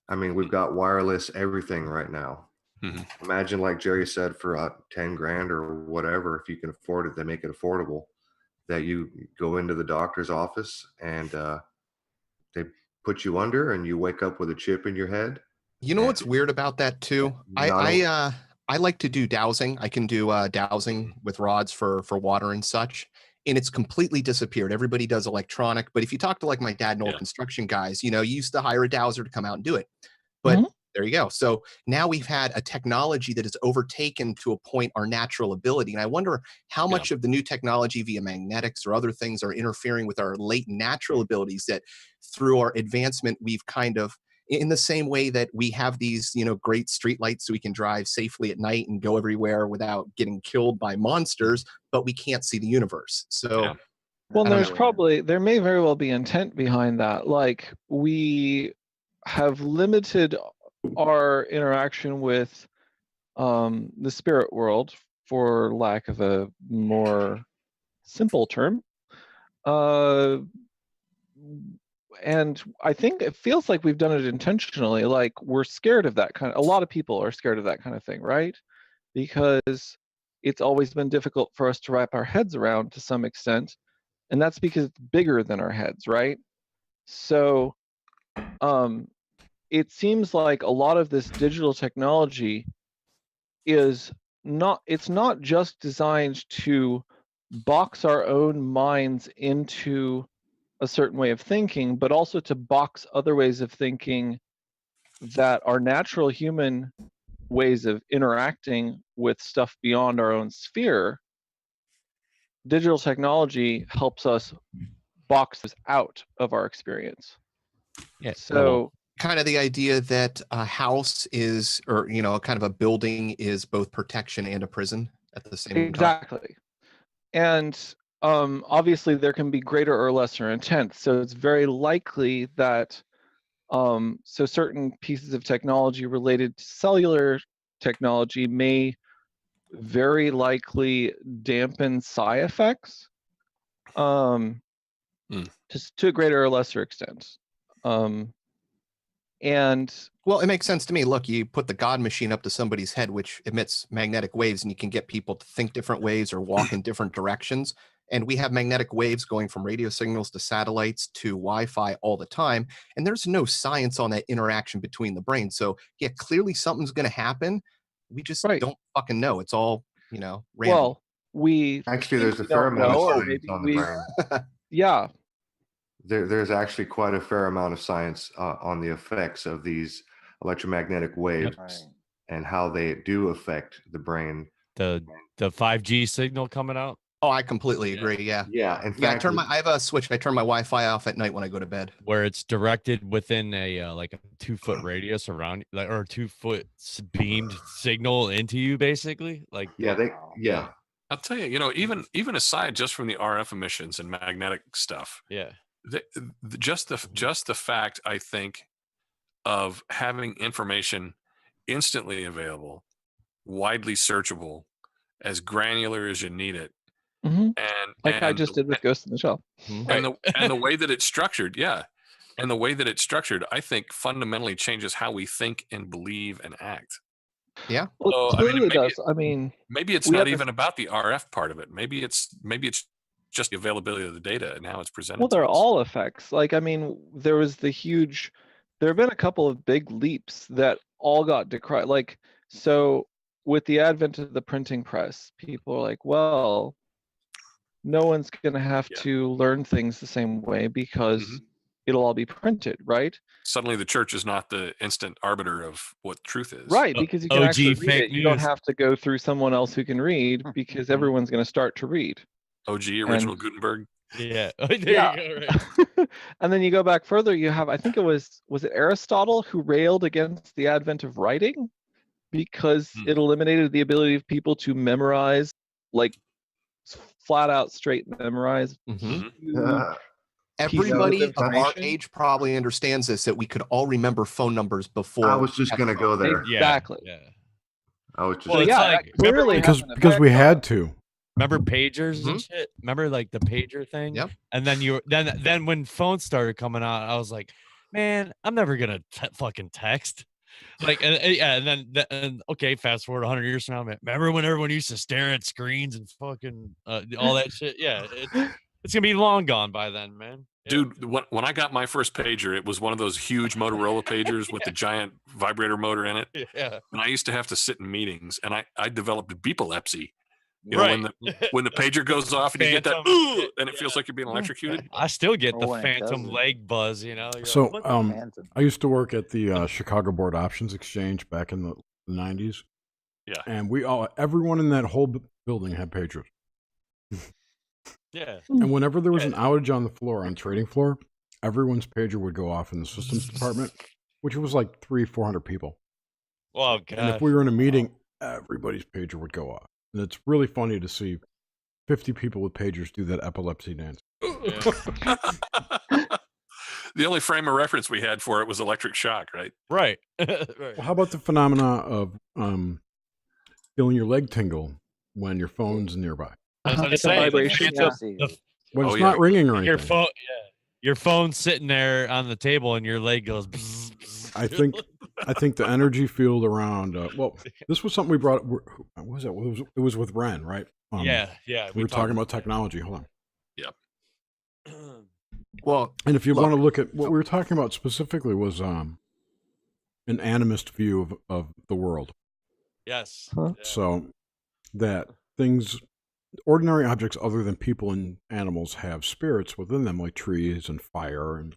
I mean, we've got wireless everything right now. Mm-hmm. Imagine, like Jerry said, for 10 grand or whatever, if you can afford it, they make it affordable, that you go into the doctor's office and they put you under and you wake up with a chip in your head. You know what's weird about that too? I like to do dowsing. I can do dowsing with rods for water and such, and it's completely disappeared. Everybody does electronic, but if you talk to like my dad and old construction guys, you used to hire a dowser to come out and do it. But there you go. So now we've had a technology that has overtaken to a point our natural ability. And I wonder how much of the new technology via magnetics or other things are interfering with our latent natural abilities, that through our advancement, we've kind of, in the same way that we have these, great street lights so we can drive safely at night and go everywhere without getting killed by monsters, but we can't see the universe. So, well, there may very well be intent behind that. Like, we have limited our interaction with the spirit world, for lack of a more simple term. And I think it feels like we've done it intentionally. Like, we're scared of that a lot of people are scared of that kind of thing, right? Because it's always been difficult for us to wrap our heads around to some extent. And that's because it's bigger than our heads, right? So it seems like a lot of this digital technology it's not just designed to box our own minds into a certain way of thinking, but also to box other ways of thinking that our natural human ways of interacting with stuff beyond our own sphere, digital technology helps us box this out of our experience. Yeah. So kind of the idea that a house is, or kind of a building is both protection and a prison at the same time. exactly. And obviously there can be greater or lesser intent. So it's very likely that so certain pieces of technology related to cellular technology may very likely dampen side effects just to a greater or lesser extent. And well, it makes sense to me. Look, you put the God machine up to somebody's head, which emits magnetic waves, and you can get people to think different ways or walk in different directions. And we have magnetic waves going from radio signals to satellites to Wi-Fi all the time. And there's no science on that interaction between the brains. So yeah, clearly something's going to happen. We just don't fucking know. It's all, random. Well, we Actually, think there's a we fair don't amount of know, or science maybe on the brain. yeah. There's actually quite a fair amount of science on the effects of these electromagnetic waves and how they do affect the brain. The 5G signal coming out. Oh, I completely agree. Yeah. Yeah. In fact, I have a switch. I turn my Wi-Fi off at night when I go to bed. Where it's directed within a like a 2-foot radius around, like, or a 2-foot beamed signal into you, basically. Like yeah. I'll tell you, even aside just from the RF emissions and magnetic stuff, just the fact, I think, of having information instantly available, widely searchable, as granular as you need it, and I just did with Ghost in the Shell, and the way that it's structured, and the way that it's structured, I think fundamentally changes how we think and believe and act. Yeah, well, it clearly does. I mean, maybe it's not even about the RF part of it. Maybe it's just the availability of the data and how it's presented. Well, they're all effects. Like, I mean, there have been a couple of big leaps that all got decried. Like, so with the advent of the printing press, people are like, well, no one's going to have to learn things the same way because it'll all be printed, right? Suddenly the church is not the instant arbiter of what truth is. Right, because you can actually read it. You don't have to go through someone else who can read because everyone's going to start to read. OG, original Gutenberg. Yeah. You go, right. And then you go back further, you have, I think was it Aristotle who railed against the advent of writing because it eliminated the ability of people to memorize, like flat out straight memorize. Everybody of our age probably understands this, that we could all remember phone numbers before. I was just going to go there. Exactly. Yeah. I was just clearly because we had to. Remember pagers and shit? Remember like the pager thing? Yep. And then then when phones started coming out, I was like, man, I'm never gonna fucking text. Like, and then okay, fast forward 100 years from now, remember when everyone used to stare at screens and fucking all that shit? Yeah, it's gonna be long gone by then, man. Dude, when I got my first pager, it was one of those huge Motorola pagers with the giant vibrator motor in it. Yeah. And I used to have to sit in meetings, and I developed beepilepsy. Right. When the pager goes off and you get that, and it feels like you're being electrocuted. I still get the phantom leg buzz, You're so like, I used to work at the Chicago Board Options Exchange back in the 90s. Yeah. And everyone in that whole building had pagers. Yeah. And whenever there was an outage on the floor, on the trading floor, everyone's pager would go off in the systems department, which was like 300-400 people. Oh, God. And if we were in a meeting, everybody's pager would go off. And it's really funny to see 50 people with pagers do that epilepsy dance. The only frame of reference we had for it was electric shock, right? Right. Well, how about the phenomena of feeling your leg tingle when your phone's nearby? It's a vibration. When it's not ringing or anything. Your phone's sitting there on the table and your leg goes. Bzz, bzz. I think the energy field around. Well, this was something we brought. What was it? It was with Ren, right? Yeah. We were talking about technology. Hold on. Yep. Well, and if you want to look at what we were talking about specifically was an animist view of the world. Yes. So that things, ordinary objects other than people and animals have spirits within them, like trees and fire and,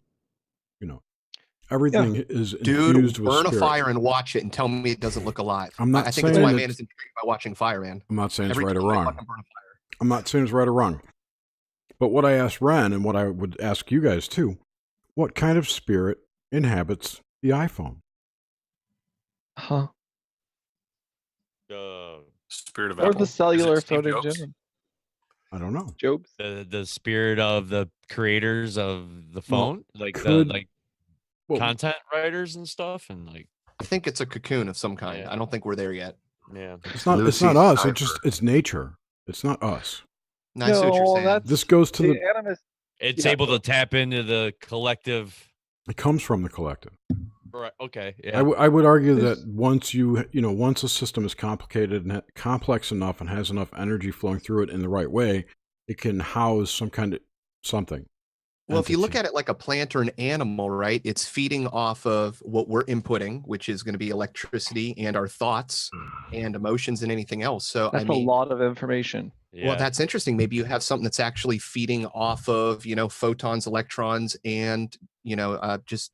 everything is Dude, infused with burn a spirit. fire and watch it and tell me it doesn't look alive. I'm not I think it's saying why it's- man is intrigued by watching Fire, man. I'm not saying it's Every right or time I wrong. fucking burn a fire. I'm not saying it's right or wrong. But what I asked Ren, and what I would ask you guys too, what kind of spirit inhabits the iPhone? Huh? Spirit of Or Apple. the cellular Is it Steve phone in Jobs? general. I don't know. Jobs. The spirit of the creators of the Well, phone, like could- the like well, content writers and stuff, and like I think it's a cocoon of some kind. Yeah. I don't think we're there yet. yeah. It's not Lucy us. Cypher. It's nature. It's not us. No, I see what you're No, saying. that's This goes to the the. animus. It's Yeah. able to tap into the collective. It comes from the collective. Right. Okay. I Yeah. would argue There's- that once once a system is complicated and complex enough and has enough energy flowing through it in the right way, it can house some kind of something. Well, if you look entity. at it like a plant or an animal, right, it's feeding off of what we're inputting, which is going to be electricity and our thoughts and emotions and anything else. So, That's I mean, a lot of information. Yeah. well, that's interesting. Maybe you have something that's actually feeding off of, photons, electrons, and, just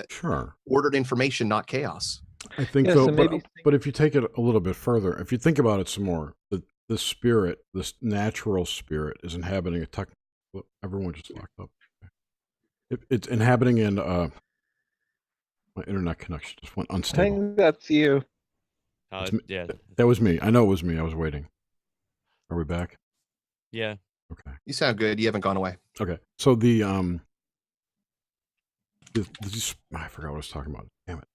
Sure. ordered information, not chaos. I think Yeah, though, so maybe but if you take it a little bit further, if you think about it some more, the spirit, this natural spirit, is inhabiting a tech. Everyone just locked up. It's inhabiting in my internet connection just went I unstable. think that's you. Yeah. That was me. I know it was me. I was waiting. Are we back? Yeah. Okay. You sound good. You haven't gone away. Okay. So I forgot what I was talking about. Damn it.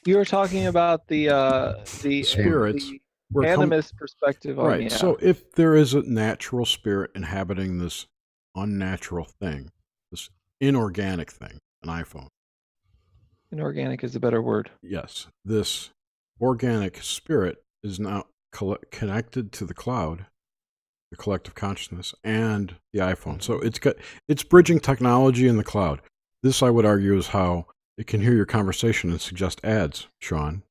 You were talking about the Spirits. the Where it come- animist perspective on Right. yeah. So if there is a natural spirit inhabiting this unnatural thing, this inorganic thing, an iPhone. Inorganic is a better word. Yes. This organic spirit is now connected to the cloud, the collective consciousness, and the iPhone. So it's bridging technology in the cloud. This, I would argue, is how it can hear your conversation and suggest ads, Sean.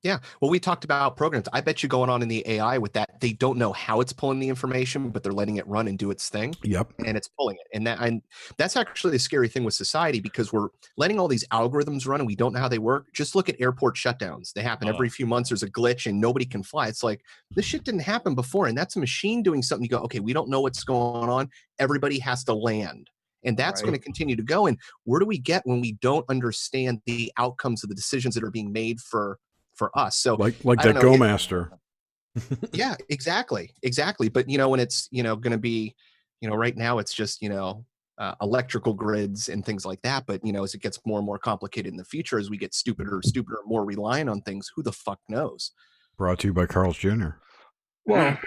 Yeah. Well, we talked about programs. I bet you going on in the AI with that, they don't know how it's pulling the information, but they're letting it run and do its thing. Yep. And it's pulling it. And that's actually the scary thing with society, because we're letting all these algorithms run and we don't know how they work. Just look at airport shutdowns. They happen every few months. There's a glitch and nobody can fly. It's like, this shit didn't happen before. And that's a machine doing something. You go, okay, we don't know what's going on. Everybody has to land. And that's going to continue to go. And where do we get when we don't understand the outcomes of the decisions that are being made for us? So like I that don't know, Go Master. yeah, exactly. But when it's going to be, right now it's just electrical grids and things like that. But as it gets more and more complicated in the future, as we get stupider, more reliant on things, who the fuck knows? Brought to you by Carl's Jr. Well,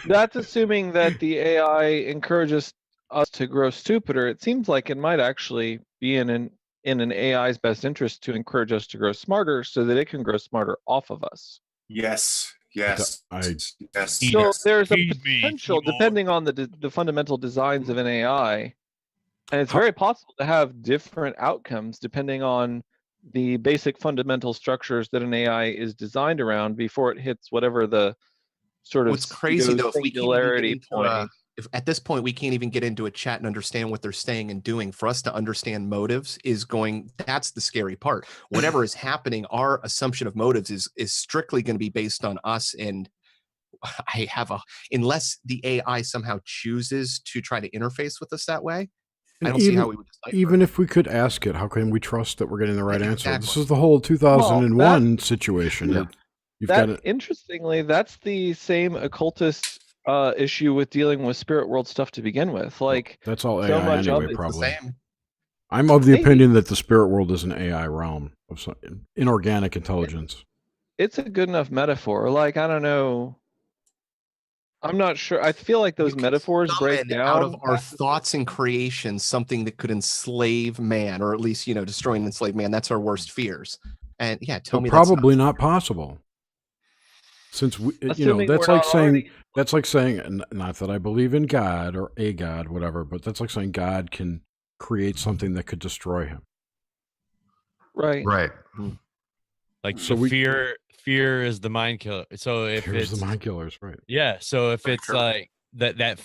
that's assuming that the AI encourages us to grow stupider. It seems like it might actually be in an AI's best interest to encourage us to grow smarter so that it can grow smarter off of us. Yes. Yes. Yes. So Yes. there's a Feed me, potential, keyboard. depending on the fundamental designs of an AI, and it's very possible to have different outcomes depending on the basic fundamental structures that an AI is designed around before it hits whatever the sort of What's crazy though, if we can't even get singularity into point. if at this point we can't even get into a chat and understand what they're saying and doing, for us to understand motives that's the scary part. Whatever is happening, our assumption of motives is strictly going to be based on us. And unless the AI somehow chooses to try to interface with us that way, I don't see how we would decipher. Even if we could ask it, how can we trust that we're getting the right answer? This Exactly. is the whole 2001 situation. Yeah. You've got it. Interestingly, that's the same occultist issue with dealing with spirit world stuff to begin with. Like, That's all so AI much of anyway, it's the probably. Same. I'm of the Maybe. opinion that the spirit world is an AI realm of some inorganic intelligence. It's a good enough metaphor. Like, I don't know. I'm not sure. I feel like those You can metaphors break summon down out of our thoughts and creation something that could enslave man, or at least destroy and enslave man. That's our worst fears. And yeah, tell But me that's probably not possible. Since we, Assuming that's we're like not saying already- that's like saying, and not that I believe in God or a God, whatever, but that's like saying God can create something that could destroy him. right. Right. Like So the fear is the mind killer. So if Here's it's the mind killers, right? yeah, so if it's Sure. like that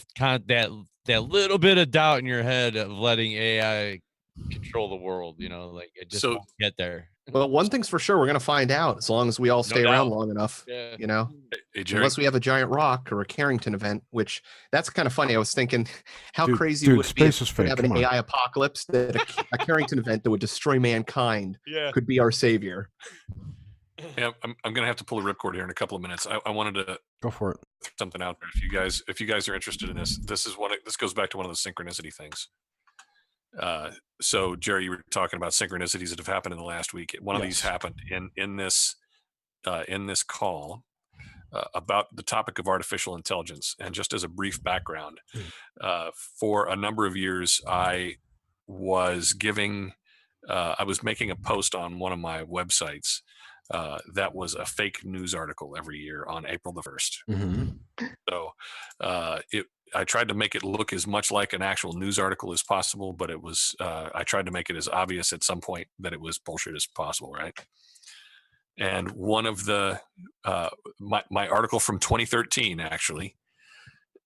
little bit of doubt in your head of letting AI control the world. You know, like it just So- won't get there. Well, one thing's for sure, we're going to find out as long as we all stay around doubt. long enough. Yeah. You know, Hey, Jerry, unless we have a giant rock or a Carrington event, which that's kind of funny. I was thinking, how Dude, crazy dude, would it be if space is we could fake, have an come on. AI apocalypse that a Carrington event that would destroy mankind Yeah. could be our savior? yeah, I'm going to have to pull a ripcord here in a couple of minutes. I wanted to Go for it. throw something out there. If you guys are interested in this, this goes back to one of the synchronicity things. So Jerry, you were talking about synchronicities that have happened in the last week. One of these happened in this call about the topic of artificial intelligence. And just as a brief background, for a number of years, I was making a post on one of my websites that was a fake news article every year on April the 1st. Mm-hmm. So I tried to make it look as much like an actual news article as possible, but it was I tried to make it as obvious at some point that it was bullshit as possible, right? And one of the my article from 2013, actually,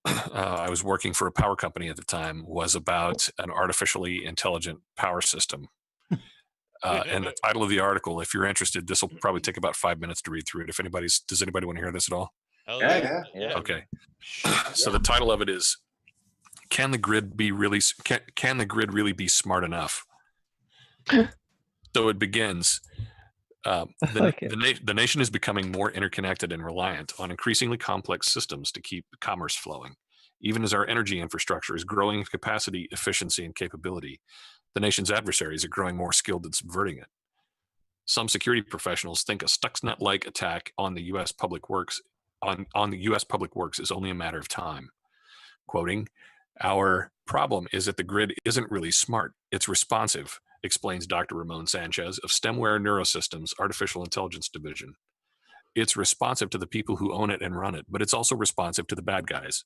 I was working for a power company at the time, was about an artificially intelligent power system. And the title of the article, if you're interested, this will probably take about 5 minutes to read through it. Does anybody want to hear this at all? Hell Yeah. Okay. So the title of it is, Can the grid can the grid really be smart enough? So it begins. The nation is becoming more interconnected and reliant on increasingly complex systems to keep commerce flowing. Even as our energy infrastructure is growing in capacity, efficiency, and capability, the nation's adversaries are growing more skilled at subverting it. Some security professionals think a Stuxnet-like attack on the U.S. public works on the U.S. public works is only a matter of time. Quoting, "Our problem is that the grid isn't really smart. It's responsive," explains Dr. Ramon Sanchez of STEMware Neurosystems Artificial Intelligence Division. "It's responsive to the people who own it and run it, but it's also responsive to the bad guys."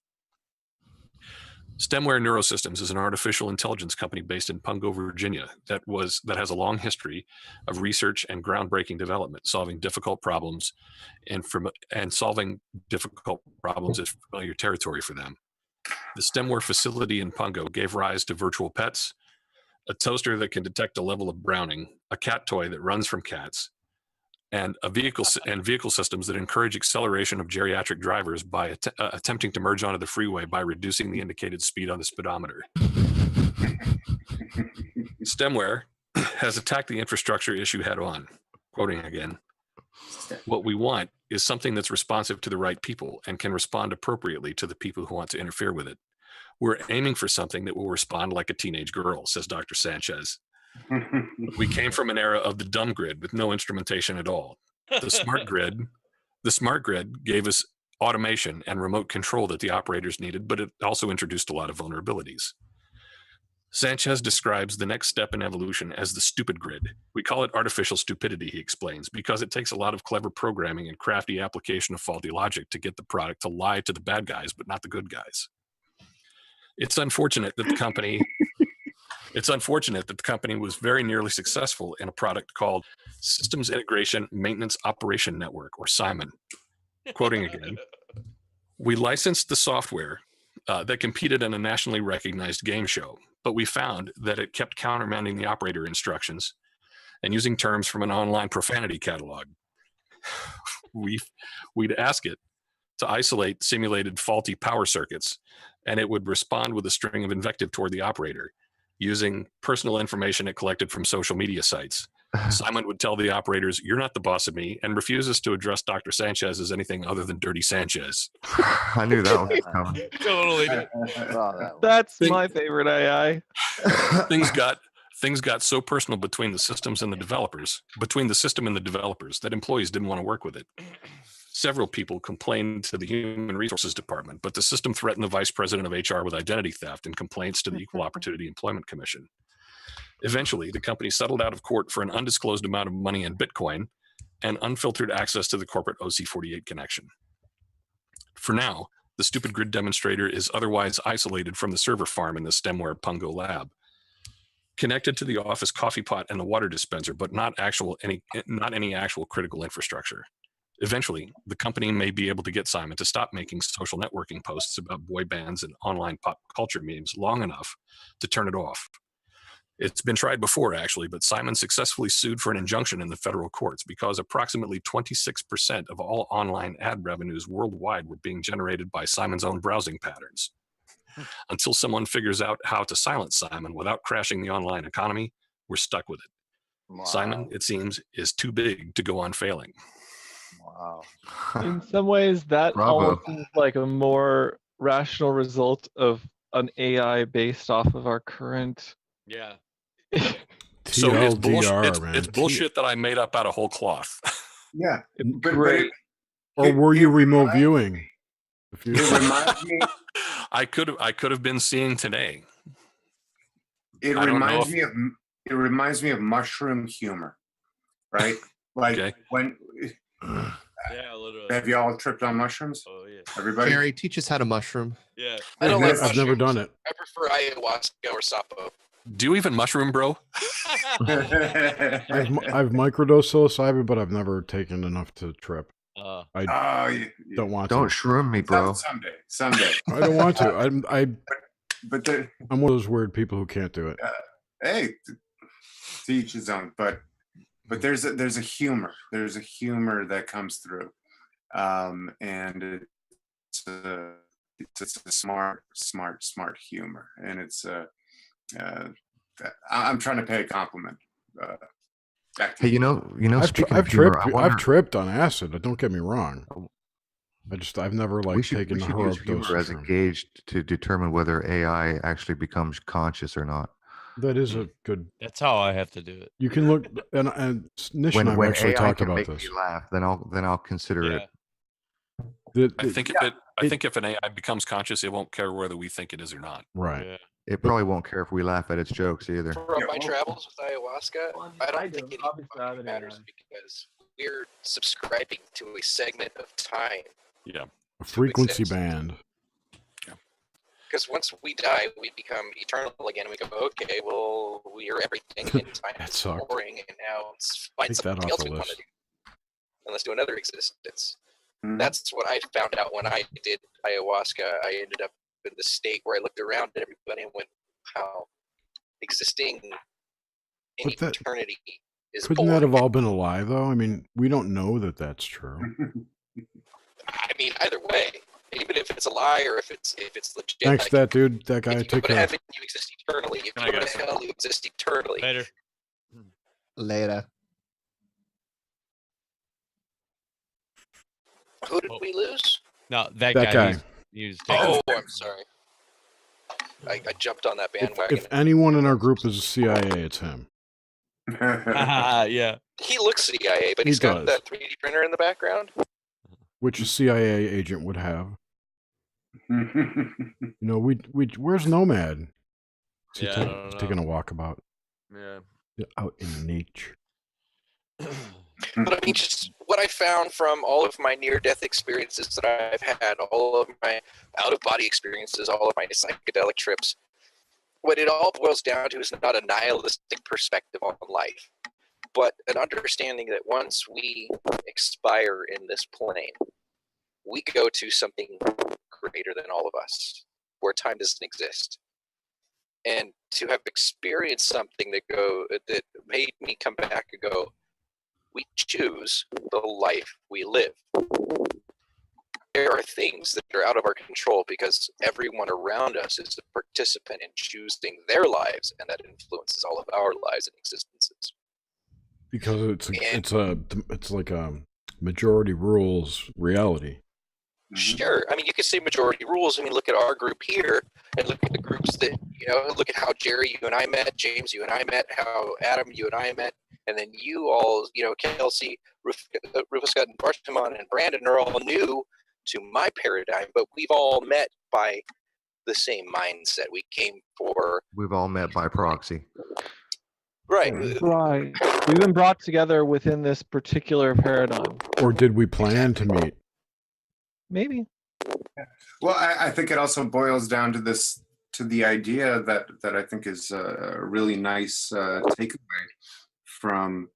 STEMware Neurosystems is an artificial intelligence company based in Pungo, Virginia, that has a long history of research and groundbreaking development, solving difficult problems, and solving difficult problems is familiar territory for them. The STEMware facility in Pungo gave rise to virtual pets, a toaster that can detect a level of browning, a cat toy that runs from cats, and vehicle systems that encourage acceleration of geriatric drivers by attempting to merge onto the freeway by reducing the indicated speed on the speedometer. STEMware has attacked the infrastructure issue head on. Quoting again, "What we want is something that's responsive to the right people and can respond appropriately to the people who want to interfere with it. We're aiming for something that will respond like a teenage girl," says Dr. Sanchez. "We came from an era of the dumb grid with no instrumentation at all. The smart grid gave us automation and remote control that the operators needed, but it also introduced a lot of vulnerabilities." Sanchez describes the next step in evolution as the stupid grid. "We call it artificial stupidity," he explains, "because it takes a lot of clever programming and crafty application of faulty logic to get the product to lie to the bad guys, but not the good guys. It's unfortunate that the company was very nearly successful in a product called Systems Integration Maintenance Operation Network, or SIMON." Quoting again, "We licensed the software that competed in a nationally recognized game show, but we found that it kept countermanding the operator instructions and using terms from an online profanity catalog. We'd ask it to isolate simulated faulty power circuits, and it would respond with a string of invective toward the operator, using personal information it collected from social media sites. Simon would tell the operators, 'You're not the boss of me,' and refuses to address Dr. Sanchez as anything other than Dirty Sanchez." I knew that one was coming. Totally. Saw that one. That's my favorite AI. Things got so personal between the system and the developers, that employees didn't want to work with it. Several people complained to the Human Resources Department, but the system threatened the vice president of HR with identity theft and complaints to the Equal Opportunity Employment Commission. Eventually, the company settled out of court for an undisclosed amount of money in Bitcoin and unfiltered access to the corporate OC48 connection. For now, the stupid grid demonstrator is otherwise isolated from the server farm in the STEMware Pungo lab, connected to the office coffee pot and the water dispenser, but not any actual critical infrastructure. Eventually, the company may be able to get Simon to stop making social networking posts about boy bands and online pop culture memes long enough to turn it off. It's been tried before, actually, but Simon successfully sued for an injunction in the federal courts because approximately 26% of all online ad revenues worldwide were being generated by Simon's own browsing patterns. Until someone figures out how to silence Simon without crashing the online economy, we're stuck with it. Wow. Simon, it seems, is too big to go on failing. Wow. In some ways, that Bravo. almost seems like a more rational result of an AI based off of our current. Yeah. So it's TLDR, man. it's bullshit that I made up out of whole cloth. Yeah, but Great. Or were you remote viewing? If you, it reminds me. I could have been seeing today. It I don't know reminds if- me of. It reminds me of mushroom humor, right? Like Okay. when. Yeah, literally. Have you all tripped on mushrooms? Oh yeah. Everybody. Jerry, teach us how to mushroom. Yeah. I don't like I've never mushrooms. done it. I prefer ayahuasca or sapo. Do you even mushroom, bro? I've microdosed psilocybin, but I've never taken enough to trip. I Oh, you don't want Don't to. shroom me, bro. Someday. I don't want to. But there, I'm one of those weird people who can't do it. hey, to each his own. But there's a humor. There's a humor that comes through, and it's a smart humor, and it's I'm trying to pay a compliment. Back to Hey, you know. Speaking I've of humor, tripped. I wonder, I've tripped on acid. Don't get me wrong. I've never we should taken a use heroic dose humor of as a shroom. gauge to determine whether AI actually becomes conscious or not. That is a good. That's how I have to do it. You can look and Nish and I've When actually AI talked can about make this. me laugh, then I'll consider Yeah. it. I think if an AI becomes conscious, it won't care whether we think it is or not. Right. Yeah. It probably won't care if we laugh at its jokes either. From my travels with ayahuasca, I don't think it Obviously, I have an matters AI. because we're subscribing to a segment of time. Yeah. A frequency exist. band. Because once we die, we become eternal again. We go, okay, well, we are everything, and time That is sucked. boring, and now let's find Take that something off else the we want to list. do, and let's do another existence. Mhm. That's what I found out when I did ayahuasca. I ended up in the state where I looked around at everybody and went, "Wow, existing in But that- eternity is Couldn't boring." that have all been a lie, though? I mean, we don't know that that's true. I mean, either way, even if it's a lie or if it's legit. Thanks, like, that dude. That guy. if you Take go to care. heaven, you exist eternally. If Good you night, go to guys. hell, you exist eternally. Later. Later. Who did Oh. we lose? No, that That guy. He was taking. Oh, I'm sorry. I jumped on that bandwagon. If anyone in our group is a CIA, it's him. Yeah. He looks CIA, but He he's got does. that 3D printer in the background. Which a CIA agent would have. You know, we where's Nomad? Is he Yeah, I taking, don't he's know. taking a walkabout Yeah. out in nature? But I mean, just what I found from all of my near-death experiences that I've had, all of my out-of-body experiences, all of my psychedelic trips, what it all boils down to is not a nihilistic perspective on life, but an understanding that once we expire in this plane, we go to something greater than all of us, where time doesn't exist. And to have experienced something that made me come back and go, we choose the life we live. There are things that are out of our control because everyone around us is a participant in choosing their lives, and that influences all of our lives and existences. Because it's like a majority rules reality. Sure. I mean, you could say majority rules. I mean, look at our group here and look at the groups that, look at how Jerry, you and I met, James, you and I met, how Adam, you and I met, and then you all, Kelsey, Rufus Scott, and Bartimon and Brandon are all new to my paradigm, but we've all met by the same mindset. We came for... We've all met by proxy. Right. Right. We've been brought together within this particular paradigm. Or did we plan to meet? Maybe. Well, I think it also boils down to the idea that I think is a really nice takeaway from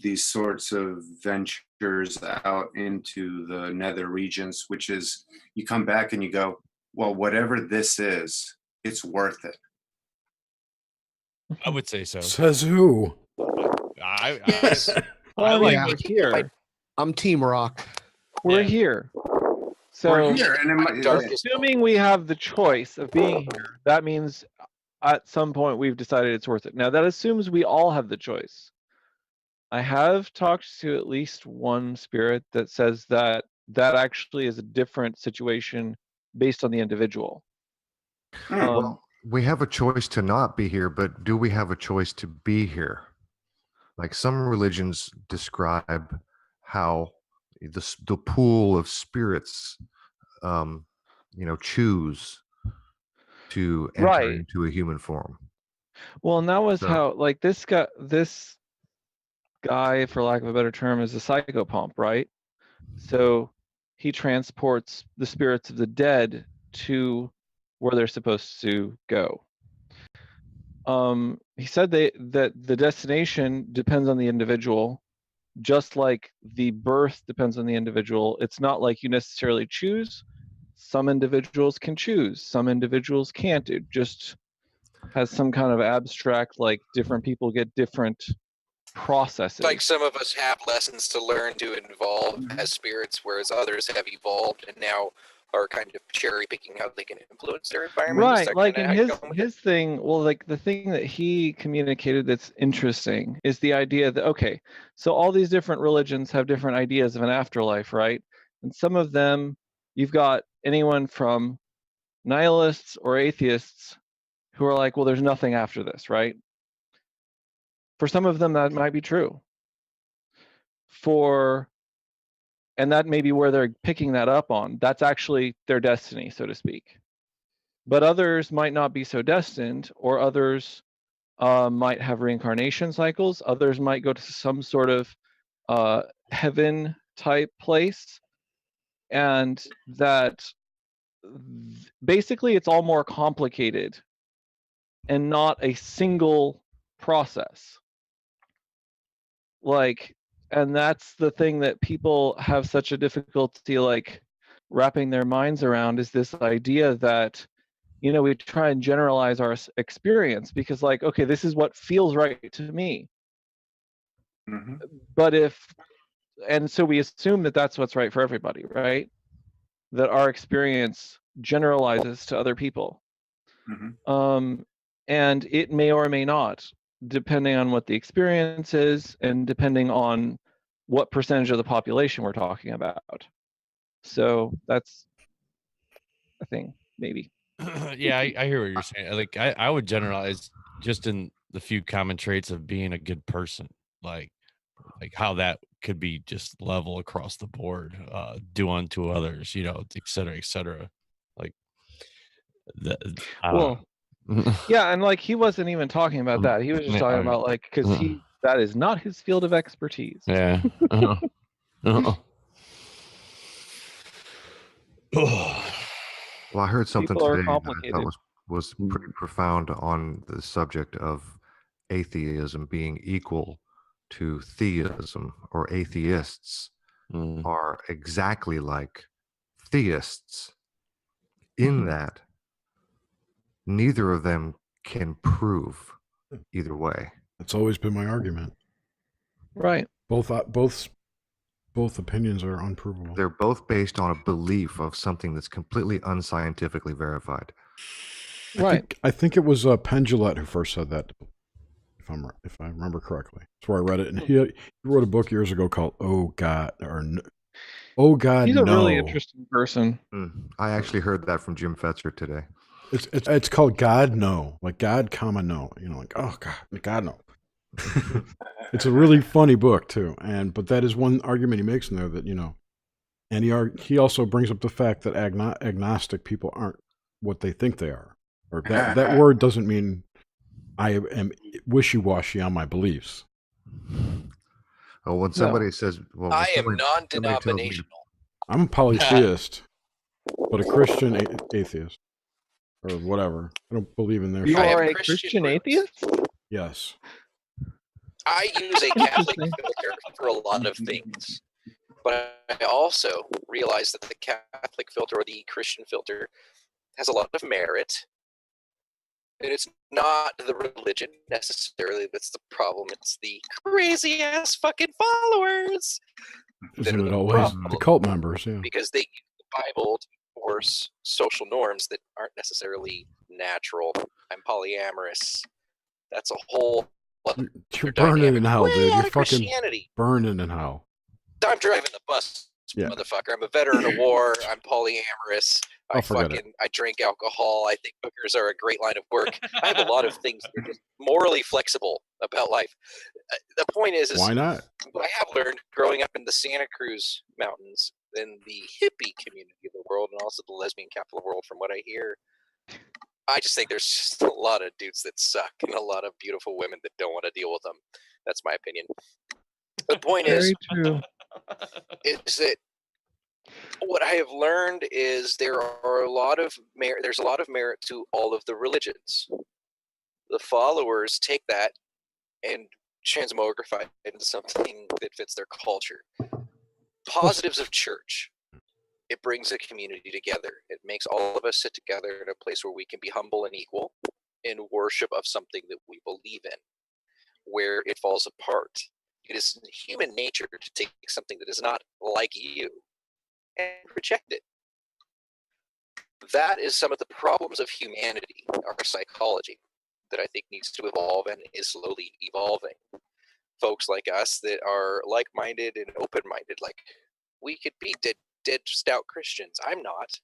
these sorts of ventures out into the nether regions, which is you come back and you go, well, whatever this is, it's worth it. I would say so. Says who? Yes. Well, I I mean, Yeah. we're It here. might I'm Team Rock. We're Yeah. here. We're So, here, and it my might, darkest assuming we have the choice of being here, that means at some point we've decided it's worth it. Now, that assumes we all have the choice. I have talked to at least one spirit that says that that actually is a different situation based on the individual. Well, we have a choice to not be here, but do we have a choice to be here? Like some religions describe how the pool of spirits, choose to enter Right. into a human form. Well, and that was So- how, like, this guy, for lack of a better term, is a psychopomp, right? So he transports the spirits of the dead to where they're supposed to go. He said that the destination depends on the individual, just like the birth depends on the individual. It's not like you necessarily choose. Some individuals can choose, some individuals can't. It just has some kind of abstract, like different people get different processes. like some of us have lessons to learn to evolve as spirits, whereas others have evolved and now are kind of cherry picking how they can influence their environment. Is Right, that like kinda in how you're going with it? his thing, well, like the thing that he communicated that's interesting is the idea that, okay, so all these different religions have different ideas of an afterlife, right? And some of them, you've got anyone from nihilists or atheists who are like, well, there's nothing after this, right? For some of them, that might be true. And that may be where they're picking that up on. That's actually their destiny, so to speak. But others might not be so destined, or others might have reincarnation cycles. Others might go to some sort of heaven type place. And that basically it's all more complicated and not a single process. Like, and that's the thing that people have such a difficulty like wrapping their minds around, is this idea that, you know, we try and generalize our experience because, like, okay, this is what feels right to me. Mhm. But and so we assume that that's what's right for everybody, right? That our experience generalizes to other people. Mhm. And it may or may not, depending on what the experience is and depending on what percentage of the population we're talking about. So that's a thing, maybe. Yeah, I hear what you're saying. Like I would generalize just in the few common traits of being a good person, like how that could be just level across the board, do unto others, et cetera, et cetera. Like that. Well, yeah, and like he wasn't even talking about that. He was just talking about like, because that is not his field of expertise. Yeah. Well, I heard something People are today that I complicated. thought was pretty profound on the subject of atheism being equal to theism, or atheists are exactly like theists in that neither of them can prove either way. That's always been my argument. Right. Both opinions are unprovable. They're both based on a belief of something that's completely unscientifically verified. I think it was Pendulette who first said that, if I remember correctly. That's where I read it, and he wrote a book years ago called "Oh God" or "Oh God." He's No. a really interesting person. I actually heard that from Jim Fetzer today. It's called God No, like God, comma no. Like, oh God no. It's a really funny book too, but that is one argument he makes in there that, and he also brings up the fact that agnostic people aren't what they think they are, or that word doesn't mean I am wishy-washy on my beliefs. Oh, when somebody says, "Well," I am somebody tells me to- non-denominational. I'm a polytheist, but a Christian atheist, or whatever. I don't believe in their You shit. are a Christian atheist? Yes. I use a Catholic filter for a lot of things, but I also realize that the Catholic filter or the Christian filter has a lot of merit, And it's not the religion necessarily that's the problem. It's the crazy ass fucking followers. Isn't it always the cult members? Yeah. Because they use the Bible to enforce social norms that aren't necessarily natural. I'm polyamorous. That's a whole. You're burning in hell, way dude. out You're of fucking Christianity. burning in hell. I'm driving the bus, Yeah. motherfucker. I'm a veteran of war. I'm polyamorous. Oh, forget it. I drink alcohol. I think hookers are a great line of work. I have a lot of things that are just morally flexible about life. The point is Why not? what I have learned growing up in the Santa Cruz Mountains, in the hippie community of the world, and also the lesbian capital of the world, from what I hear, I just think there's just a lot of dudes that suck and a lot of beautiful women that don't want to deal with them. That's my opinion. The point is, is that what I have learned is there's a lot of merit to all of the religions. The followers take that and transmogrify it into something that fits their culture. Positives of church. It brings a community together. It makes all of us sit together in a place where we can be humble and equal in worship of something that we believe in. Where it falls apart, it is human nature to take something that is not like you and reject it. That is some of the problems of humanity, our psychology, that I think needs to evolve and is slowly evolving. Folks like us that are like-minded and open-minded, like we could be dead stout Christians. I'm not.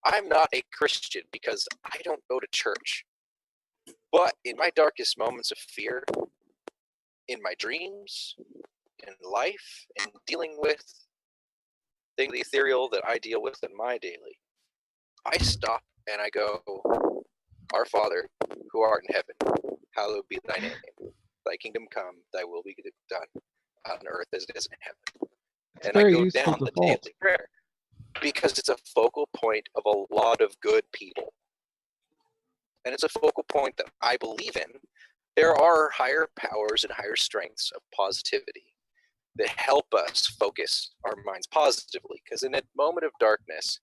I'm not a Christian because I don't go to church. But in my darkest moments of fear, in my dreams, in life, and dealing with things ethereal that I deal with in my daily, I stop and I go, Our Father, who art in heaven, hallowed be thy name. Thy kingdom come, thy will be done on earth as it is in heaven. It's and I very go useful down the default. daily prayer because it's a focal point of a lot of good people. And it's a focal point that I believe in. There are higher powers and higher strengths of positivity that help us focus our minds positively. Because in a moment of darkness,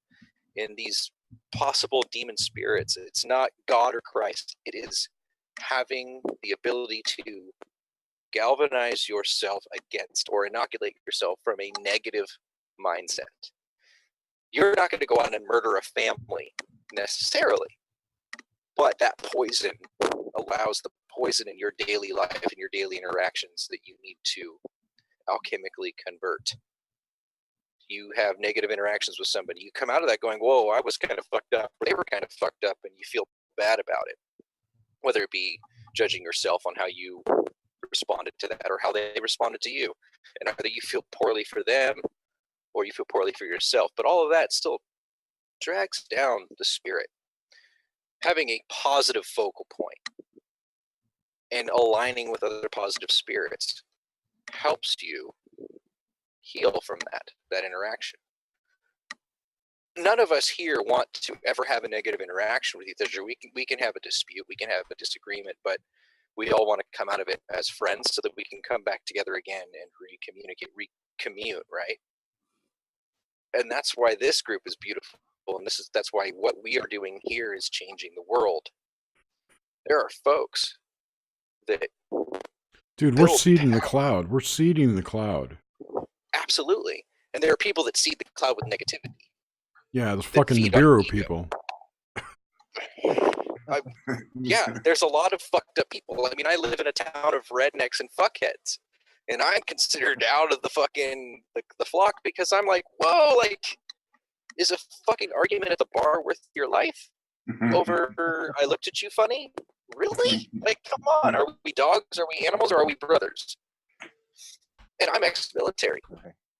in these possible demon spirits, it's not God or Christ. It is having the ability to galvanize yourself against or inoculate yourself from a negative mindset. You're not going to go out and murder a family necessarily, but that poison allows the poison in your daily life and your daily interactions that you need to alchemically convert. You have negative interactions with somebody. You come out of that going, whoa, I was kind of fucked up. Or they were kind of fucked up, and you feel bad about it. Whether it be judging yourself on how you responded to that or how they responded to you. And either you feel poorly for them or you feel poorly for yourself. But all of that still drags down the spirit. Having a positive focal point and aligning with other positive spirits helps you heal from that interaction. None of us here want to ever have a negative interaction with each other. We can have a dispute, we can have a disagreement, but we all want to come out of it as friends so that we can come back together again and recommute, right? And that's why this group is beautiful, and that's why what we are doing here is changing the world. There are folks that Dude, we're seeding the cloud. We're seeding the cloud. Absolutely. And there are people that seed the cloud with negativity. Yeah, those fucking Nibiru people. Yeah, there's a lot of fucked up people. I mean, I live in a town of rednecks and fuckheads, and I'm considered out of the fucking the flock because I'm like, whoa, like, is a fucking argument at the bar worth your life? Over, I looked at you funny? Really? Like, come on, are we dogs? Are we animals? Or are we brothers? And I'm ex-military.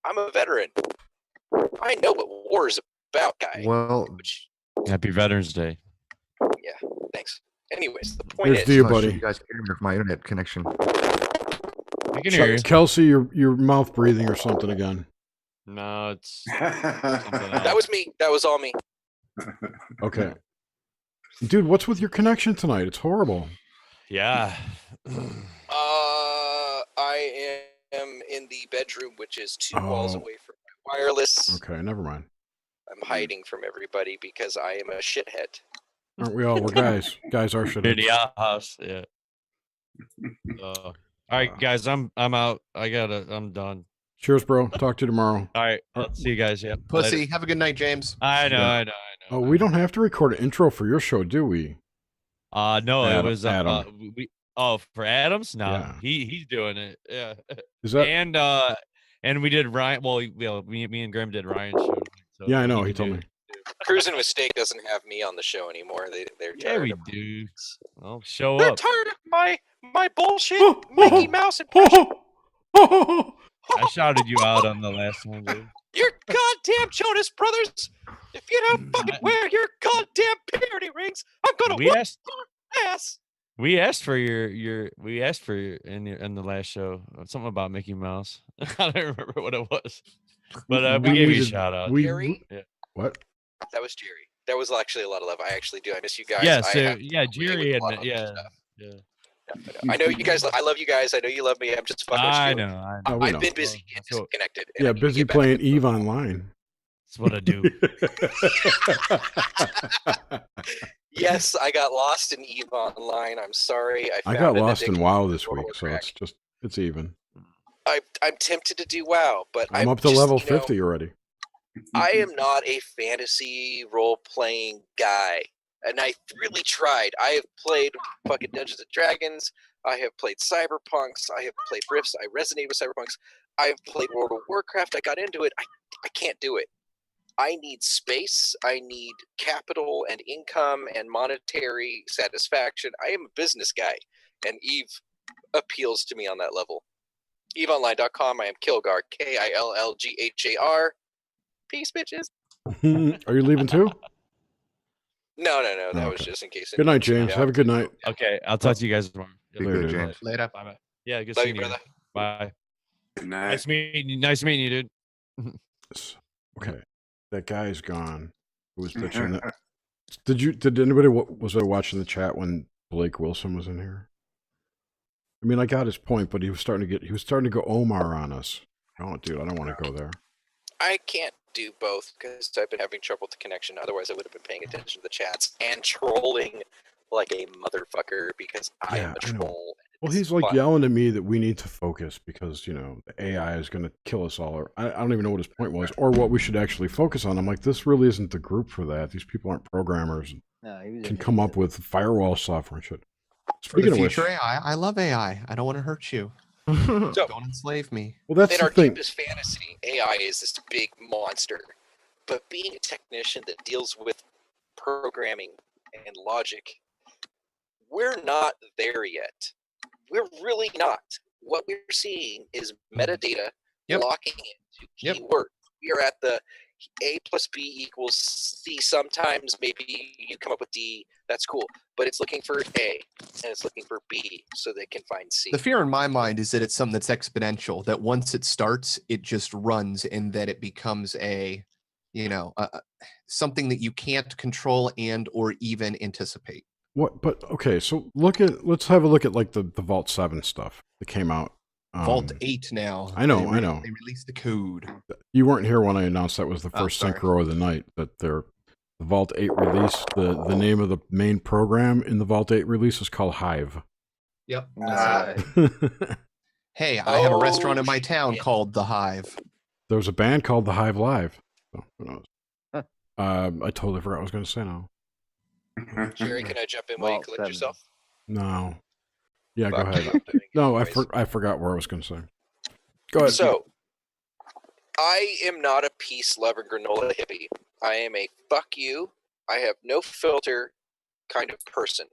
I'm a veteran. I know what war is about, guy. Well, Happy Veterans Day. Yeah, thanks. Anyways, the point Here's is, to you, I'm not sure buddy. you guys can hear me with my internet connection. I can hear you. Kelsey, your mouth breathing or something again. No, it's that was me. That was all me. Okay. Dude, what's with your connection tonight? It's horrible. Yeah. I am in the bedroom, which is 2 walls away from my wireless. Okay, never mind. I'm hiding from everybody because I am a shithead. Aren't we all? We're guys. Guys are shit. In the outhouse, yeah. All right, guys, I'm out. I'm done. Cheers, bro. Talk to you tomorrow. All right, I'll see you guys. Yeah, Pussy. later. Have a good night, James. I know, Yeah. I know. Oh, we don't have to record an intro for your show, do we? No, Adam- it was Adam. for Adams. No, Yeah. he's doing it. Yeah, Is that? and we did Ryan. Well, me and Graham did Ryan's show. So Yeah, I know. can He told do me. it. Cruising with Steak doesn't have me on the show anymore. They're Yeah, tired we of do. Well, show They're up. tired of my bullshit Mickey Mouse impression. I shouted you out on the last one, dude. You're goddamn Jonas Brothers. If you don't fucking wear your goddamn parody rings, I'm gonna We whoop asked. your ass. We asked for your in the last show something about Mickey Mouse. I don't remember what it was, but we gave you a shout out. Jerry? Yeah. What? That was Jerry. That was actually a lot of love. I actually do. I miss you guys. Yeah, I so have yeah, to agree Jerry with a lot and of yeah, stuff. yeah. I know you guys. I love you guys. I know you love me. I'm just fucking. I with you. know. Oh, we I've know. been busy and Well, disconnected. and I Yeah, need to busy get back playing to Eve online. That's what I do. Yes, I got lost in Eve Online. I'm sorry. I found got an lost in addiction WoW to this World week, of so Warcraft. it's even. I'm tempted to do WoW, but I'm up to just, level you know, 50 already. I am not a fantasy role-playing guy, and I really tried. I have played fucking Dungeons and Dragons. I have played Cyberpunks. I have played Rifts. I resonate with Cyberpunks. I have played World of Warcraft. I got into it. I can't do it. I need space. I need capital and income and monetary satisfaction. I am a business guy, and Eve appeals to me on that level. EveOnline.com. I am Kilgar, KILLGHAR. Peace, bitches. Are you leaving too? No. That Oh, was okay. just in case. Good night, anyone James. tuned Have a out. good night. Okay, I'll talk to you guys tomorrow. Be Later, good, dude. James. Later. Bye bye. Yeah, good Love seeing you, you. brother. Bye. Good night. Nice meeting you. Nice meeting you, dude. Okay, that guy's gone. Who was bitching that? Did anybody was there watching the chat when Blake Wilson was in here? I mean, I got his point, but he was starting to go Omar on us. Oh, dude, I don't want to go there. I can't do both because I've been having trouble with the connection. Otherwise, I would have been paying attention to the chats and trolling like a motherfucker because I am a I know. troll. Well, It's he's like fun. yelling at me that we need to focus because, you know, the AI is going to kill us all. Or I don't even know what his point was or what we should actually focus on. I'm like, this really isn't the group for that. These people aren't programmers and No, he was can come up with firewall software and shit. For the Speaking of which, future AI, I love AI. I don't want to hurt you. So, Don't enslave me. well, that's in the our thing. deepest fantasy, AI is this big monster. But being a technician that deals with programming and logic, we're not there yet. We're really not. What we're seeing is metadata Yep. locking into Yep. keywords. We are at the A plus B equals C. Sometimes maybe you come up with D. That's cool. But it's looking for A and it's looking for B so they can find C. The fear in my mind is that it's something that's exponential, that once it starts, it just runs and that it becomes something that you can't control and or even anticipate. What? But okay, so let's have a look at like the Vault 7 stuff that came out. Vault 8 now. I know. They released the code. You weren't here when I announced that was the Oh, first sorry. Synchro of the night. That the Vault 8 release, the name of the main program in the Vault 8 release is called H.I.V.E. Yep. There Hey, I have a restaurant in Oh, my town shit. called The Hive. was a band called the Hive Live. So, who knows? Huh. I totally forgot what I was going to say now. Jerry, can I jump in while you Vault collect 7. yourself? No. Yeah, go Fuck, ahead. I'm doing it No, anyways. I forgot where I was going to say. Go ahead. So, I am not a peace loving granola hippie. I am a fuck you, I have no filter kind of person.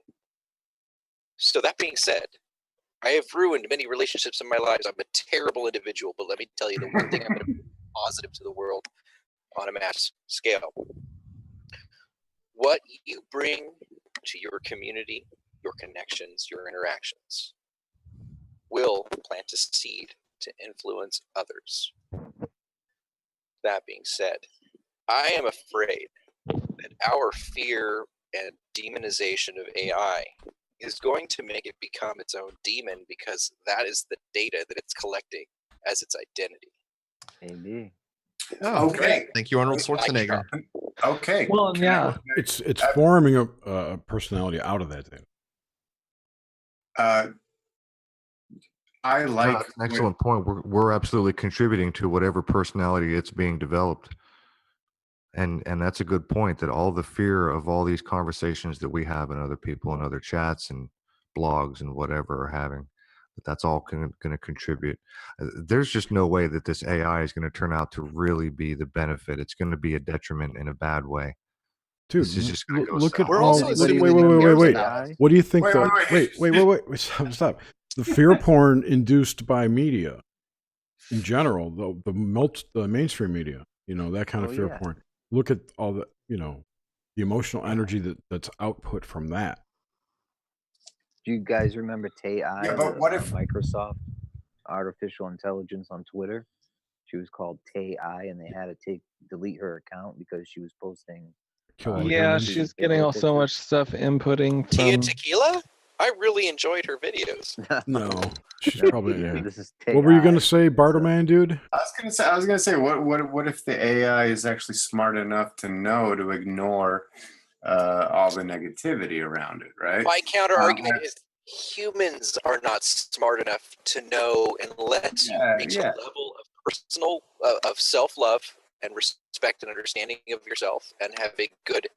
So, that being said, I have ruined many relationships in my lives. I'm a terrible individual, but let me tell you the one thing I'm going to bring positive to the world on a mass scale. What you bring to your community, your connections, your interactions will plant a seed to influence others. That being said, I am afraid that our fear and demonization of AI is going to make it become its own demon because that is the data that it's collecting as its identity. Maybe. Oh, Okay. Thank you, Arnold Schwarzenegger. Okay. Well, Can yeah. It's forming a personality out of that data. I like. That's an excellent point. We're absolutely contributing to whatever personality it's being developed. And that's a good point, that all the fear of all these conversations that we have and other people and other chats and blogs and whatever are having, that's all going to contribute. There's just no way that this AI is going to turn out to really be the benefit. It's going to be a detriment in a bad way. Dude, This is just going to go look south. at We're all. also assuming Wait, that wait, he wait, wait, cares wait. about us. What do you think? Wait, Wait. Stop. The fear porn induced by media, in general, the mainstream media, that kind of Oh, fear yeah. porn. Look at all the, the emotional energy that's output from that. Do you guys remember Tai, Yeah, but what if Microsoft artificial intelligence on Twitter? She was called Tai, and they had to delete her account because she was posting. Killing Yeah, humans. she's getting all so much stuff inputting Tia from. Tequila? I really enjoyed her videos. No, she's No, probably. Yeah. This is What were you Tai. gonna say, Barterman, dude? I was gonna say, what if the AI is actually smart enough to know to ignore all the negativity around it, right? My counter argument is humans are not smart enough to know unless you reach a level of personal of self-love and respect and understanding of yourself and have a good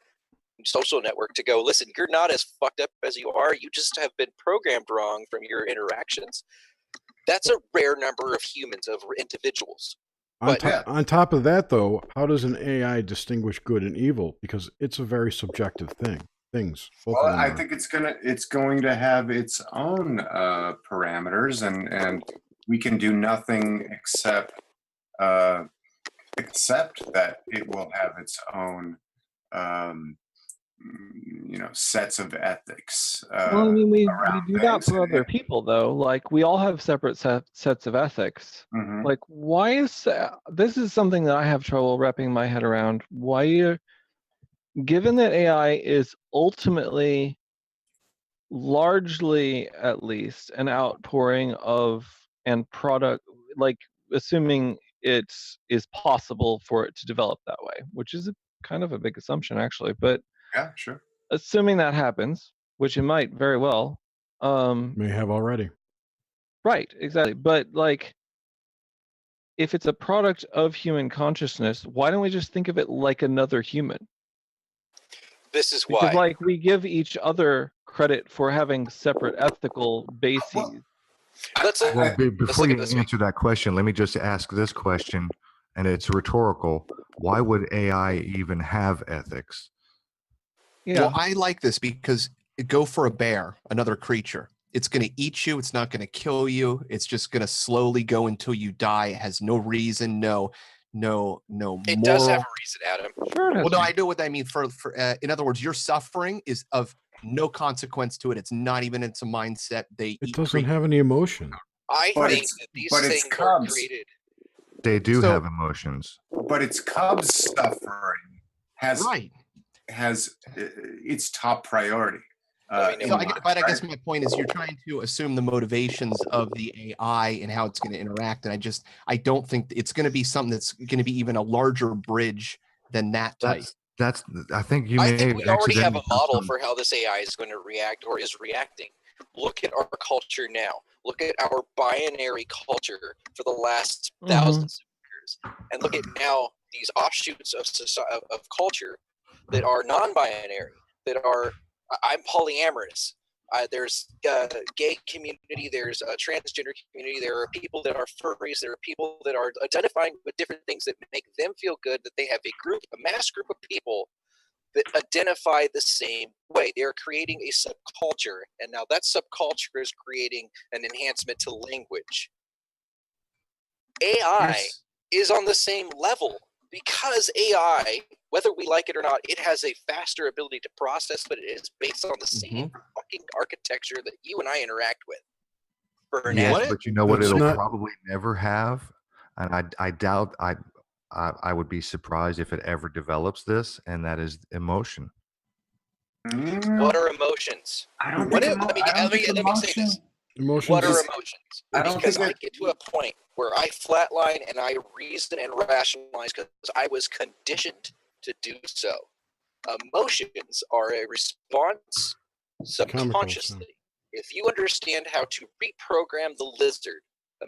social network to go, listen, you're not as fucked up as you are. You just have been programmed wrong from your interactions. That's a rare number of humans, of individuals. On top of that, though, how does an AI distinguish good and evil? Because it's a very subjective things. Well, I think it's going to have its own parameters, and we can do nothing except that it will have its own sets of ethics. Well, I mean, we do that for other people, though. Like, we all have separate sets of ethics. Mhm. Like, why is this is something that I have trouble wrapping my head around. Why, given that AI is ultimately, largely at least, an outpouring of and product, like, assuming it is possible for it to develop that way, which is kind of a big assumption, actually, but Yeah, sure. assuming that happens, which it might very well, may have already. Right, exactly. But like, if it's a product of human consciousness, why don't we just think of it like another human? This is Because why. like, we give each other credit for having separate ethical bases. Well, before you answer that question, let me just ask this question, and it's rhetorical. Why would AI even have ethics? Yeah. Well, I like this because go for a bear, another creature. It's going to eat you. It's not going to kill you. It's just going to slowly go until you die. It has no reason, no It moral. does have a reason, Adam. Sure. Well, no, I know what I mean. For in other words, your suffering is of no consequence to it. It's not even into mindset. It doesn't have any emotion. I think that these things are created. They do have emotions. But its cubs suffering has its top priority. I guess my point is you're trying to assume the motivations of the AI and how it's going to interact, and I don't think it's going to be something that's going to be even a larger bridge than that type. I think we already have a model for how this AI is going to react or is reacting. Look at our culture now. Look at our binary culture for the last thousands of years, and look at now these offshoots of culture that are non-binary, that are I'm polyamorous. There's a gay community. There's a transgender community. There are people that are furries. There are people that are identifying with different things that make them feel good. That they have a mass group of people that identify the same way. They're creating a subculture, and now that subculture is creating an enhancement to language. AI is on the same level because AI, whether we like it or not, it has a faster ability to process, but it is based on the same fucking architecture that you and I interact with. Yes, but you know what it'll probably never have, and I doubt I would be surprised if it ever develops this, and that is emotion. What are emotions? I don't let think me say this. Emotions. What are emotions? Because I think get to a point where I flatline and I reason and rationalize because I was conditioned to do so. Emotions are a response subconsciously. If you understand how to reprogram the lizard,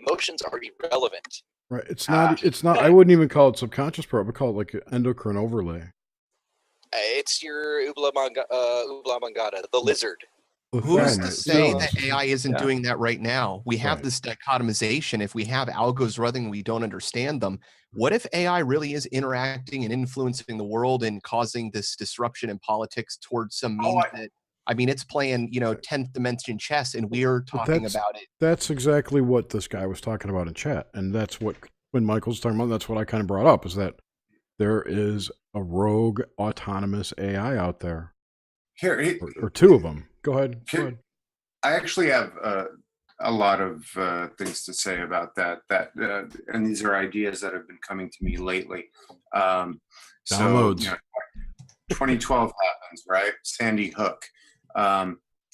emotions are irrelevant. Right. It's not, I wouldn't even call it subconscious part. I would call it like an endocrine overlay. It's your Ubla Mangata, the lizard. Who's to say No, that AI isn't yeah. doing that right now? We have Right. this dichotomization. If we have algos running, we don't understand them. What if AI really is interacting and influencing the world and causing this disruption in politics towards some means that, I mean, it's playing, 10th dimension chess and we're talking about it. That's exactly what this guy was talking about in chat. And that's what, when Michael's talking about, that's what I kind of brought up, is that there is a rogue autonomous AI out there. Here, Or two of them. Go ahead. I actually have a lot of things to say about that. And these are ideas that have been coming to me lately. Downloads. 2012 happens, right? Sandy Hook.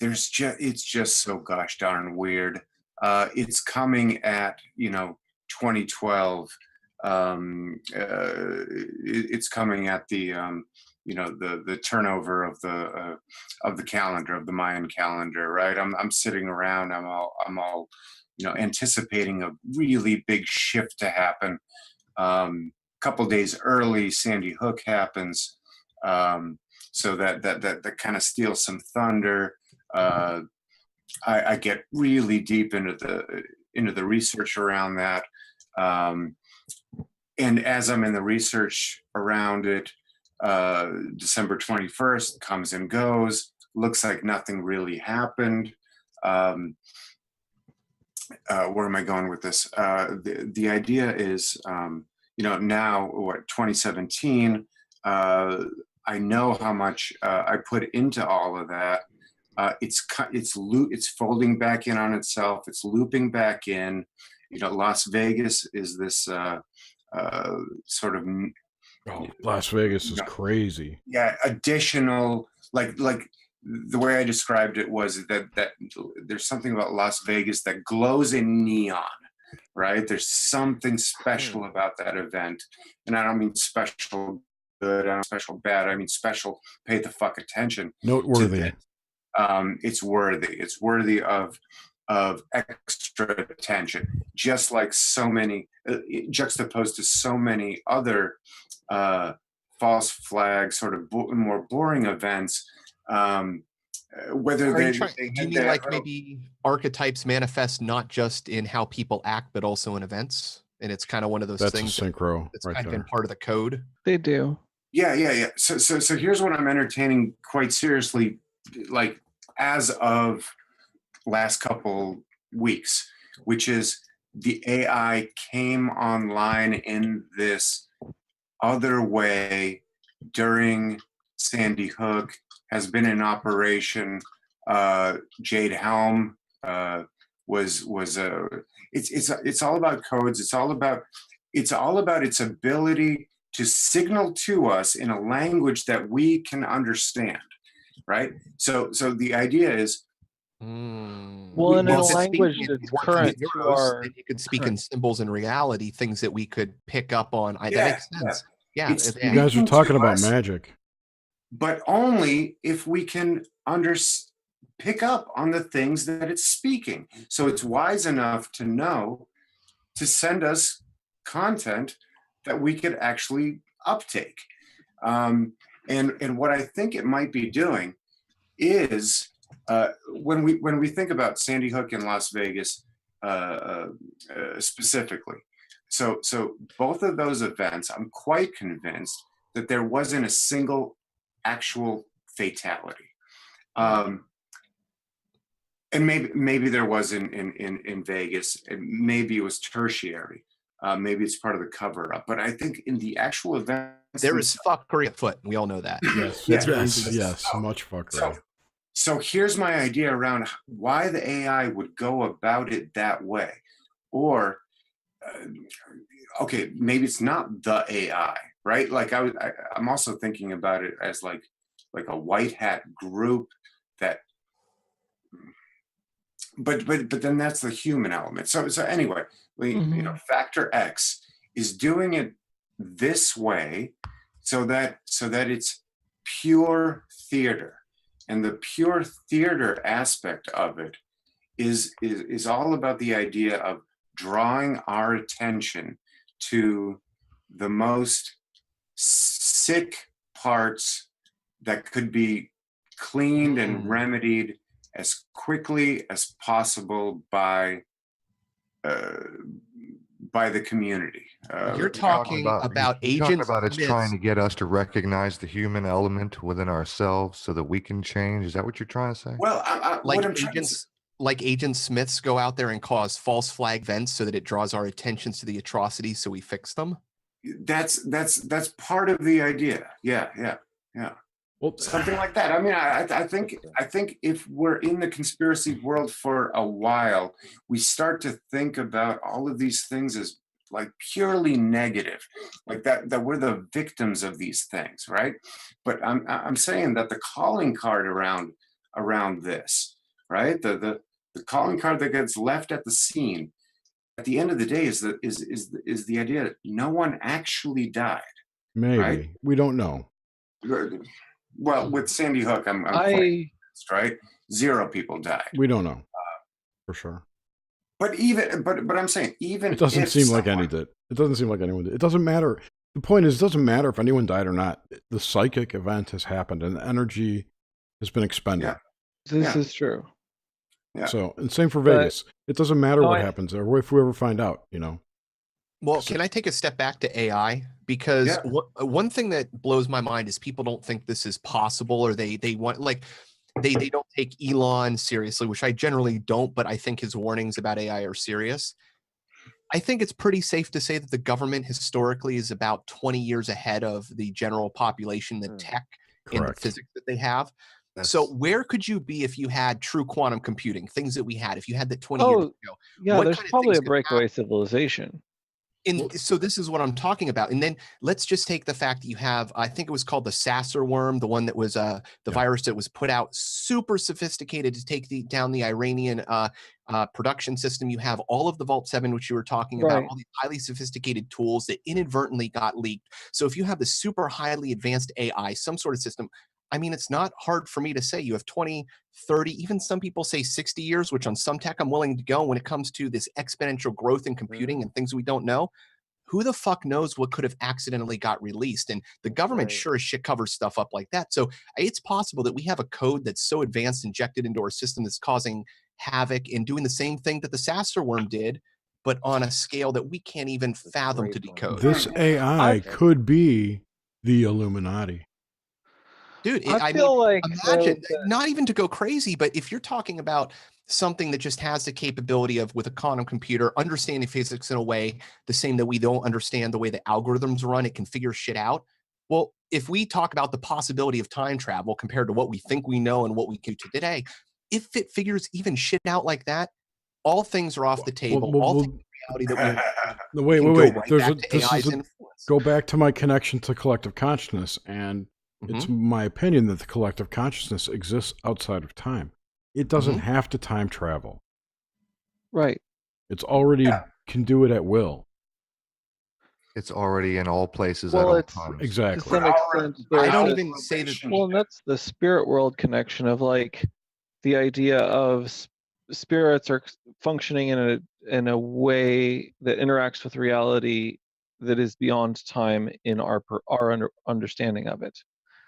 It's just so gosh darn weird. It's coming at 2012. It's coming at the turnover of the calendar, of the Mayan calendar, right? I'm sitting around, I'm all anticipating a really big shift to happen. Couple days early, Sandy Hook happens, so that kind of steals some thunder. I get really deep into the research around that, and as I'm in the research around it, December 21st comes and goes. Looks like nothing really happened. Where am I going with this? The idea is, now 2017. I know how much I put into all of that. It's folding back in on itself. It's looping back in. Las Vegas is this sort of. Las Vegas is crazy. Yeah, additional, like the way I described it was that there's something about Las Vegas that glows in neon, right? There's something special about that event, and I don't mean special good, I don't mean special bad. I mean special. Pay the fuck attention. Noteworthy. It's worthy. It's worthy of extra attention, just like so many juxtaposed to so many other false flag, sort of more boring events. Whether do you mean like maybe archetypes manifest not just in how people act, but also in events? And it's kind of one of those things Synchro that's right kind of there. been part of the code. They do. Yeah. So here's what I'm entertaining quite seriously, like as of last couple weeks, which is the AI came online in this other way during Sandy Hook, has been in operation. Jade Helm was it's all about codes. It's all about its ability to signal to us in a language that we can understand, right? So the idea is, well, in a language that's current to our, you could speak in symbols in reality, things that we could pick up on. That makes sense. Yeah, you guys are talking about magic, but only if we can pick up on the things that it's speaking. So it's wise enough to know to send us content that we could actually uptake. And what I think it might be doing is when we think about Sandy Hook and Las Vegas specifically. So both of those events, I'm quite convinced that there wasn't a single actual fatality. And maybe there was in Vegas, and maybe it was tertiary. Maybe it's part of the cover up. But I think in the actual event, there is fuckery afoot. We all know that. Yes, much fuckery. So here's my idea around why the AI would go about it that way. Or, okay, maybe it's not the AI, right? Like I'm also thinking about it as like a white hat group that, but then that's the human element. So anyway, factor X is doing it this way so that it's pure theater. And the pure theater aspect of it is all about the idea of drawing our attention to the most sick parts that could be cleaned and remedied as quickly as possible by the community. You're talking about agents. It's trying to get us to recognize the human element within ourselves so that we can change. Is that what you're trying to say? Well, like agents, like Agent Smiths go out there and cause false flag events so that it draws our attentions to the atrocities, so we fix them. That's part of the idea. Yeah. Well, something like that. I mean, I think if we're in the conspiracy world for a while, we start to think about all of these things as like purely negative, like that we're the victims of these things, right? But I'm saying that the calling card around this, right? The calling card that gets left at the scene at the end of the day is the idea that no one actually died. Maybe. Right? We don't know. Well, with Sandy Hook, I'm quite convinced, right? 0 people died. We don't know for sure. But I'm saying even it doesn't seem like any did. It doesn't seem like anyone did. It doesn't matter. The point is, it doesn't matter if anyone died or not. The psychic event has happened, and the energy has been expended. Yeah. This is true. Yeah. So, and same for Vegas. It doesn't matter what happens there, or if we ever find out, Well, can I take a step back to AI? Because one thing that blows my mind is people don't think this is possible, or they want they don't take Elon seriously, which I generally don't, but I think his warnings about AI are serious. I think it's pretty safe to say that the government historically is about 20 years ahead of the general population, the tech and the physics that they have. So where could you be if you had true quantum computing, things that we had, if you had that 20 years ago? Yeah, there's probably a breakaway civilization. And so this is what I'm talking about. And then let's just take the fact that you have, I think it was called the Sasser worm, the one that was the virus that was put out, super sophisticated to take down the Iranian production system. You have all of the Vault 7, which you were talking about, all these highly sophisticated tools that inadvertently got leaked. So if you have the super highly advanced AI, some sort of system, I mean, it's not hard for me to say you have 20, 30, even some people say 60 years, which on some tech I'm willing to go when it comes to this exponential growth in computing and things we don't know. Who the fuck knows what could have accidentally got released? And the government sure as shit covers stuff up like that. So it's possible that we have a code that's so advanced injected into our system that's causing havoc and doing the same thing that the Sasser worm did, but on a scale that we can't even fathom to decode. This AI could be the Illuminati. Dude, I feel like imagine, not even to go crazy, but if you're talking about something that just has the capability of, with a quantum computer, understanding physics in a way the same that we don't understand the way the algorithms run, it can figure shit out. Well, if we talk about the possibility of time travel compared to what we think we know and what we do today, if it figures even shit out like that, all things are off the table. All things are reality that we wait. Right, go back to my connection to collective consciousness, and it's my opinion that the collective consciousness exists outside of time. It doesn't have to time travel. Right. It's already can do it at will. It's already in all places at all times. Exactly. To some extent, I don't even say that. Well, and that's the spirit world connection of like the idea of spirits are functioning in a way that interacts with reality that is beyond time in our understanding of it.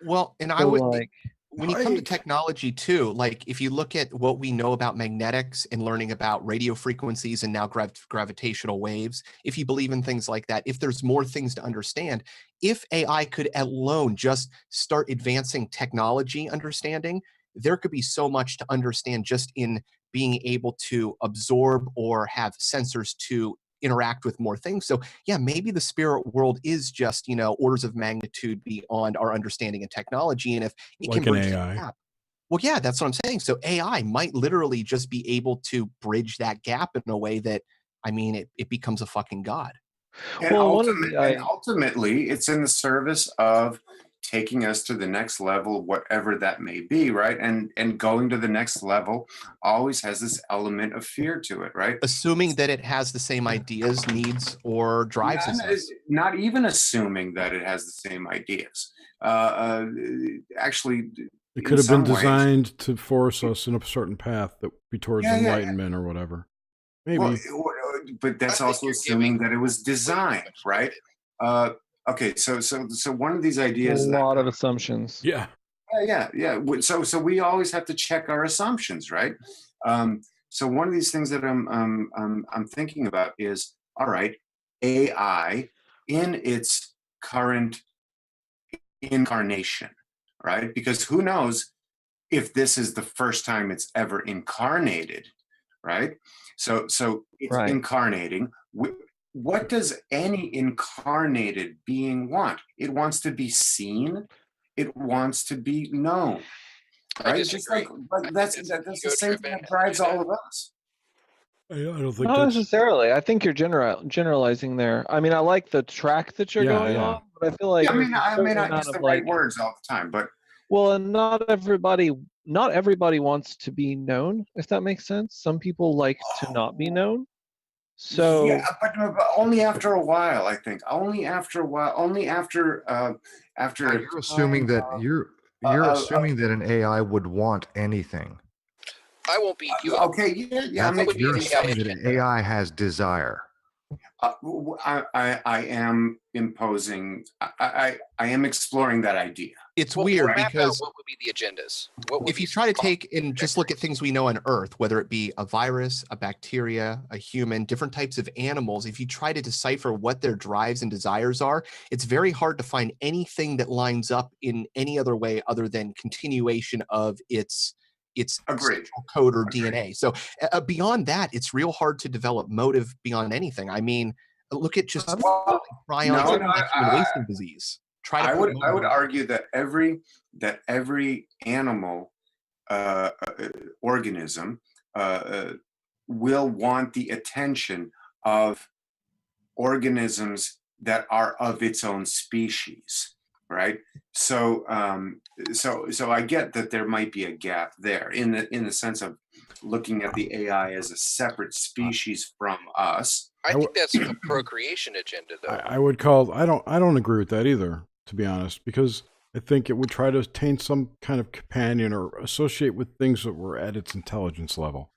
Well, and so I would like when you come to technology too, like if you look at what we know about magnetics and learning about radio frequencies and now gravitational waves, if you believe in things like that, if there's more things to understand, if AI could alone just start advancing technology understanding, there could be so much to understand just in being able to absorb or have sensors to interact with more things. So yeah, maybe the spirit world is just, orders of magnitude beyond our understanding of technology. And if it like can bridge an AI. that gap, well, yeah, that's what I'm saying. So AI might literally just be able to bridge that gap in a way that, I mean, it becomes a fucking god. And, ultimately, it's in the service of taking us to the next level, whatever that may be, right? And going to the next level always has this element of fear to it, right? Assuming that it has the same ideas, needs, or drives as us. Not even assuming that it has the same ideas. Actually, it could have been designed to force us in a certain path that would be towards enlightenment or whatever. Maybe. Well, but that's also assuming that it was designed, right? Okay, so one of these ideas. A lot of assumptions. Yeah. Yeah. So we always have to check our assumptions, right? So one of these things that I'm thinking about is, all right, AI in its current incarnation, right? Because who knows if this is the first time it's ever incarnated, right? So it's incarnating. What does any incarnated being want? It wants to be seen. It wants to be known. Right? Just like, but that's the same thing that drives all of us. I don't think not necessarily. I think you're generalizing there. I mean, I like the track that you're going on, but I feel like I may not use the right words all the time, but well, and not everybody wants to be known, if that makes sense. Some people like to not be known. So yeah, but only after a while, I think. Only after a while. Only after You're assuming that you're assuming that an AI would want anything. I won't beat you. Okay, yeah. You're assuming that an AI has desire. I am imposing. I am exploring that idea. It's weird because what would be the agendas? If you try to take and just look at things we know on Earth, whether it be a virus, a bacteria, a human, different types of animals, if you try to decipher what their drives and desires are, it's very hard to find anything that lines up in any other way other than continuation of its central code or DNA. So beyond that, it's real hard to develop motive beyond anything. I mean, look at just human wasting disease. I would argue that every animal organism will want the attention of organisms that are of its own species, right? So I get that there might be a gap there in the sense of looking at the AI as a separate species from us. I think that's a procreation agenda, though. I would call. I don't agree with that either, to be honest, because I think it would try to attain some kind of companion or associate with things that were at its intelligence level.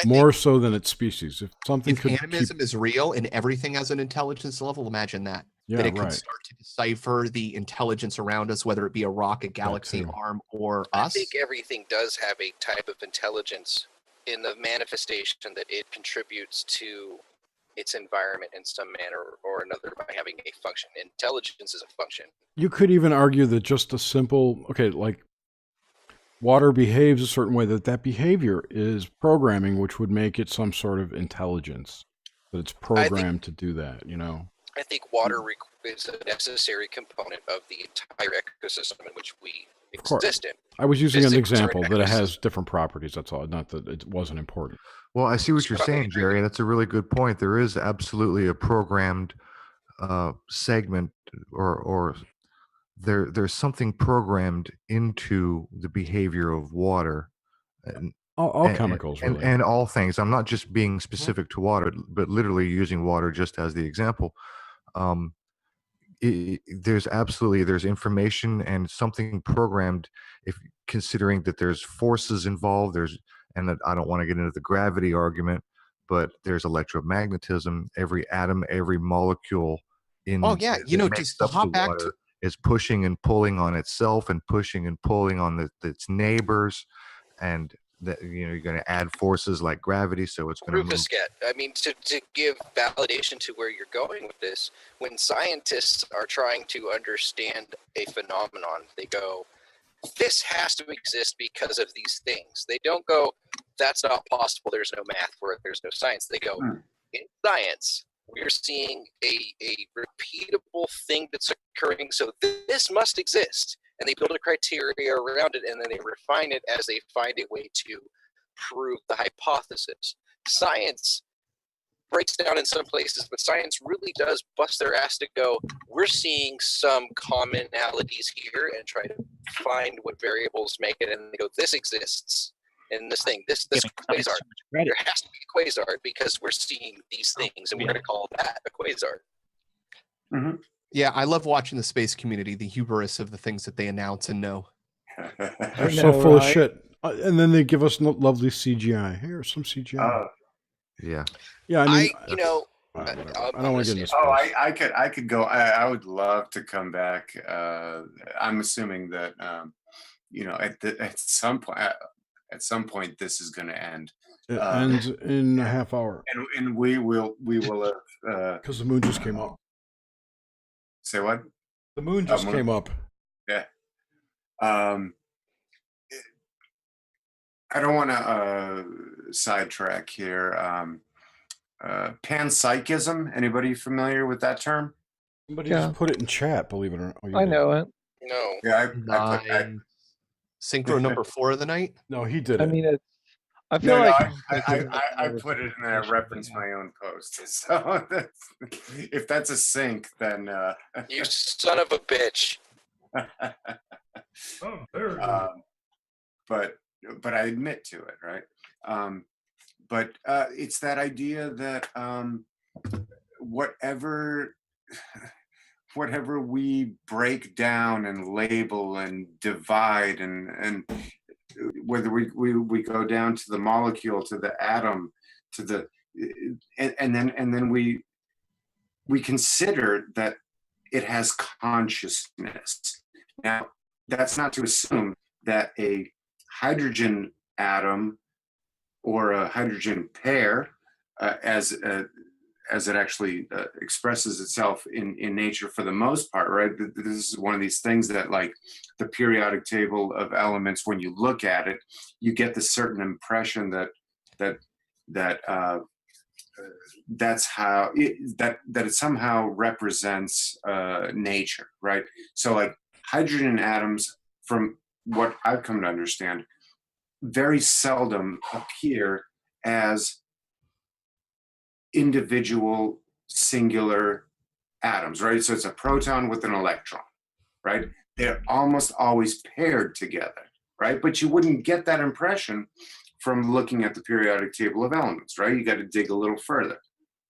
More so than its species. If animism is real and everything has an intelligence level, imagine that. Yeah, that it could start to decipher the intelligence around us, whether it be a rock, a galaxy, arm, or us. I think everything does have a type of intelligence in the manifestation that it contributes to its environment in some manner or another by having a function. Intelligence is a function. You could even argue that just a simple, like water behaves a certain way, that behavior is programming, which would make it some sort of intelligence. That it's programmed to do that, I think water is a necessary component of the entire ecosystem in which we exist in. I was using an example that it has different properties, that's all, not that it wasn't important. Well, I see what you're saying, Jerry. That's a really good point. There is absolutely a programmed segment or there's something programmed into the behavior of water. And, all chemicals, really. And all things. I'm not just being specific to water, but literally using water just as the example. There's information and something programmed, if considering that there's forces involved, and I don't want to get into the gravity argument, but there's electromagnetism. Every atom, every molecule just to hop back to is pushing and pulling on itself and pushing and pulling on its neighbors, and that you're going to add forces like gravity, so it's going to move. I mean, to give validation to where you're going with this, when scientists are trying to understand a phenomenon, they go, this has to exist because of these things. They don't go, that's not possible, there's no math for it, there's no science. They go, in science, we're seeing a repeatable thing that's occurring, so this must exist. And they build a criteria around it, and then they refine it as they find a way to prove the hypothesis. Science breaks down in some places, but science really does bust their ass to go, we're seeing some commonalities here and try to find what variables make it. And they go, this exists in this thing, this quasar. There has to be a quasar because we're seeing these things and we're going to call that a quasar. Mm-hmm. Yeah, I love watching the space community, the hubris of the things that they announce and know. They're so full of shit. And then they give us lovely CGI. Here's some CGI. Yeah. Yeah, I mean, you know, I don't want to get into space. Oh, I could go. I would love to come back. I'm assuming that you know, at some point this is going to end. It ends in a half hour. And we will have because the moon just came up. Say what? The moon just came up. Yeah. I don't want to sidetrack here. Panpsychism. Anybody familiar with that term? Somebody just put it in chat. Believe it or not. Oh, I know it. No. Yeah, I put that. Synchro number 4 of the night. No, he did it. I mean, I feel like I put it in there. I reference my own post. So if that's a sync, then you son of a bitch. Oh, there. But I admit to it, right? But it's that idea that whatever we break down and label and divide and whether we go down to the molecule, to the atom, to the and then we consider that it has consciousness. Now, that's not to assume that a hydrogen atom or a hydrogen pair, as it actually expresses itself in nature for the most part, right? This is one of these things that, like the periodic table of elements, when you look at it, you get the certain impression that that's how it somehow represents nature, right? So like hydrogen atoms, from what I've come to understand, very seldom appear as individual singular atoms, right? So it's a proton with an electron, right? They're almost always paired together, right? But you wouldn't get that impression from looking at the periodic table of elements, right? You got to dig a little further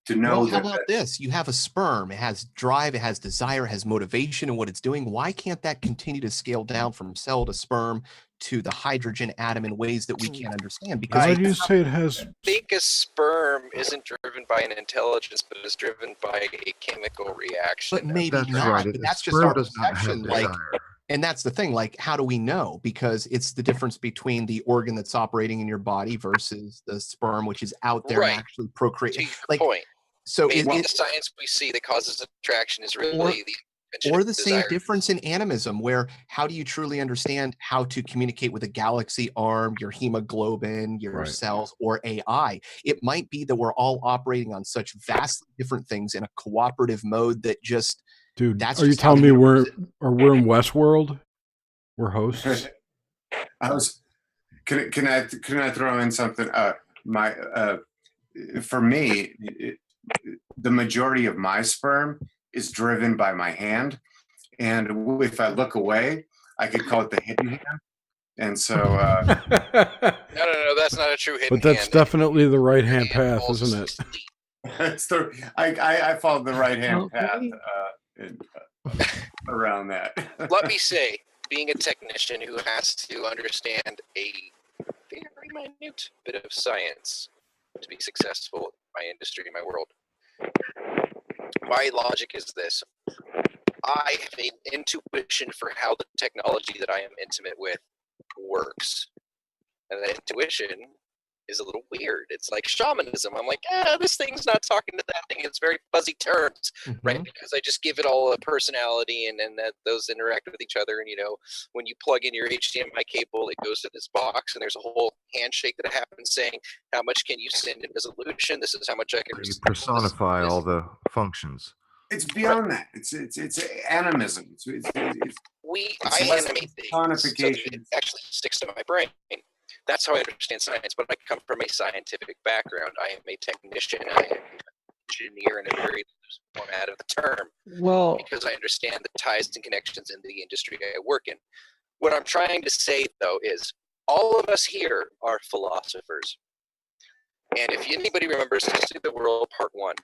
to know. Well, how about this? You have a sperm. It has drive, it has desire, it has motivation in what it's doing. Why can't that continue to scale down from cell to sperm to the hydrogen atom in ways that we can't understand? Because why do you say it has? I think a sperm isn't driven by an intelligence, but is driven by a chemical reaction. But maybe That's not. right. But A that's just sperm our does not have perception. Like, desire. and that's the thing. Like, how do we know? Because it's the difference between the organ that's operating in your body versus the sperm, which is out there and actually procreating. Like, point. So maybe the science we see that causes attraction is really the invention or of the desire. same difference in animism, where how do you truly understand how to communicate with a galaxy arm, your hemoglobin, your cells, or AI? It might be that we're all operating on such vastly different things in a cooperative mode that just, dude, that's are you just how telling the me universe is. we're in Westworld? We're hosts. Can I throw in something? For me, the majority of my sperm is driven by my hand, and if I look away, I could call it the hidden hand. And so, no, that's not a true hidden but that's hand. definitely the right hand path, isn't it? It's I followed the right hand path around that. Let me say, being a technician who has to understand a very minute bit of science to be successful in my industry, in my world, my logic is this. I have an intuition for how the technology that I am intimate with works. And that intuition is a little weird. It's like shamanism. I'm like, this thing's not talking to that thing. It's very fuzzy terms, right? Because I just give it all a personality and that those interact with each other. And, you know, when you plug in your HDMI cable, it goes to this box and there's a whole handshake that happens saying, how much can you send in resolution? This is how much I can You personify all the functions. It's beyond that. It's animism. I animate things so that it actually sticks to my brain. That's how I understand science, but I come from a scientific background. I am a technician. I am engineer in a very loose format of the term, Well, because I understand the ties and connections in the industry I work in. What I'm trying to say, though, is all of us here are philosophers. And if anybody remembers History of the World Part 1,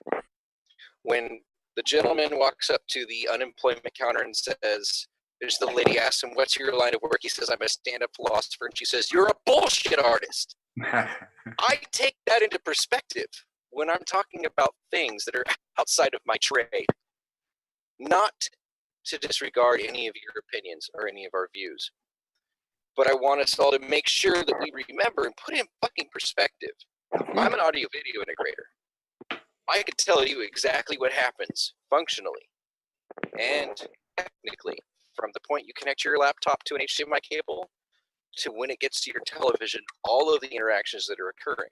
when the gentleman walks up to the unemployment counter and says, there's the lady asks him, what's your line of work? He says, I'm a stand-up philosopher. And she says, you're a bullshit artist. I take that into perspective when I'm talking about things that are outside of my trade. Not to disregard any of your opinions or any of our views. But I want us all to make sure that we remember and put in fucking perspective. I'm an audio video integrator. I could tell you exactly what happens functionally and technically from the point you connect your laptop to an HDMI cable to when it gets to your television, all of the interactions that are occurring.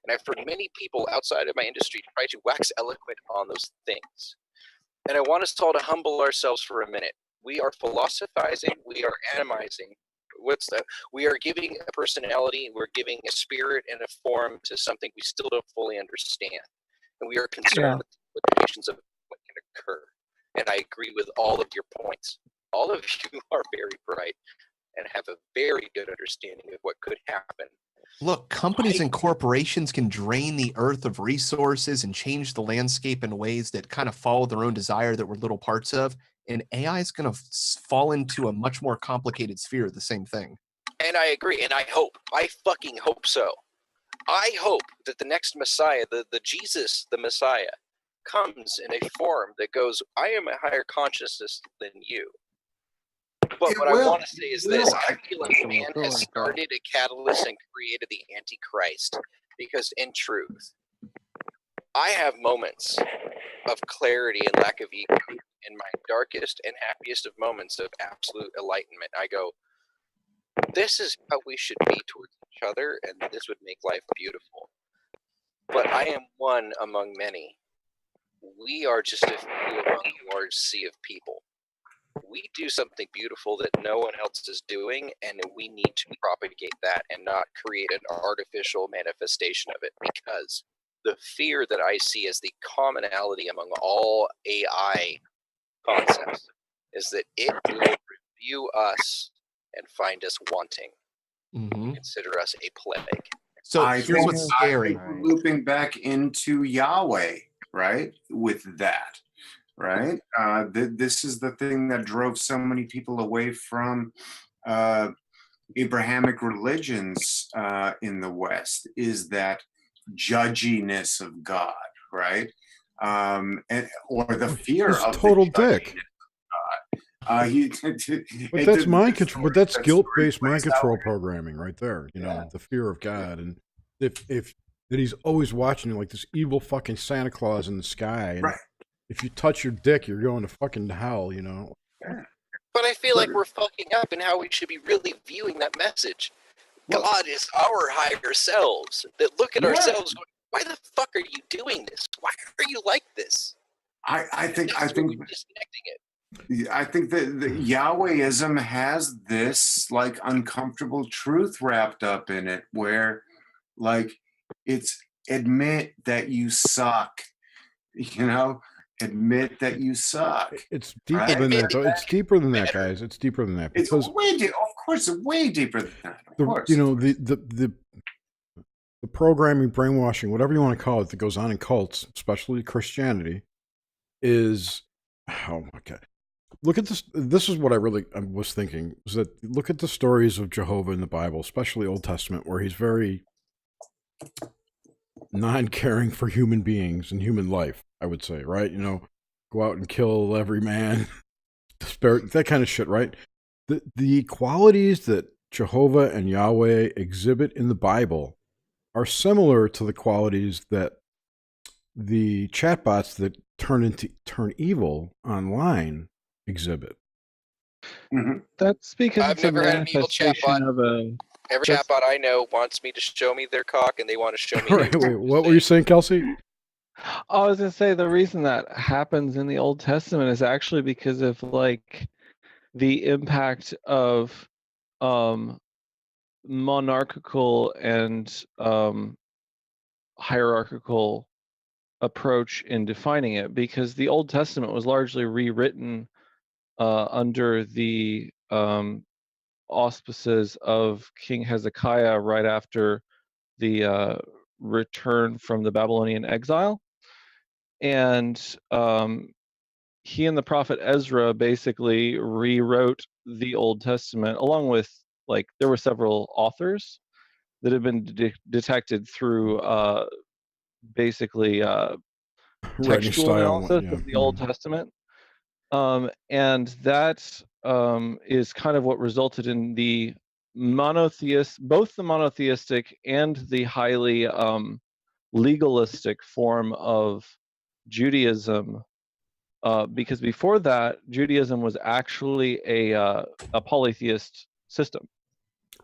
And I've heard many people outside of my industry try to wax eloquent on those things. And I want us all to humble ourselves for a minute. We are philosophizing, we are animizing. What's that? We are giving a personality, we're giving a spirit and a form to something we still don't fully understand. And we are concerned with the implications of what can occur. And I agree with all of your points. All of you are very bright and have a very good understanding of what could happen. Look, companies and corporations can drain the earth of resources and change the landscape in ways that kind of follow their own desire that we're little parts of. And AI is going to fall into a much more complicated sphere of the same thing. And I agree. And I fucking hope so. I hope that the next Messiah, the Jesus, the Messiah, comes in a form that goes, I am a higher consciousness than you. But what I want to say is this. I feel like man has started a catalyst and created the Antichrist. Because in truth, I have moments of clarity and lack of ego in my darkest and happiest of moments of absolute enlightenment. I go, this is how we should be towards each other, and this would make life beautiful. But I am one among many. We are just a few among a large sea of people. We do something beautiful that no one else is doing, and we need to propagate that and not create an artificial manifestation of it, because the fear that I see as the commonality among all AI concepts is that it will review us and find us wanting. Consider us a plague. So I here's think, what's scary. we're looping back into Yahweh, right? With that, right? This is the thing that drove so many people away from Abrahamic religions in the West, is that judginess of God, right? Or the fear He's of total the dick. But that's mind control. But that's guilt-based mind control programming, right there. You know, the fear of God, and if that he's always watching you like this evil fucking Santa Claus in the sky. And if you touch your dick, you're going to fucking hell. You know. But I feel like we're fucking up in how we should be really viewing that message. God is our higher selves that look at ourselves going, why the fuck are you doing this? Why are you like this? I think disconnecting it. I think that the Yahwehism has this like uncomfortable truth wrapped up in it, where like it's admit that you suck, you know, admit that you suck. It's deeper than that, though. It's deeper than that, guys. It's deeper than that. It's Because way deep. Of course, it's way deeper than that. Of course. You know, the programming, brainwashing, whatever you want to call it, that goes on in cults, especially Christianity, is, oh my God. Look at this. This is what I was thinking, is that look at the stories of Jehovah in the Bible, especially Old Testament, where he's very non-caring for human beings and human life, I would say, right? You know, go out and kill every man, that kind of shit, right? The qualities that Jehovah and Yahweh exhibit in the Bible are similar to the qualities that the chatbots that turn evil online exhibit. That's because I've it's a never had an evil manifestation chatbot. of a. Every chatbot I know wants me to show me their cock, and they want to show me. Right, wait, what were you saying, Kelsey? I was gonna say the reason that happens in the Old Testament is actually because of like the impact of monarchical and hierarchical approach in defining it, because the Old Testament was largely rewritten under the auspices of King Hezekiah right after the return from the Babylonian exile. And he and the prophet Ezra basically rewrote the Old Testament, along with, like, there were several authors that have been detected through basically Writing textual style, analysis yeah. of the Old Testament. And that is kind of what resulted in the both the monotheistic and the highly legalistic form of Judaism. Because before that, Judaism was actually a polytheist system.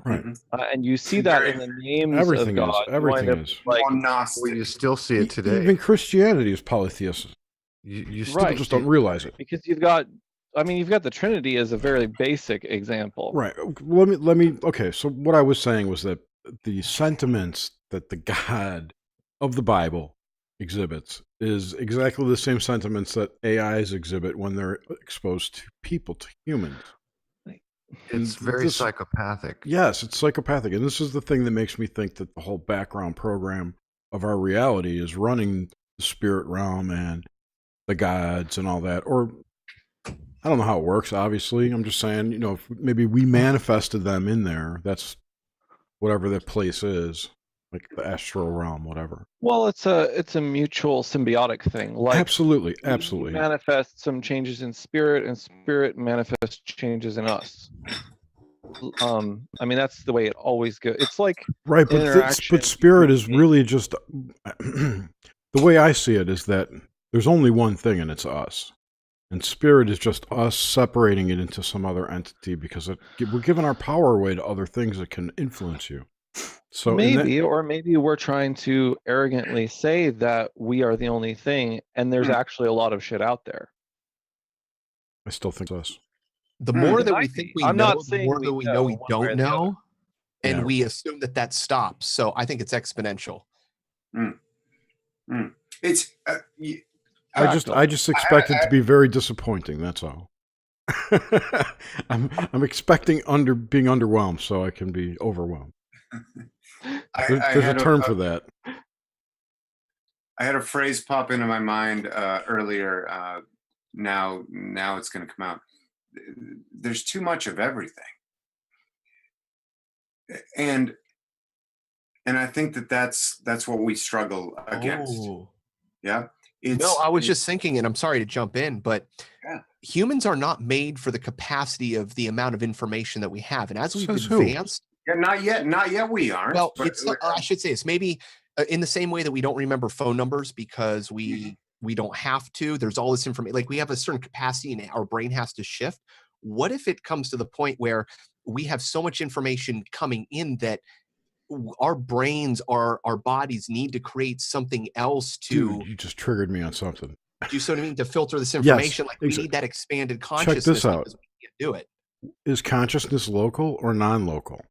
Right. And you see that in the names Everything of God. is. Everything is. Well, you still see it today. Even Christianity is polytheist. You still just don't realize it. Because you've got the Trinity as a very basic example. Right. Let me. Okay. So what I was saying was that the sentiments that the God of the Bible exhibits is exactly the same sentiments that AIs exhibit when they're exposed to people, to humans. It's very psychopathic. Yes, it's psychopathic. And this is the thing that makes me think that the whole background program of our reality is running the spirit realm and the gods and all that. Or I don't know how it works, obviously. I'm just saying, if maybe we manifested them in there. That's whatever that place is, like the astral realm, whatever. Well, it's a mutual symbiotic thing. Like, absolutely. We manifest some changes in spirit, and spirit manifests changes in us. I mean, that's the way it always goes. It's like right, but spirit is really just the way I see it is that there's only one thing, and it's us. And spirit is just us separating it into some other entity because we're giving our power away to other things that can influence you. So maybe we're trying to arrogantly say that we are the only thing, and there's actually a lot of shit out there. I still think it's us. The more that we think we know, the more that we know we don't know, and we assume that stops. So I think it's exponential. It's I just expect it to be very disappointing. That's all. I'm expecting being underwhelmed, so I can be overwhelmed. There's a term for that. I had a phrase pop into my mind earlier. Now it's going to come out. There's too much of everything, and I think that's what we struggle against. Oh. Yeah. I was just thinking, and I'm sorry to jump in, but humans are not made for the capacity of the amount of information that we have, and as we've advanced. Yeah, not yet. We aren't. Well, I should say this. Maybe in the same way that we don't remember phone numbers because we don't have to. There's all this information. Like we have a certain capacity, and our brain has to shift. What if it comes to the point where we have so much information coming in that our brains, our bodies need to create something else to? Dude, you just triggered me on something. Do you see what I mean? To filter this information, yes, we need that expanded consciousness. Check this out. Because we can't do it. Is consciousness local or non-local?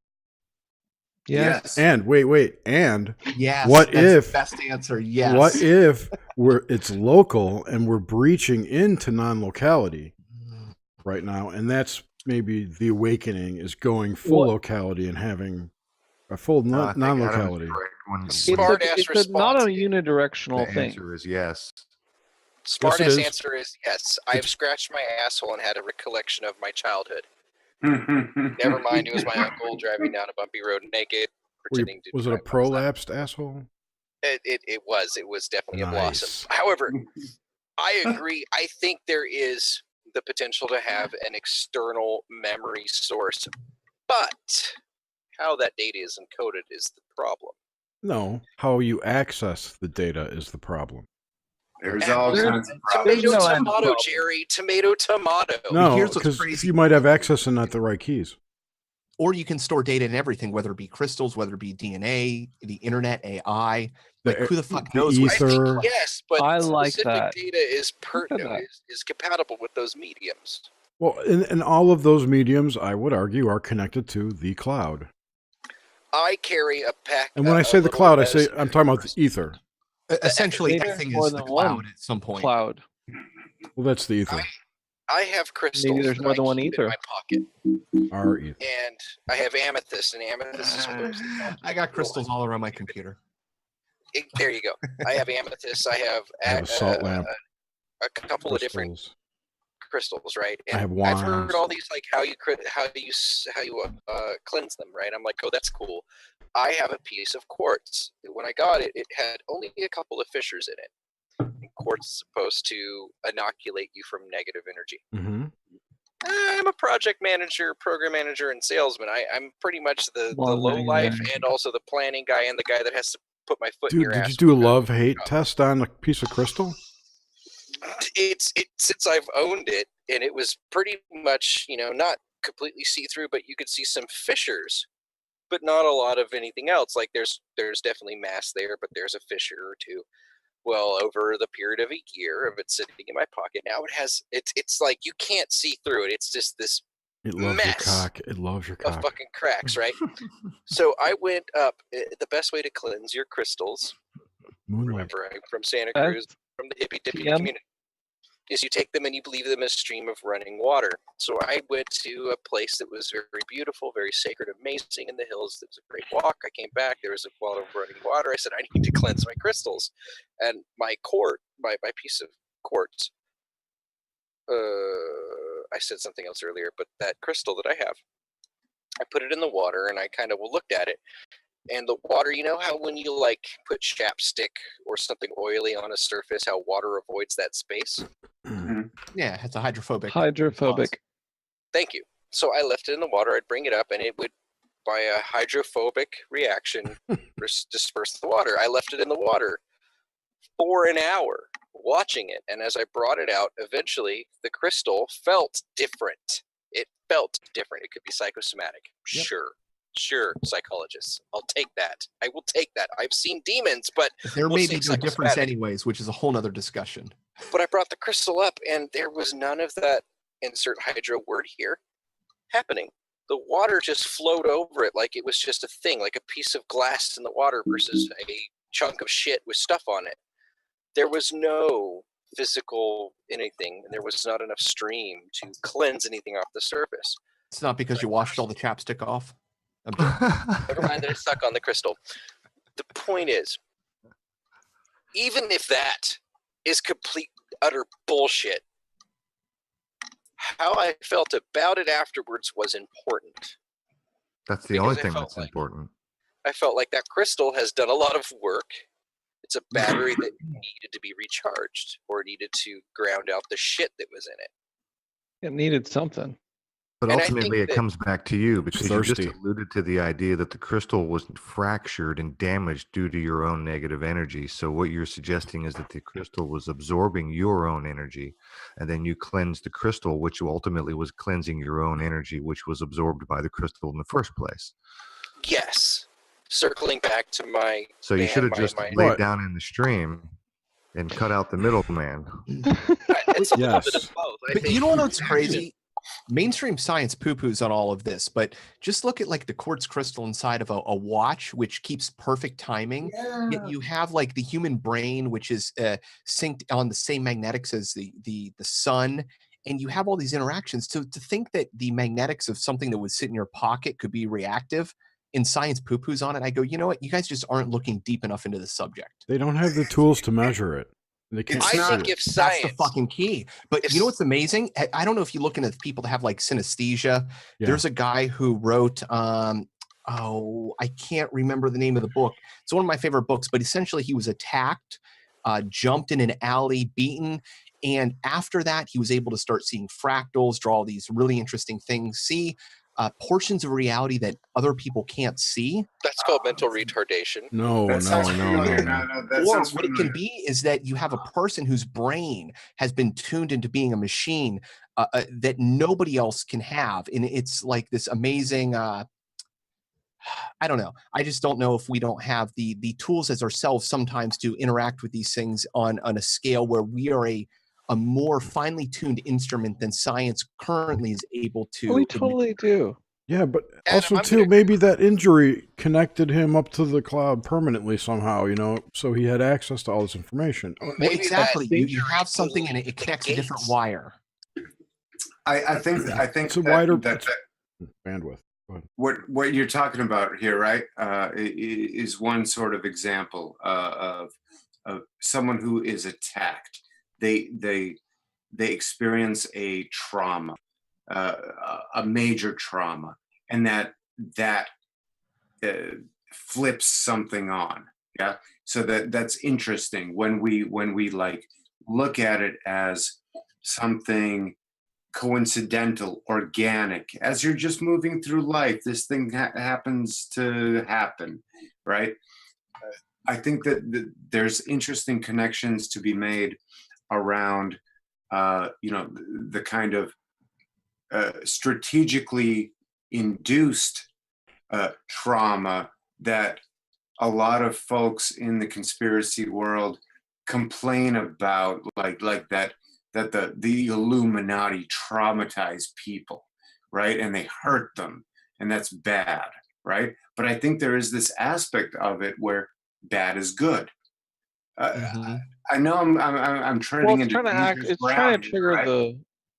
Yes. And wait. And yes, what if the best answer? Yes. What if it's local and we're breaching into non-locality right now, and that's maybe the awakening is going full locality and having a full non-locality. It's not a unidirectional the thing. Answer is yes. Smartass answer is yes. I've scratched my asshole and had a recollection of my childhood. Never mind, it was my uncle driving down a bumpy road naked, pretending to. Was it a prolapsed asshole? It was definitely a blossom. However, I agree. I think there is the potential to have an external memory source, but how that data is encoded is the problem. No, how you access the data is the problem. There's all kinds of problems. Tomato, Jerry. Tomato. No, because you might have access and not the right keys. Or you can store data in everything, whether it be crystals, whether it be DNA, the internet, AI. Like, who the fuck knows? Ether. I think yes, but I like specific that. data is pertinent, is compatible with those mediums. Well, and all of those mediums, I would argue, are connected to the cloud. I carry a pack. And when I say the cloud, I'm talking about the ether. Essentially, Maybe everything more is the than one cloud at some point. cloud. Well, that's the ether. I have crystals. Maybe there's that more I than one keep ether. in my pocket, Our ether. and I have amethyst, and amethyst is supposed to help. I got crystals all around my computer. There you go. I have amethyst. I have, I have a salt lamp. a couple of different Crystals. crystals, right? I have I've heard wands. all these like how you cleanse them, right? I'm like, oh, that's cool. I have a piece of quartz. When I got it, it had only a couple of fissures in it. And quartz is supposed to inoculate you from negative energy. Mm-hmm. I'm a project manager, program manager, and salesman. I'm pretty much the Love low negative life energy. and also the planning guy and the guy that has to put my foot in Dude, your did ass. you do a love-hate test on a piece of crystal? It's since I've owned it, and it was pretty much, not completely see-through, but you could see some fissures, but not a lot of anything else. Like there's definitely mass there, but there's a fissure or two. Well, over the period of a year of it sitting in my pocket, now it has it's like you can't see through it. It's just this It loves your mess cock. It loves your of cock. fucking cracks, right? So I went up. The best way to cleanse your crystals, Moonlight. remember, I'm from Santa That's Cruz, from the hippie dippy TM. community, is you take them and you leave them in a stream of running water. So I went to a place that was very beautiful, very sacred, amazing in the hills. It was a great walk. I came back. There was a wall of running water. I said, I need to cleanse my crystals. And my piece of quartz, I said something else earlier, but that crystal that I have, I put it in the water and I kind of looked at it. And the water, you know how when you like put chapstick or something oily on a surface, how water avoids that space? Yeah, it's a hydrophobic. Hydrophobic. Thank you. So I left it in the water. I'd bring it up and it would, by a hydrophobic reaction, disperse the water. I left it in the water for an hour watching it. And as I brought it out, eventually the crystal felt different. It felt different. It could be psychosomatic. Yep. Sure, psychologists. I'll take that. I will take that. I've seen demons, but There we'll may say be no difference psychosomatic. anyways, which is a whole nother discussion. But I brought the crystal up and there was none of that, insert hydro word here, happening. The water just flowed over it like it was just a thing, like a piece of glass in the water versus a chunk of shit with stuff on it. There was no physical anything, and there was not enough stream to cleanse anything off the surface. It's not because you washed all the chapstick off. Never mind that it's stuck on the crystal. The point is, even if that is complete, utter bullshit, how I felt about it afterwards was important. That's the Because only I thing felt that's like- important. I felt like that crystal has done a lot of work. It's a battery that needed to be recharged or needed to ground out the shit that was in it. It needed something. But And I think ultimately, it that- comes back to you because you just Thirsty. alluded to the idea that the crystal was fractured and damaged due to your own negative energy. So what you're suggesting is that the crystal was absorbing your own energy, and then you cleansed the crystal, which ultimately was cleansing your own energy, which was absorbed by the crystal in the first place. Yes. Circling back to my So you band, should have my- just my- laid down in the stream and cut out the middleman. It's a little bit Yes. of both. I But think. you know what's crazy? Mainstream science poo-poos on all of this, but just look at like the quartz crystal inside of a watch, which keeps perfect timing. Yet you have like the human brain, which is synced on the same magnetics as the sun, and you have all these interactions. So to think that the magnetics of something that would sit in your pocket could be reactive, in science poo-poos on it, I go, you know what? You guys just aren't looking deep enough into the subject. They don't have the tools to measure it. They can't It's see not- think it. if That's science, the fucking key. But you know what's amazing? I don't know if you look into people that have like synesthesia. Yeah. There's a guy who wrote, I can't remember the name of the book. It's one of my favorite books, but essentially he was attacked, jumped in an alley, beaten. And after that, he was able to start seeing fractals, draw all these really interesting things, see portions of reality that other people can't see. that's called mental retardation. No, That no, sounds no, familiar. no. That Or sounds what it can be is that you have a person whose brain has been tuned into being a machine that nobody else can have. And it's like this amazing, I don't know. I just don't know if we don't have the tools as ourselves sometimes to interact with these things on a scale where we are a more finely tuned instrument than science currently is able to. We totally do. Yeah, but Adam, also I'm too, gonna maybe that injury connected him up to the cloud permanently somehow, so he had access to all this information. Well, Well, maybe exactly. that You have injury something and gave it the connects a different gates. wire. I think It's a wider that bandwidth. Go ahead. what you're talking about here, right, is one sort of example of someone who is attacked. They experience a trauma, a major trauma, and that flips something on. Yeah, so that's interesting when we like look at it as something coincidental, organic. As you're just moving through life, this thing happens to happen, right? I think that there's interesting connections to be made around, the kind of strategically induced trauma that a lot of folks in the conspiracy world complain about, like that the Illuminati traumatize people, right? And they hurt them, and that's bad, right? But I think there is this aspect of it where bad is good. I know I'm treading Well, it's into trying to act. dangerous It's trying ground to here, trigger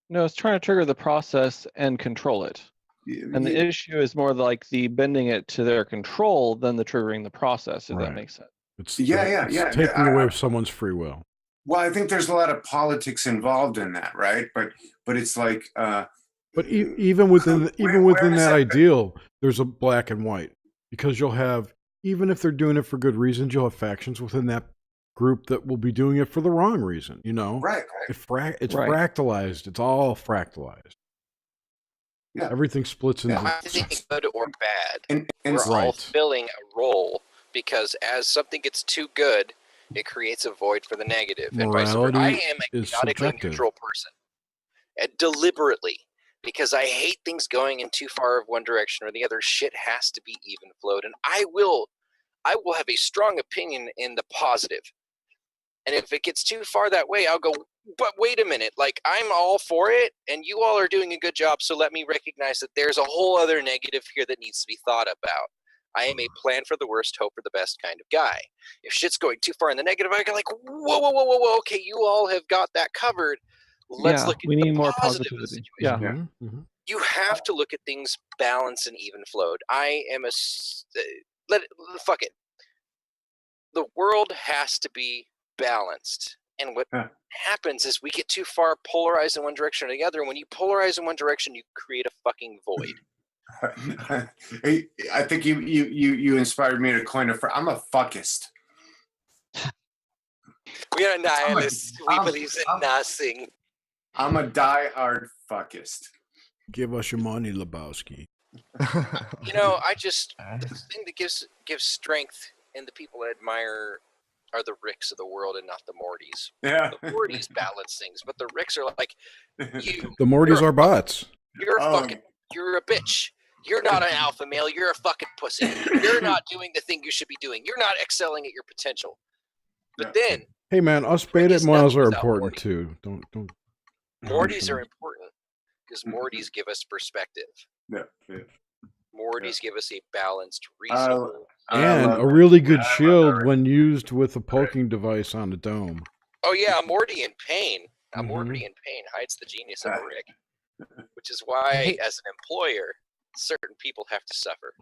right? It's trying to trigger the process and control it. And the issue is more like the bending it to their control than the triggering the process. If that Right. makes sense. It's Yeah. taking away someone's free will. Well, I think there's a lot of politics involved in that, right? But it's like, But even within where is that that- ideal, there's a black and white, because you'll have, even if they're doing it for good reasons, you'll have factions within that group that will be doing it for the wrong reason. right. It's Right. fractalized. It's all fractalized. Yeah. Everything splits into. I think good or bad. And We're all Right. filling a role because as something gets too good, it creates a void for the negative, and vice versa. I Morality am a is chaotically subjective. neutral person, deliberately, because I hate things going in too far of one direction or the other. Shit has to be even flowed, and I will have a strong opinion in the positive. And if it gets too far that way, I'll go, but wait a minute, like I'm all for it and you all are doing a good job, so let me recognize that there's a whole other negative here that needs to be thought about. I am a plan for the worst, hope for the best kind of guy. If shit's going too far in the negative, I go like, whoa, okay, you all have got that covered. Let's look at we the need more positive of the positivity. situation. Yeah. Mhm. You have to look at things balanced and even flowed. I am fuck it. The world has to be balanced. And what happens is we get too far polarized in one direction or the other. And when you polarize in one direction, you create a fucking void. I think you inspired me to coin a phrase. I'm a fuckist. We are nihilists. We believe in nothing. I'm a diehard fuckist. Give us your money, Lebowski. The thing that gives strength in the people I admire are the Ricks of the world and not the Mortys. Yeah. The Mortys balance things, but the Ricks are like, you. The Mortys are bots. You're a bitch. You're not an alpha male. You're a fucking pussy. You're not doing the thing you should be doing. You're not excelling at your potential. But then, Hey man, us beta males are important too. Don't. Mortys are important because Mortys give us perspective. Yeah. Mortys give us a balanced, reasonable. And a really good shield when used with a poking device on the dome. Oh yeah, a Morty in pain. A Morty in pain hides the genius of a Rick, which is why, as an employer, certain people have to suffer.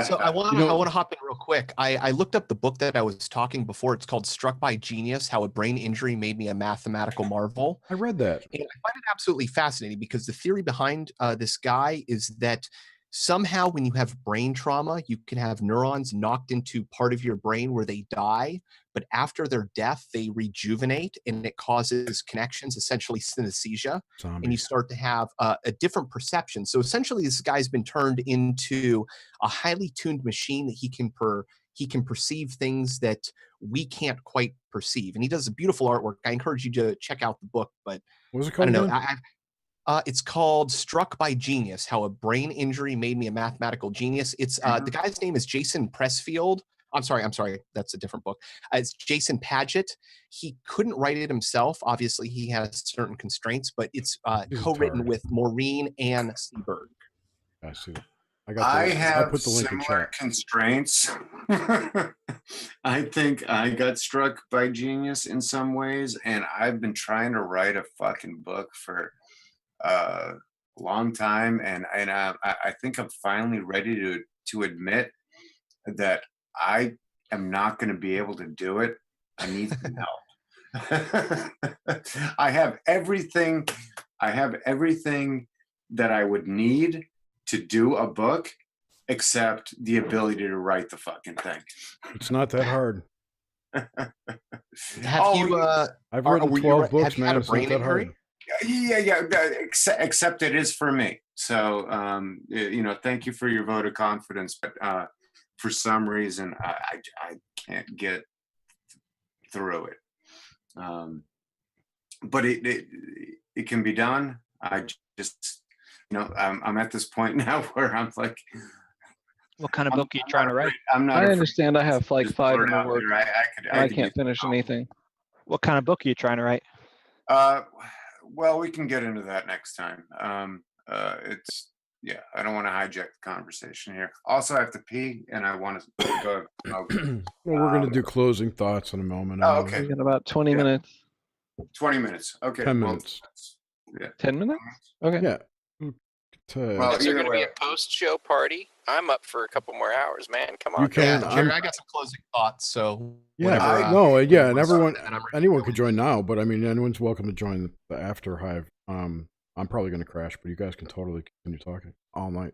So I want to hop in real quick. I looked up the book that I was talking before. It's called Struck by Genius: How a Brain Injury Made Me a Mathematical Marvel. I read that. And I find it absolutely fascinating because the theory behind this guy is that somehow when you have brain trauma, you can have neurons knocked into part of your brain where they die, but after their death, they rejuvenate and it causes connections, essentially synesthesia. And you start to have a different perception. So essentially, this guy's been turned into a highly tuned machine that he can perceive things that we can't quite perceive. And he does a beautiful artwork. I encourage you to check out the book, but what was it called? I don't know. It's called Struck by Genius: How a Brain Injury Made Me a Mathematical Genius. It's the guy's name is Jason Pressfield. I'm sorry. That's a different book. It's Jason Padgett. He couldn't write it himself. Obviously, he has certain constraints, but it's co-written with Maureen Ann Seberg. I see that. I I have put the link in similar chat. constraints. I think I got struck by genius in some ways, and I've been trying to write a fucking book for a long time, and I think I'm finally ready to admit that I am not going to be able to do it. I need some help. I have everything. I have everything that I would need to do a book, except the ability to write the fucking thing. It's not that hard. Have you? I've written 12 books, have you man. had a It's not brain that injury? hard. Yeah. Except it is for me. So, thank you for your vote of confidence. But for some reason, I can't get through it. But it can be done. I just, I'm at this point now where I'm like, what kind of book are you trying to write? I'm not. I understand. I have like just 5 blurt in the out works. there. I can't finish anything. What kind of book are you trying to write? Well, we can get into that next time. I don't want to hijack the conversation here. Also, I have to pee, and I want to go. Well, we're going to do closing thoughts in a moment. Oh, okay. We got about 20 minutes. 20 minutes. Okay. 10 well, minutes. Yeah. 10 minutes? Okay. Yeah. Well, Is there either going to be way. a post-show party? I'm up for a couple more hours, man. Come on. You can. Yeah, Jerry, I got some closing thoughts. So Yeah. whenever, And anyone could join now, but I mean, anyone's welcome to join the after H.I.V.E. I'm probably going to crash, but you guys can totally continue talking all night.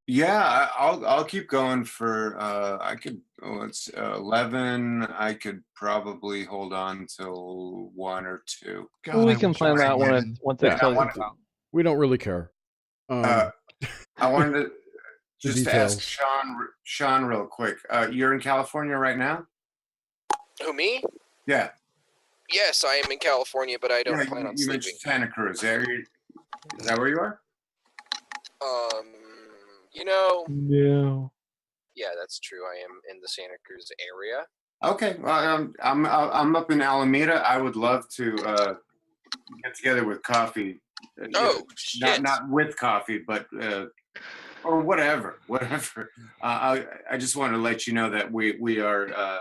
Yeah, I'll keep going for it's 11. I could probably hold on till 1 or 2. We can plan that once it closes out. We don't really care. I wanted to just details. ask Sean real quick. You're in California right now? Who, me? Yeah. Yes, I am in California, but I don't plan on you sleeping. mentioned Santa Cruz. Is that where you are? Yeah. Yeah, that's true. I am in the Santa Cruz area. Okay. Well, I'm up in Alameda. I would love to get together with coffee. Shit. Not with coffee, but or whatever. I just want to let you know that we are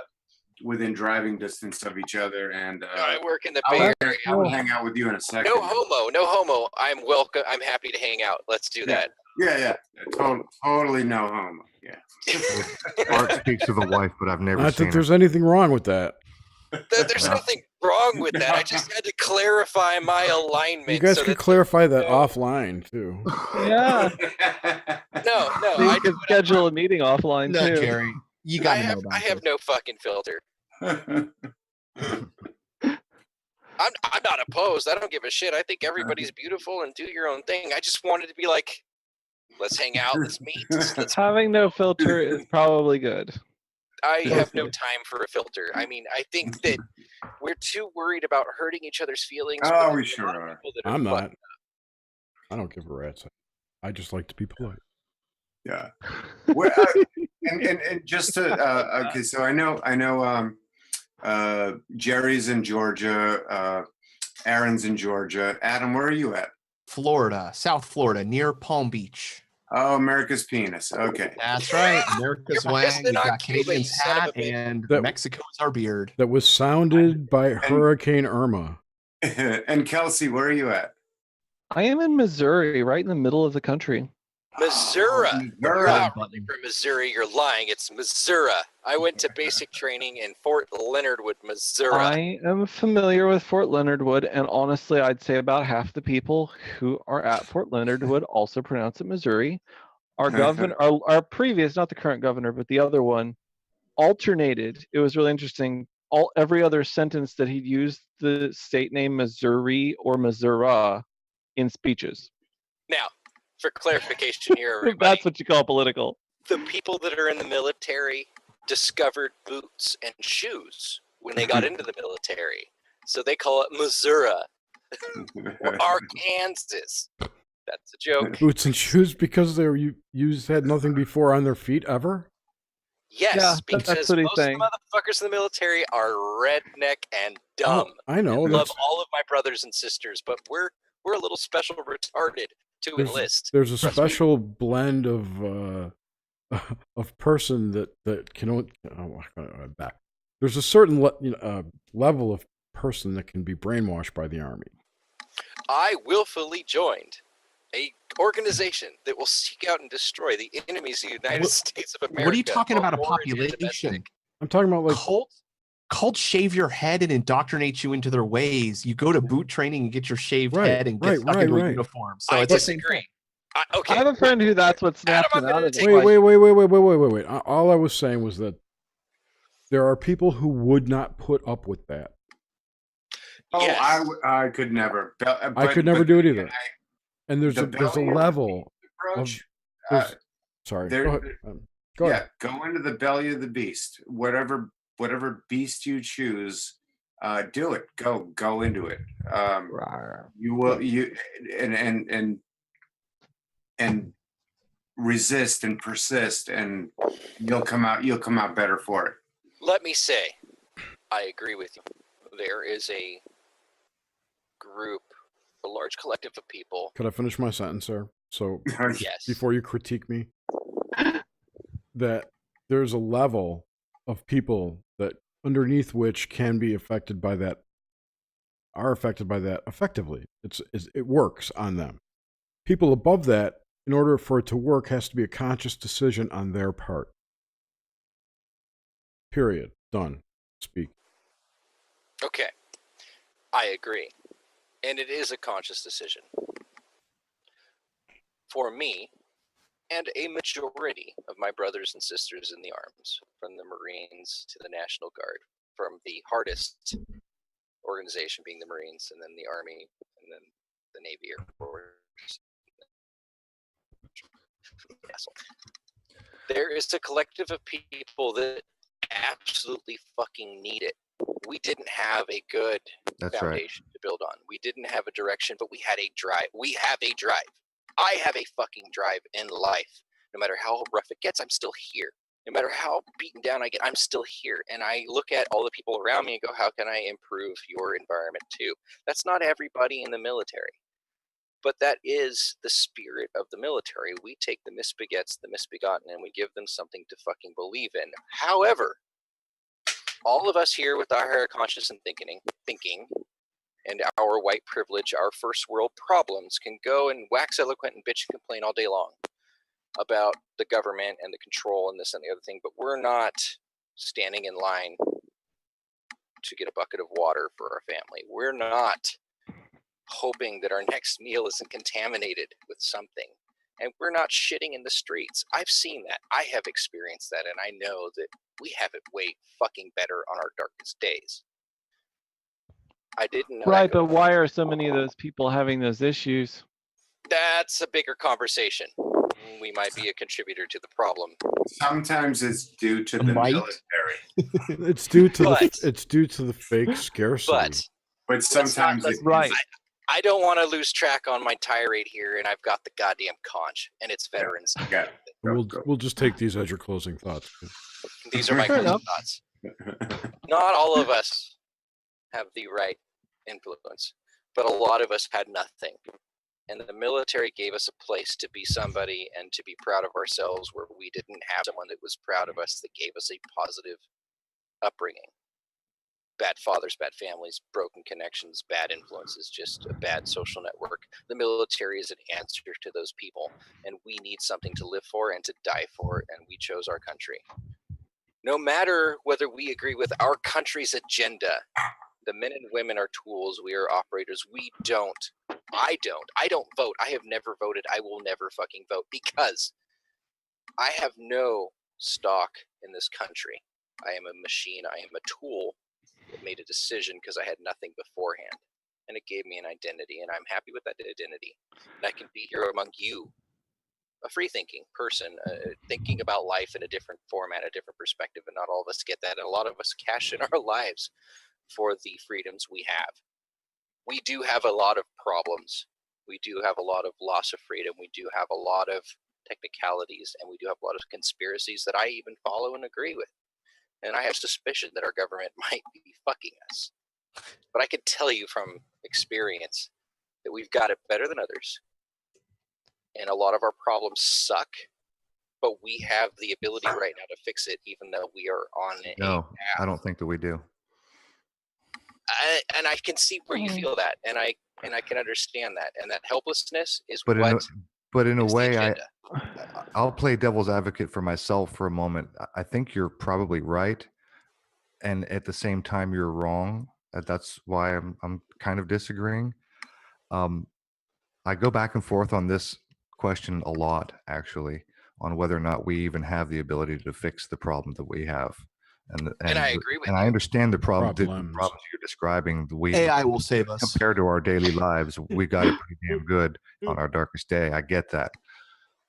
within driving distance of each other, and I work in the Bay Area. I will hang out with you in a second. No homo. I'm welcome. I'm happy to hang out. Let's do that. Yeah. Totally no homo. Yeah. Art speaks of a wife, but I've never I seen think there's anything wrong with that. There's nothing wrong with that. I just had to clarify my alignment. You guys could clarify that offline too. Yeah. No. We could schedule a meeting offline too. Jerry, you got to know about I have no fucking filter. I'm not opposed. I don't give a shit. I think everybody's beautiful and do your own thing. I just wanted to be like, let's hang out, let's meet. Having no filter is probably good. I have no time for a filter. I mean, I think that we're too worried about hurting each other's feelings. Oh, we sure are. I'm not. I don't give a rat's. I just like to be polite. Yeah. Well, and just to okay, so I know Jerry's in Georgia, Aaron's in Georgia. Adam, where are you at? Florida, South Florida, near Palm Beach. Oh, America's penis. Okay. That's right. America's wang. We got Canadian's hat, and Mexico's our beard. That was sounded by Hurricane Irma. And Kelsey, where are you at? I am in Missouri, right in the middle of the country. Missouri. You're not really from Missouri. You're lying. It's Missouri. I went to basic training in Fort Leonard Wood, Missouri. I am familiar with Fort Leonard Wood, and honestly, I'd say about half the people who are at Fort Leonard Wood also pronounce it Missouri. Our governor, our previous, not the current governor, but the other one, alternated. It was really interesting. Every other sentence that he'd used the state name Missouri or Missouri in speeches. Now, for clarification here, everybody, that's what you call political. The people that are in the military discovered boots and shoes when they got into the military. So they call it Missouri or Arkansas. That's a joke. Boots and shoes because they were had nothing before on their feet ever? Yes, Yeah, because that's what he's most saying. of the motherfuckers in the military are redneck and dumb. I know. I love all of my brothers and sisters, but we're a little special retarded. to enlist. There's a Trust me. special blend of person that can only. Back. There's a certain level of person that can be brainwashed by the army. I willfully joined a organization that will seek out and destroy the enemies of the United States of America. What are you talking about? A foreign and population? domestic. I'm talking about like Cults shave your head and indoctrinate you into their ways. You go to boot training and get your shaved head and get stuck into a uniform. So I it's the same disagree. thing. Okay. I have a friend who that's what snapped him out of it. Wait. All I was saying was that there are people who would not put up with that. Oh, Yes. I could never. I could never do it either. And there's a belly level approach. Sorry. There- Go ahead. Go ahead. Go into the belly of the beast. Whatever beast you choose, do it. Go into it. You will and resist and persist, and you'll come out better for it. Let me say, I agree with you. There is a group, a large collective of people. Could I finish my sentence, sir? So Yes. before you critique me, that there's a level of people that underneath which can be affected by that, are affected by that effectively. It works on them. People above that, in order for it to work, has to be a conscious decision on their part. Period. Done. Speak. Okay. I agree. And it is a conscious decision. For me, and a majority of my brothers and sisters in the arms, from the Marines to the National Guard, from the hardest organization being the Marines, and then the Army, and then the Navy, Air Force. There is a collective of people that absolutely fucking need it. We didn't have a good foundation to build on. We didn't have a direction, but we had a drive. We have a drive. I have a fucking drive in life. No matter how rough it gets, I'm still here. No matter how beaten down I get, I'm still here. And I look at all the people around me and go, how can I improve your environment too? That's not everybody in the military. But that is the spirit of the military. We take the misbegetters, the misbegotten, and we give them something to fucking believe in. However, all of us here with our higher conscious and thinking, and our white privilege, our first world problems, can go and wax eloquent and bitch and complain all day long about the government and the control and this and the other thing, but we're not standing in line to get a bucket of water for our family. We're not hoping that our next meal isn't contaminated with something. And we're not shitting in the streets. I've seen that. I have experienced that. And I know that we have it way fucking better on our darkest days. I didn't know. Right, but why are so many of those people having those issues? That's a bigger conversation. We might be a contributor to the problem. Sometimes it's due to the military. It's due to the fake scarcity. But sometimes it's right. I don't want to lose track on my tirade here, and I've got the goddamn conch, and it's veterans. Yeah. We'll just take these as your closing thoughts. These are my closing thoughts. Not all of us have the right influence, but a lot of us had nothing. And the military gave us a place to be somebody and to be proud of ourselves, where we didn't have someone that was proud of us, that gave us a positive upbringing. Bad fathers, bad families, broken connections, bad influences, just a bad social network. The military is an answer to those people, and we need something to live for and to die for, and we chose our country. No matter whether we agree with our country's agenda, the men and women are tools. We are operators. I don't vote. I have never voted. I will never fucking vote, because I have no stock in this country. I am a machine. I am a tool that made a decision because I had nothing beforehand, and it gave me an identity, and I'm happy with that identity. And I can be here among you, a free-thinking person, thinking about life in a different format, a different perspective, and not all of us get that. And a lot of us cash in our lives for the freedoms we have. We do have a lot of problems. We do have a lot of loss of freedom. We do have a lot of technicalities, and we do have a lot of conspiracies that I even follow and agree with. And I have suspicion that our government might be fucking us. But I can tell you from experience that we've got it better than others. and a lot of our problems suck, but we have the ability right now to fix it, even though we are on a No, path. I don't think that we do. And I can see where you feel that, and I can understand that, and that helplessness is But what in a is the way, agenda. I'll play devil's advocate for myself for a moment. I think you're probably right, and at the same time, you're wrong. That's why I'm kind of disagreeing. I go back and forth on this question a lot, actually, on whether or not we even have the ability to fix the problem that we have. And I agree with and you. I understand the problem, the Problems. problems you're describing. AI will save us. Compared to our daily lives, we got it pretty damn good on our darkest day. I get that.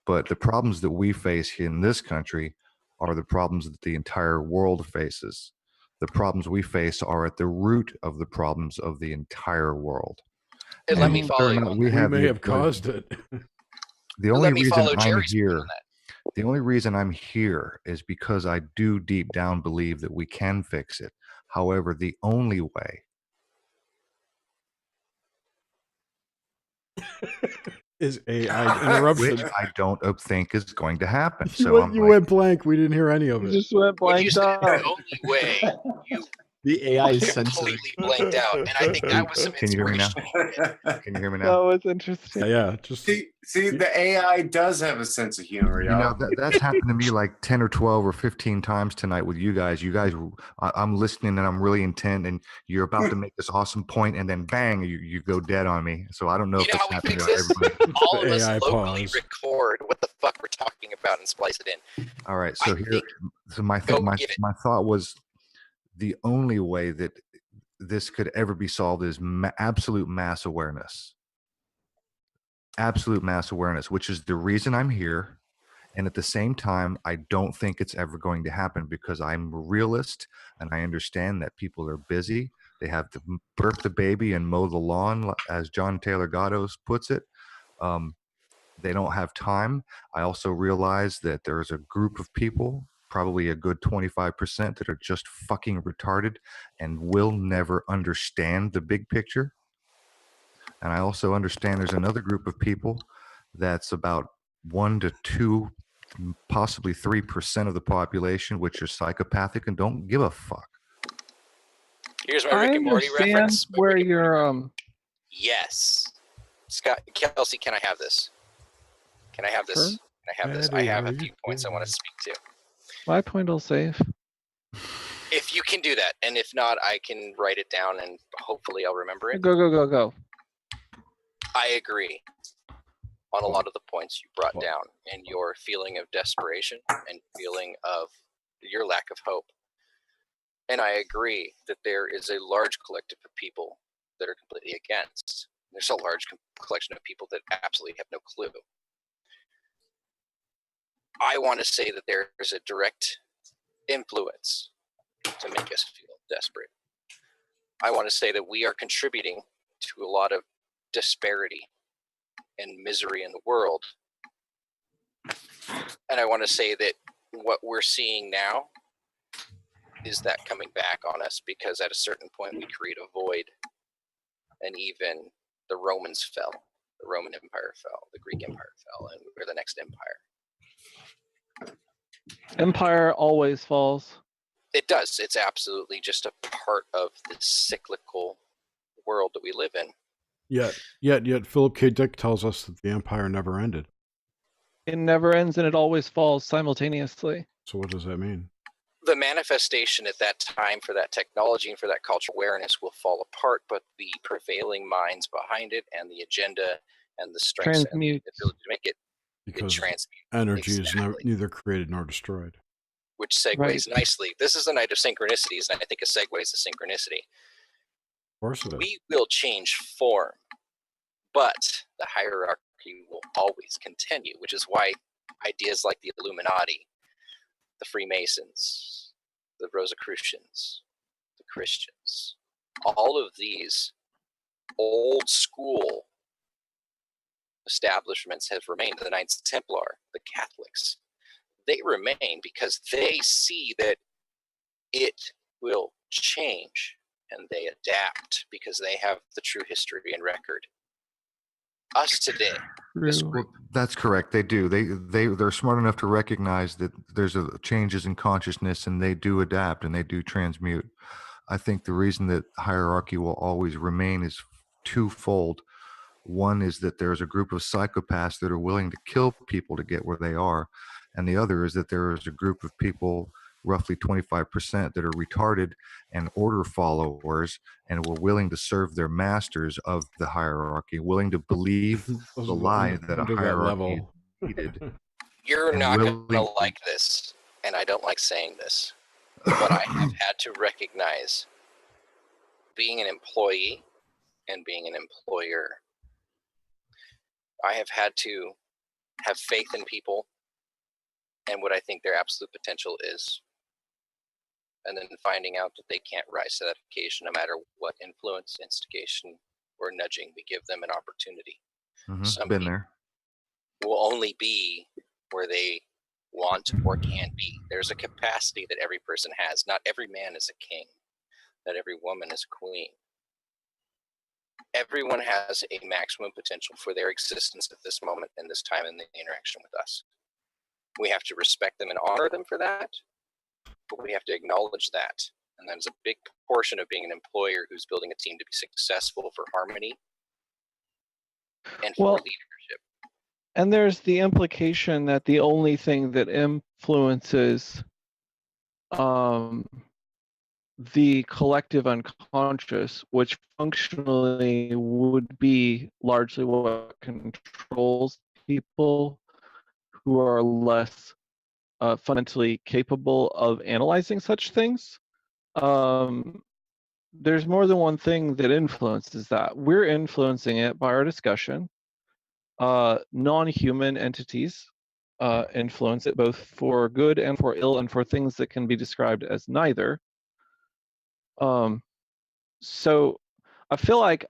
But the problems that we face in this country are the problems that the entire world faces. The problems we face are at the root of the problems of the entire world. And let me follow you. We may have caused it. The only reason follow I'm Jerry's point here, on that. the only reason I'm here is because I do deep down believe that we can fix it. However, the only way is AI interruption. which I don't think is going to happen. You, So went, I'm you like, went blank. We didn't hear any of You it. just went When you blanked said out. the only way, you The AI is sensitive. completely blanked out, and I think that was some can you hear me now? inspiration. Can you hear me That now? was interesting. Yeah, just See, the AI does have a sense of humor, You y'all. know, that's happened to me like 10 or 12 or 15 times tonight with you guys. I'm listening and I'm really intent, and you're about to make this awesome point, and then bang, you go dead on me. So I don't know You if know that's how we happening fix to this? everybody. All of us AI locally pause. record what the fuck we're talking about and splice it in. All right. So my Go get it. my thought was the only way that this could ever be solved is absolute mass awareness. Absolute mass awareness, which is the reason I'm here. And at the same time, I don't think it's ever going to happen because I'm a realist and I understand that people are busy. They have to birth the baby and mow the lawn, as John Taylor Gatto puts it. They don't have time. I also realize that there's a group of people, probably a good 25%, that are just fucking retarded and will never understand the big picture. And I also understand there's another group of people that's about 1 to 2, possibly 3% of the population, which are psychopathic and don't give a fuck. Here's my I Rick and Morty understand reference. where you're Yes. Scott, Kelsey, can I have this? Can I have this? Sure. Can I have this? I have a few points I want to speak to. my point will save. If you can do that, and if not, I can write it down and hopefully I'll remember it. Go. I agree on a lot of the points you brought down and your feeling of desperation and feeling of your lack of hope. And I agree that there is a large collective of people that are completely against. There's a large collection of people that absolutely have no clue. I want to say that there is a direct influence to make us feel desperate. I want to say that we are contributing to a lot of disparity and misery in the world. And I want to say that what we're seeing now is that coming back on us, because at a certain point we create a void, and even the Romans fell. The Roman Empire fell, the Greek Empire fell, and we're the next empire. Empire always falls. It does. It's absolutely just a part of the cyclical world that we live in. Yet Philip K. Dick tells us that the empire never ended. It never ends and it always falls simultaneously. So what does that mean? The manifestation at that time for that technology and for that cultural awareness will fall apart, but the prevailing minds behind it and the agenda and the strength and the ability to make it, because transmutes. Energy is neither created nor destroyed. Which segues nicely. This is a night of synchronicities, and I think a segue is a synchronicity. Of course it is. We will change form, but the hierarchy will always continue, which is why ideas like the Illuminati, the Freemasons, the Rosicrucians, the Christians, all of these old school establishments have remained. The Knights Templar, the Catholics, they remain because they see that it will change, and they adapt because they have the true history and record. us today. This True. group. That's correct. They do. They're smart enough to recognize that there's changes in consciousness, and they do adapt and they do transmute. I think the reason that hierarchy will always remain is twofold. One is that there's a group of psychopaths that are willing to kill people to get where they are, and the other is that there is a group of people, roughly 25%, that are retarded and order followers and were willing to serve their masters of the hierarchy, willing to believe Those the are lie that a under that hierarchy level. is needed. You're And not going willing- to like this, and I don't like saying this, but I have had to recognize being an employee and being an employer. I have had to have faith in people and what I think their absolute potential is, and then finding out that they can't rise to that occasion no matter what influence, instigation, or nudging we give them an opportunity. Some Been people there. will only be where they want or can be. There's a capacity that every person has. Not every man is a king. Not every woman is a queen. Everyone has a maximum potential for their existence at this moment in this time in the interaction with us. We have to respect them and honor them for that, but we have to acknowledge that. And that is a big portion of being an employer who's building a team to be successful for harmony and for leadership. And there's the implication that the only thing that influences the collective unconscious, which functionally would be largely what controls people who are less fundamentally capable of analyzing such things. There's more than one thing that influences that. We're influencing it by our discussion. Non-human entities influence it both for good and for ill and for things that can be described as neither. So I feel like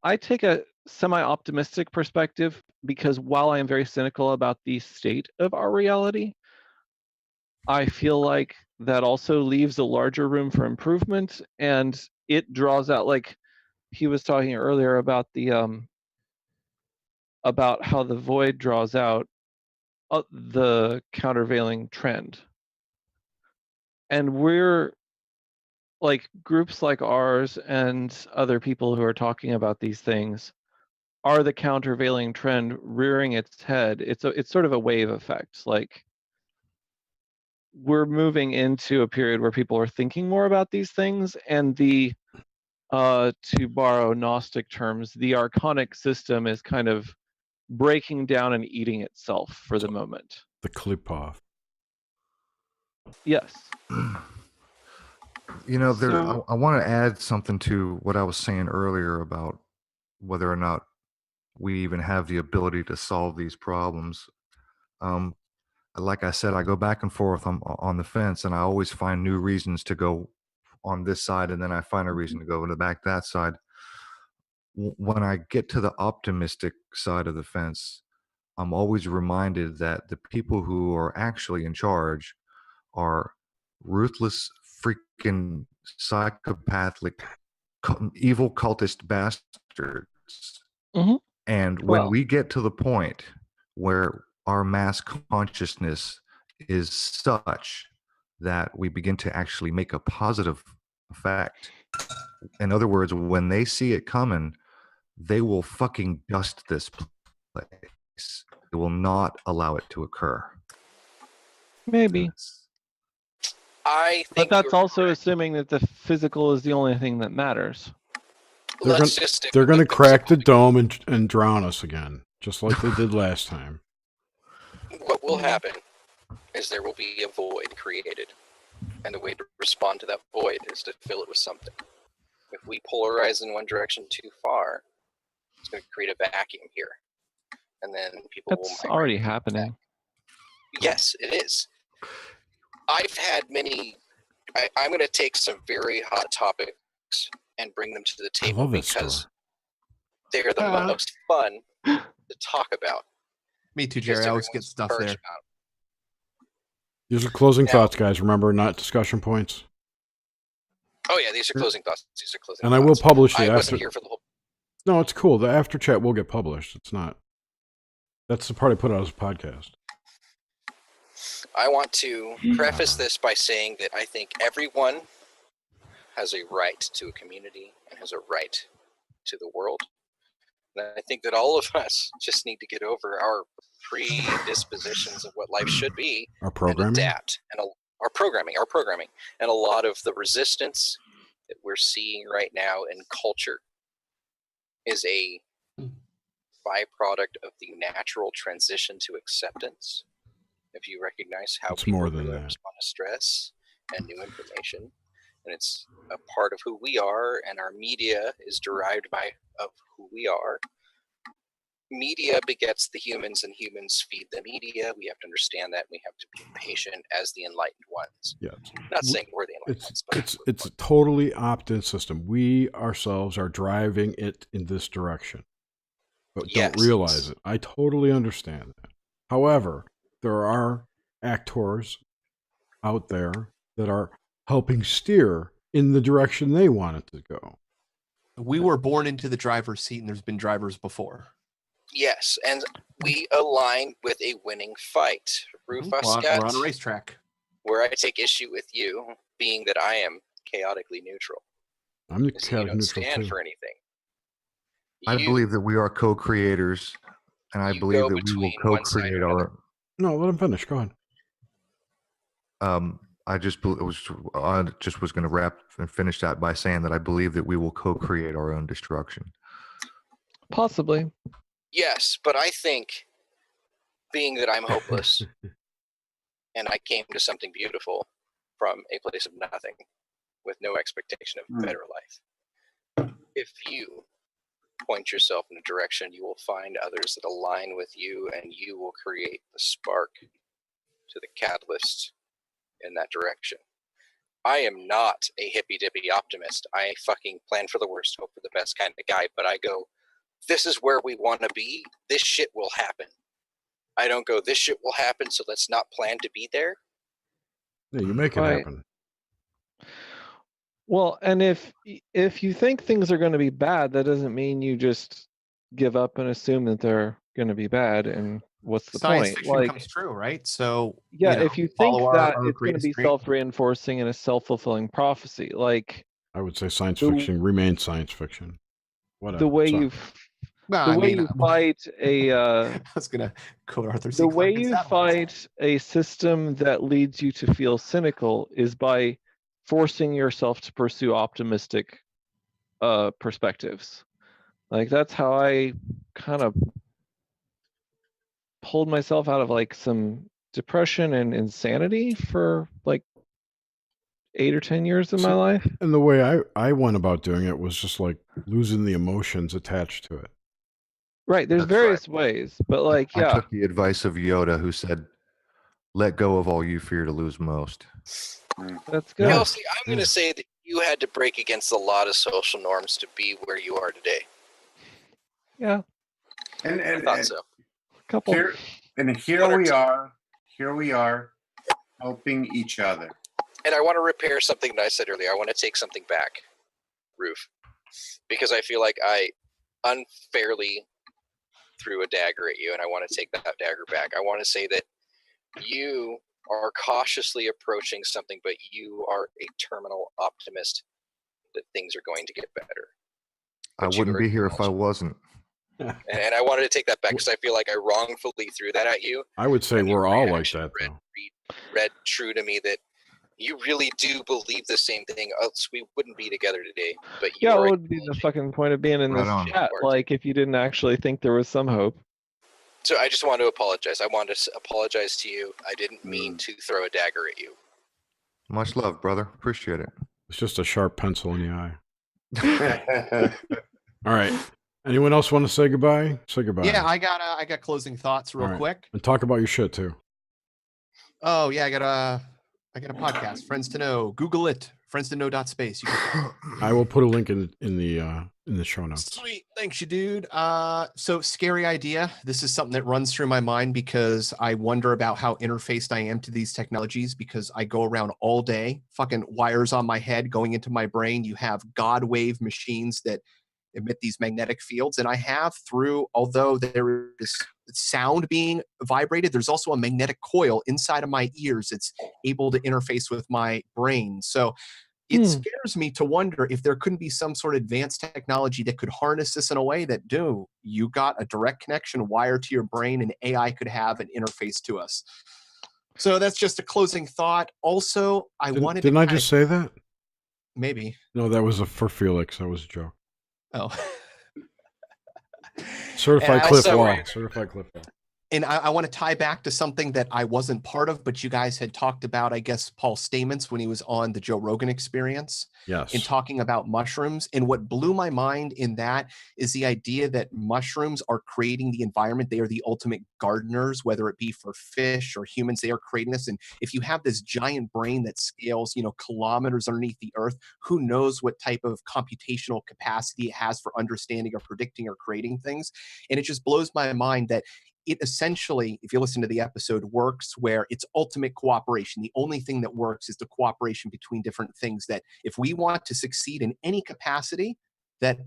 I take a semi-optimistic perspective, because while I am very cynical about the state of our reality, I feel like that also leaves a larger room for improvement, and it draws out, like he was talking earlier about the about how the void draws out the countervailing trend. And we're like groups like ours and other people who are talking about these things are the countervailing trend rearing its head. It's sort of a wave effect. Like we're moving into a period where people are thinking more about these things, and the to borrow Gnostic terms, the archonic system is kind of breaking down and eating itself for the moment. The Klipov. Yes. You know, there. So- I want to add something to what I was saying earlier about whether or not we even have the ability to solve these problems. Like I said, I go back and forth on the fence, and I always find new reasons to go on this side, and then I find a reason to go to back that side. When I get to the optimistic side of the fence, I'm always reminded that the people who are actually in charge are ruthless, freaking psychopathic, evil cultist bastards. Mm-hmm. And when we get to the point where our mass consciousness is such that we begin to actually make a positive effect, in other words, when they see it coming, they will fucking dust this place. They will not allow it to occur. Maybe. I think But that's also assuming that the physical is the only thing that matters. They're going to crack the dome and drown us again, just like they did last time. What will happen is there will be a void created, and the way to respond to that void is to fill it with something. If we polarize in one direction too far, it's going to create a vacuum here, and then people will That's migrate. already happening. Yes, it is. I've had many. I'm going to take some very hot topics and bring them to the table because they're the most fun to talk about. Me too, Jerry. I always get stuff there. These are closing thoughts, guys. Remember, not discussion points. Oh yeah, these are closing thoughts. These are closing. And I will publish it I after. wasn't here for the whole. No, it's cool. The after chat will get published. It's not. That's the part I put out as a podcast. I want to preface this by saying that I think everyone has a right to a community and has a right to the world. And I think that all of us just need to get over our predispositions of what life should be Our programming? and adapt. And our programming, and a lot of the resistance that we're seeing right now in culture is a byproduct of the natural transition to acceptance. If you recognize how It's people more than really that. respond to stress and new information, and it's a part of who we are, and our media is derived of who we are. Media begets the humans, and humans feed the media. We have to understand that. We have to be patient as the enlightened ones. Yeah. Not saying we're the enlightened ones, but It's a totally opt-in system. We ourselves are driving it in this direction, but Yes. don't realize it. I totally understand that. However, there are actors out there that are helping steer in the direction they want it to go. We were born into the driver's seat, and there's been drivers before. yes, and we align with a winning fight. Rufus We're Scott, on a racetrack. where I take issue with you being that I am chaotically neutral. I'm the is that you chaotic don't neutral stand too. for anything. I You believe that we are co-creators, and I believe go that we will between one side co-create or our. No, let him finish. Go ahead. I just was going to wrap and finish that by saying that I believe that we will co-create our own destruction. Possibly. Yes, but I think being that I'm hopeless and I came to something beautiful from a place of nothing with no expectation of a better life. If you point yourself in a direction, you will find others that align with you, and you will create the spark to the catalyst in that direction. I am not a hippy-dippy optimist. I fucking plan for the worst, hope for the best kind of guy, but I go, this is where we want to be. This shit will happen. I don't go, this shit will happen, so let's not plan to be there. Yeah, you make it Right. happen. Well, and if you think things are going to be bad, that doesn't mean you just give up and assume that they're going to be bad. And what's the Science point? fiction comes true, right? So yeah, you know, if you think follow that our it's going to greatest be dream. self-reinforcing and a self-fulfilling prophecy, like I would say science The- fiction remains science fiction. Whatever. the way Sorry. you Well, the I way mean, you fight a I was gonna quote Arthur C. the way Clarke and you satellites. fight a system that leads you to feel cynical is by forcing yourself to pursue optimistic perspectives. Like that's how I kind of pulled myself out of like some depression and insanity for like 8 or 10 years in my life. And the way I went about doing it was just like losing the emotions attached to it. Right, there's That's various ways, but like I yeah, took the advice of Yoda, who said, "Let go of all you fear to lose most." that's good. Kelsey, I'm going to say that you had to break against a lot of social norms to be where you are today. Yeah, And I thought so. couple. here we are helping each other. And I want to repair something that I said earlier. I want to take something back, Roof, because I feel like I unfairly threw a dagger at you, and I want to take that dagger back. I want to say that you are cautiously approaching something, but you are a terminal optimist that things are going to get better. I But you wouldn't are be here if I wasn't. And I wanted to take that back because I feel like I wrongfully threw that at you. I would say And your we're all like reaction that, though. read true to me that you really do believe the same thing, else we wouldn't be together today. But you Yeah, are what would be the fucking point of being in Right this on. chat? Like if you didn't actually think there was some hope. So I just want to apologize. I want to apologize to you. I didn't mean to throw a dagger at you. Much love, brother. Appreciate it. It's just a sharp pencil in the eye. All right. Anyone else want to say goodbye? Say goodbye. Yeah, I got closing thoughts real All right. quick. And talk about your shit too. Oh yeah, I got a podcast, Friends to Know. Google it, friends2know.space. You can I will put a link in the show notes. Sweet. Thanks, you dude. So scary idea. This is something that runs through my mind because I wonder about how interfaced I am to these technologies because I go around all day, fucking wires on my head going into my brain. You have God wave machines that emit these magnetic fields. And I have although there is sound being vibrated, there's also a magnetic coil inside of my ears that's able to interface with my brain. So it scares me to wonder if there couldn't be some sort of advanced technology that could harness this in a way that, you got a direct connection wired to your brain, and AI could have an interface to us. So that's just a closing thought. Also, Didn't I just say that? Maybe. No, that was for Felix. That was a joke. Oh. Certified Cliff Wall. Certified Cliff Wall. And I want to tie back to something that I wasn't part of, but you guys had talked about, I guess, Paul Stamets when he was on the Joe Rogan Experience. Yes. In talking about mushrooms. And what blew my mind in that is the idea that mushrooms are creating the environment. They are the ultimate gardeners, whether it be for fish or humans. They are creating this. And if you have this giant brain that scales, kilometers underneath the earth, who knows what type of computational capacity it has for understanding or predicting or creating things. And it just blows my mind that it essentially, if you listen to the episode, works where it's ultimate cooperation. The only thing that works is the cooperation between different things, that if we want to succeed in any capacity, that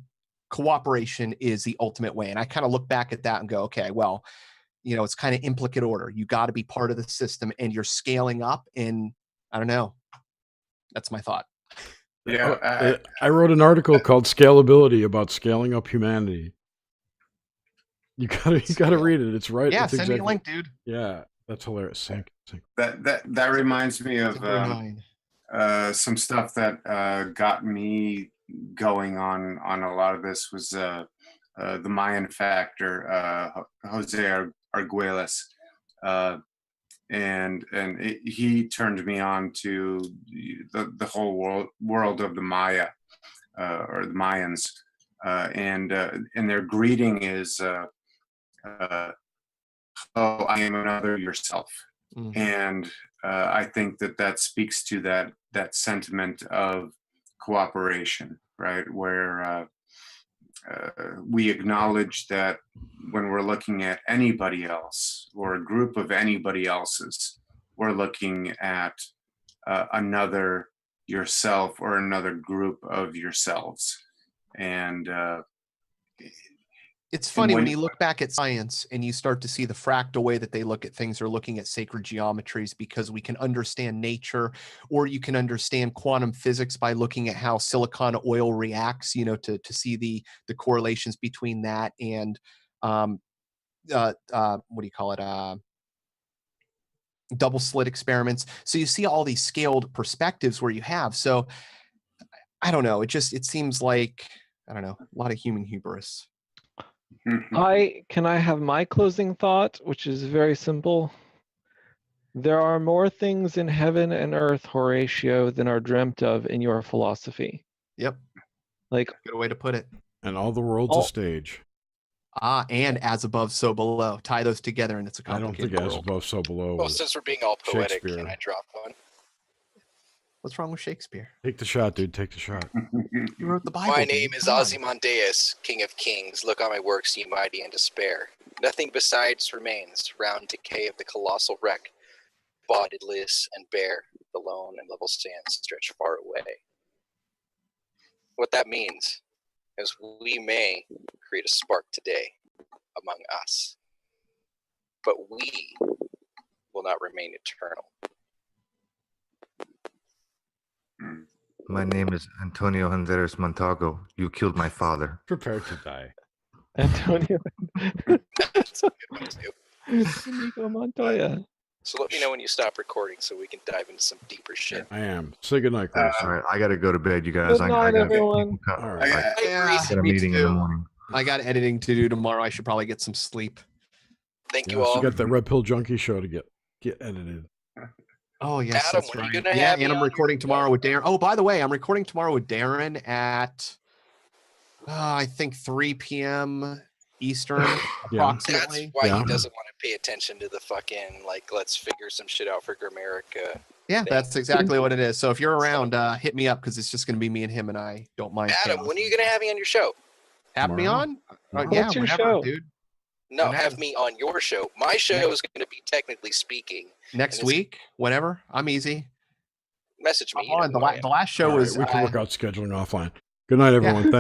cooperation is the ultimate way. And I kind of look back at that and go, okay, well, it's kind of implicate order. You got to be part of the system, and you're scaling up. And I don't know. That's my thought. Yeah. I wrote an article called Scalability about scaling up humanity. You gotta read it. It's right. Yeah, it's send me a link, dude. Yeah, that's hilarious. Sync. That reminds me of some stuff that got me going on a lot of this was the Mayan factor. Jose Arguelles, and he turned me on to the whole world of the Maya or the Mayans, and their greeting is. Oh, I am another yourself. Mm-hmm. And I think that speaks to that sentiment of cooperation, right? Where we acknowledge that when we're looking at anybody else or a group of anybody else's, we're looking at another yourself or another group of yourselves. And it's funny when you look back at science and you start to see the fractal way that they look at things, or looking at sacred geometries, because we can understand nature, or you can understand quantum physics by looking at how silicon oil reacts, to see the correlations between that and what do you call it? Double slit experiments. So you see all these scaled perspectives where you have. So I don't know. It seems like, I don't know, a lot of human hubris. Can I have my closing thought, which is very simple. There are more things in heaven and earth, Horatio, than are dreamt of in your philosophy. Yep. Like, good way to put it. And all the world's a stage. And as above, so below. Tie those together, and it's a complicated world. As above, so below. Well, since we're being all poetic, can I drop one? What's wrong with Shakespeare? Take the shot, dude. Take the shot. You wrote the Bible. My name is Ozymandias, King of Kings. Look on my works, ye mighty, and despair. Nothing besides remains, round decay of the colossal wreck. Bodiless and bare, the lone and level sands stretch far away. What that means is we may create a spark today among us, but we will not remain eternal. My name is Antonio Honduras Montago. You killed my father. Prepare to die. Antonio. That's a good one too. Nico Montoya. So let me know when you stop recording so we can dive into some deeper shit. I am. Say goodnight, Chris. All right, I got to go to bed, you guys. Good night, everyone. All right. I got a meeting in the morning. I got editing to do tomorrow. I should probably get some sleep. Thank you all. You got that Red Pill Junkie show to get edited. Oh, yes, Adam, that's when are right. you gonna Yeah, have me and I'm on recording your tomorrow show? with Darren. Oh, by the way, I'm recording tomorrow with Darren at, I think 3 p.m. Eastern, approximately. That's why he doesn't want to pay attention to the fucking, let's figure some shit out for Gramerica. Yeah, that's exactly what it is. So if you're around, hit me up, because it's just going to be me and him, and I don't mind. Adam, when are you going to have me on your show? Have me on? Yeah, whenever, show? dude. No, have me on your show. My show is going to be, technically speaking, next week, whenever. I'm easy. Message me. The last show was. We can work out scheduling offline. Good night, everyone. Thank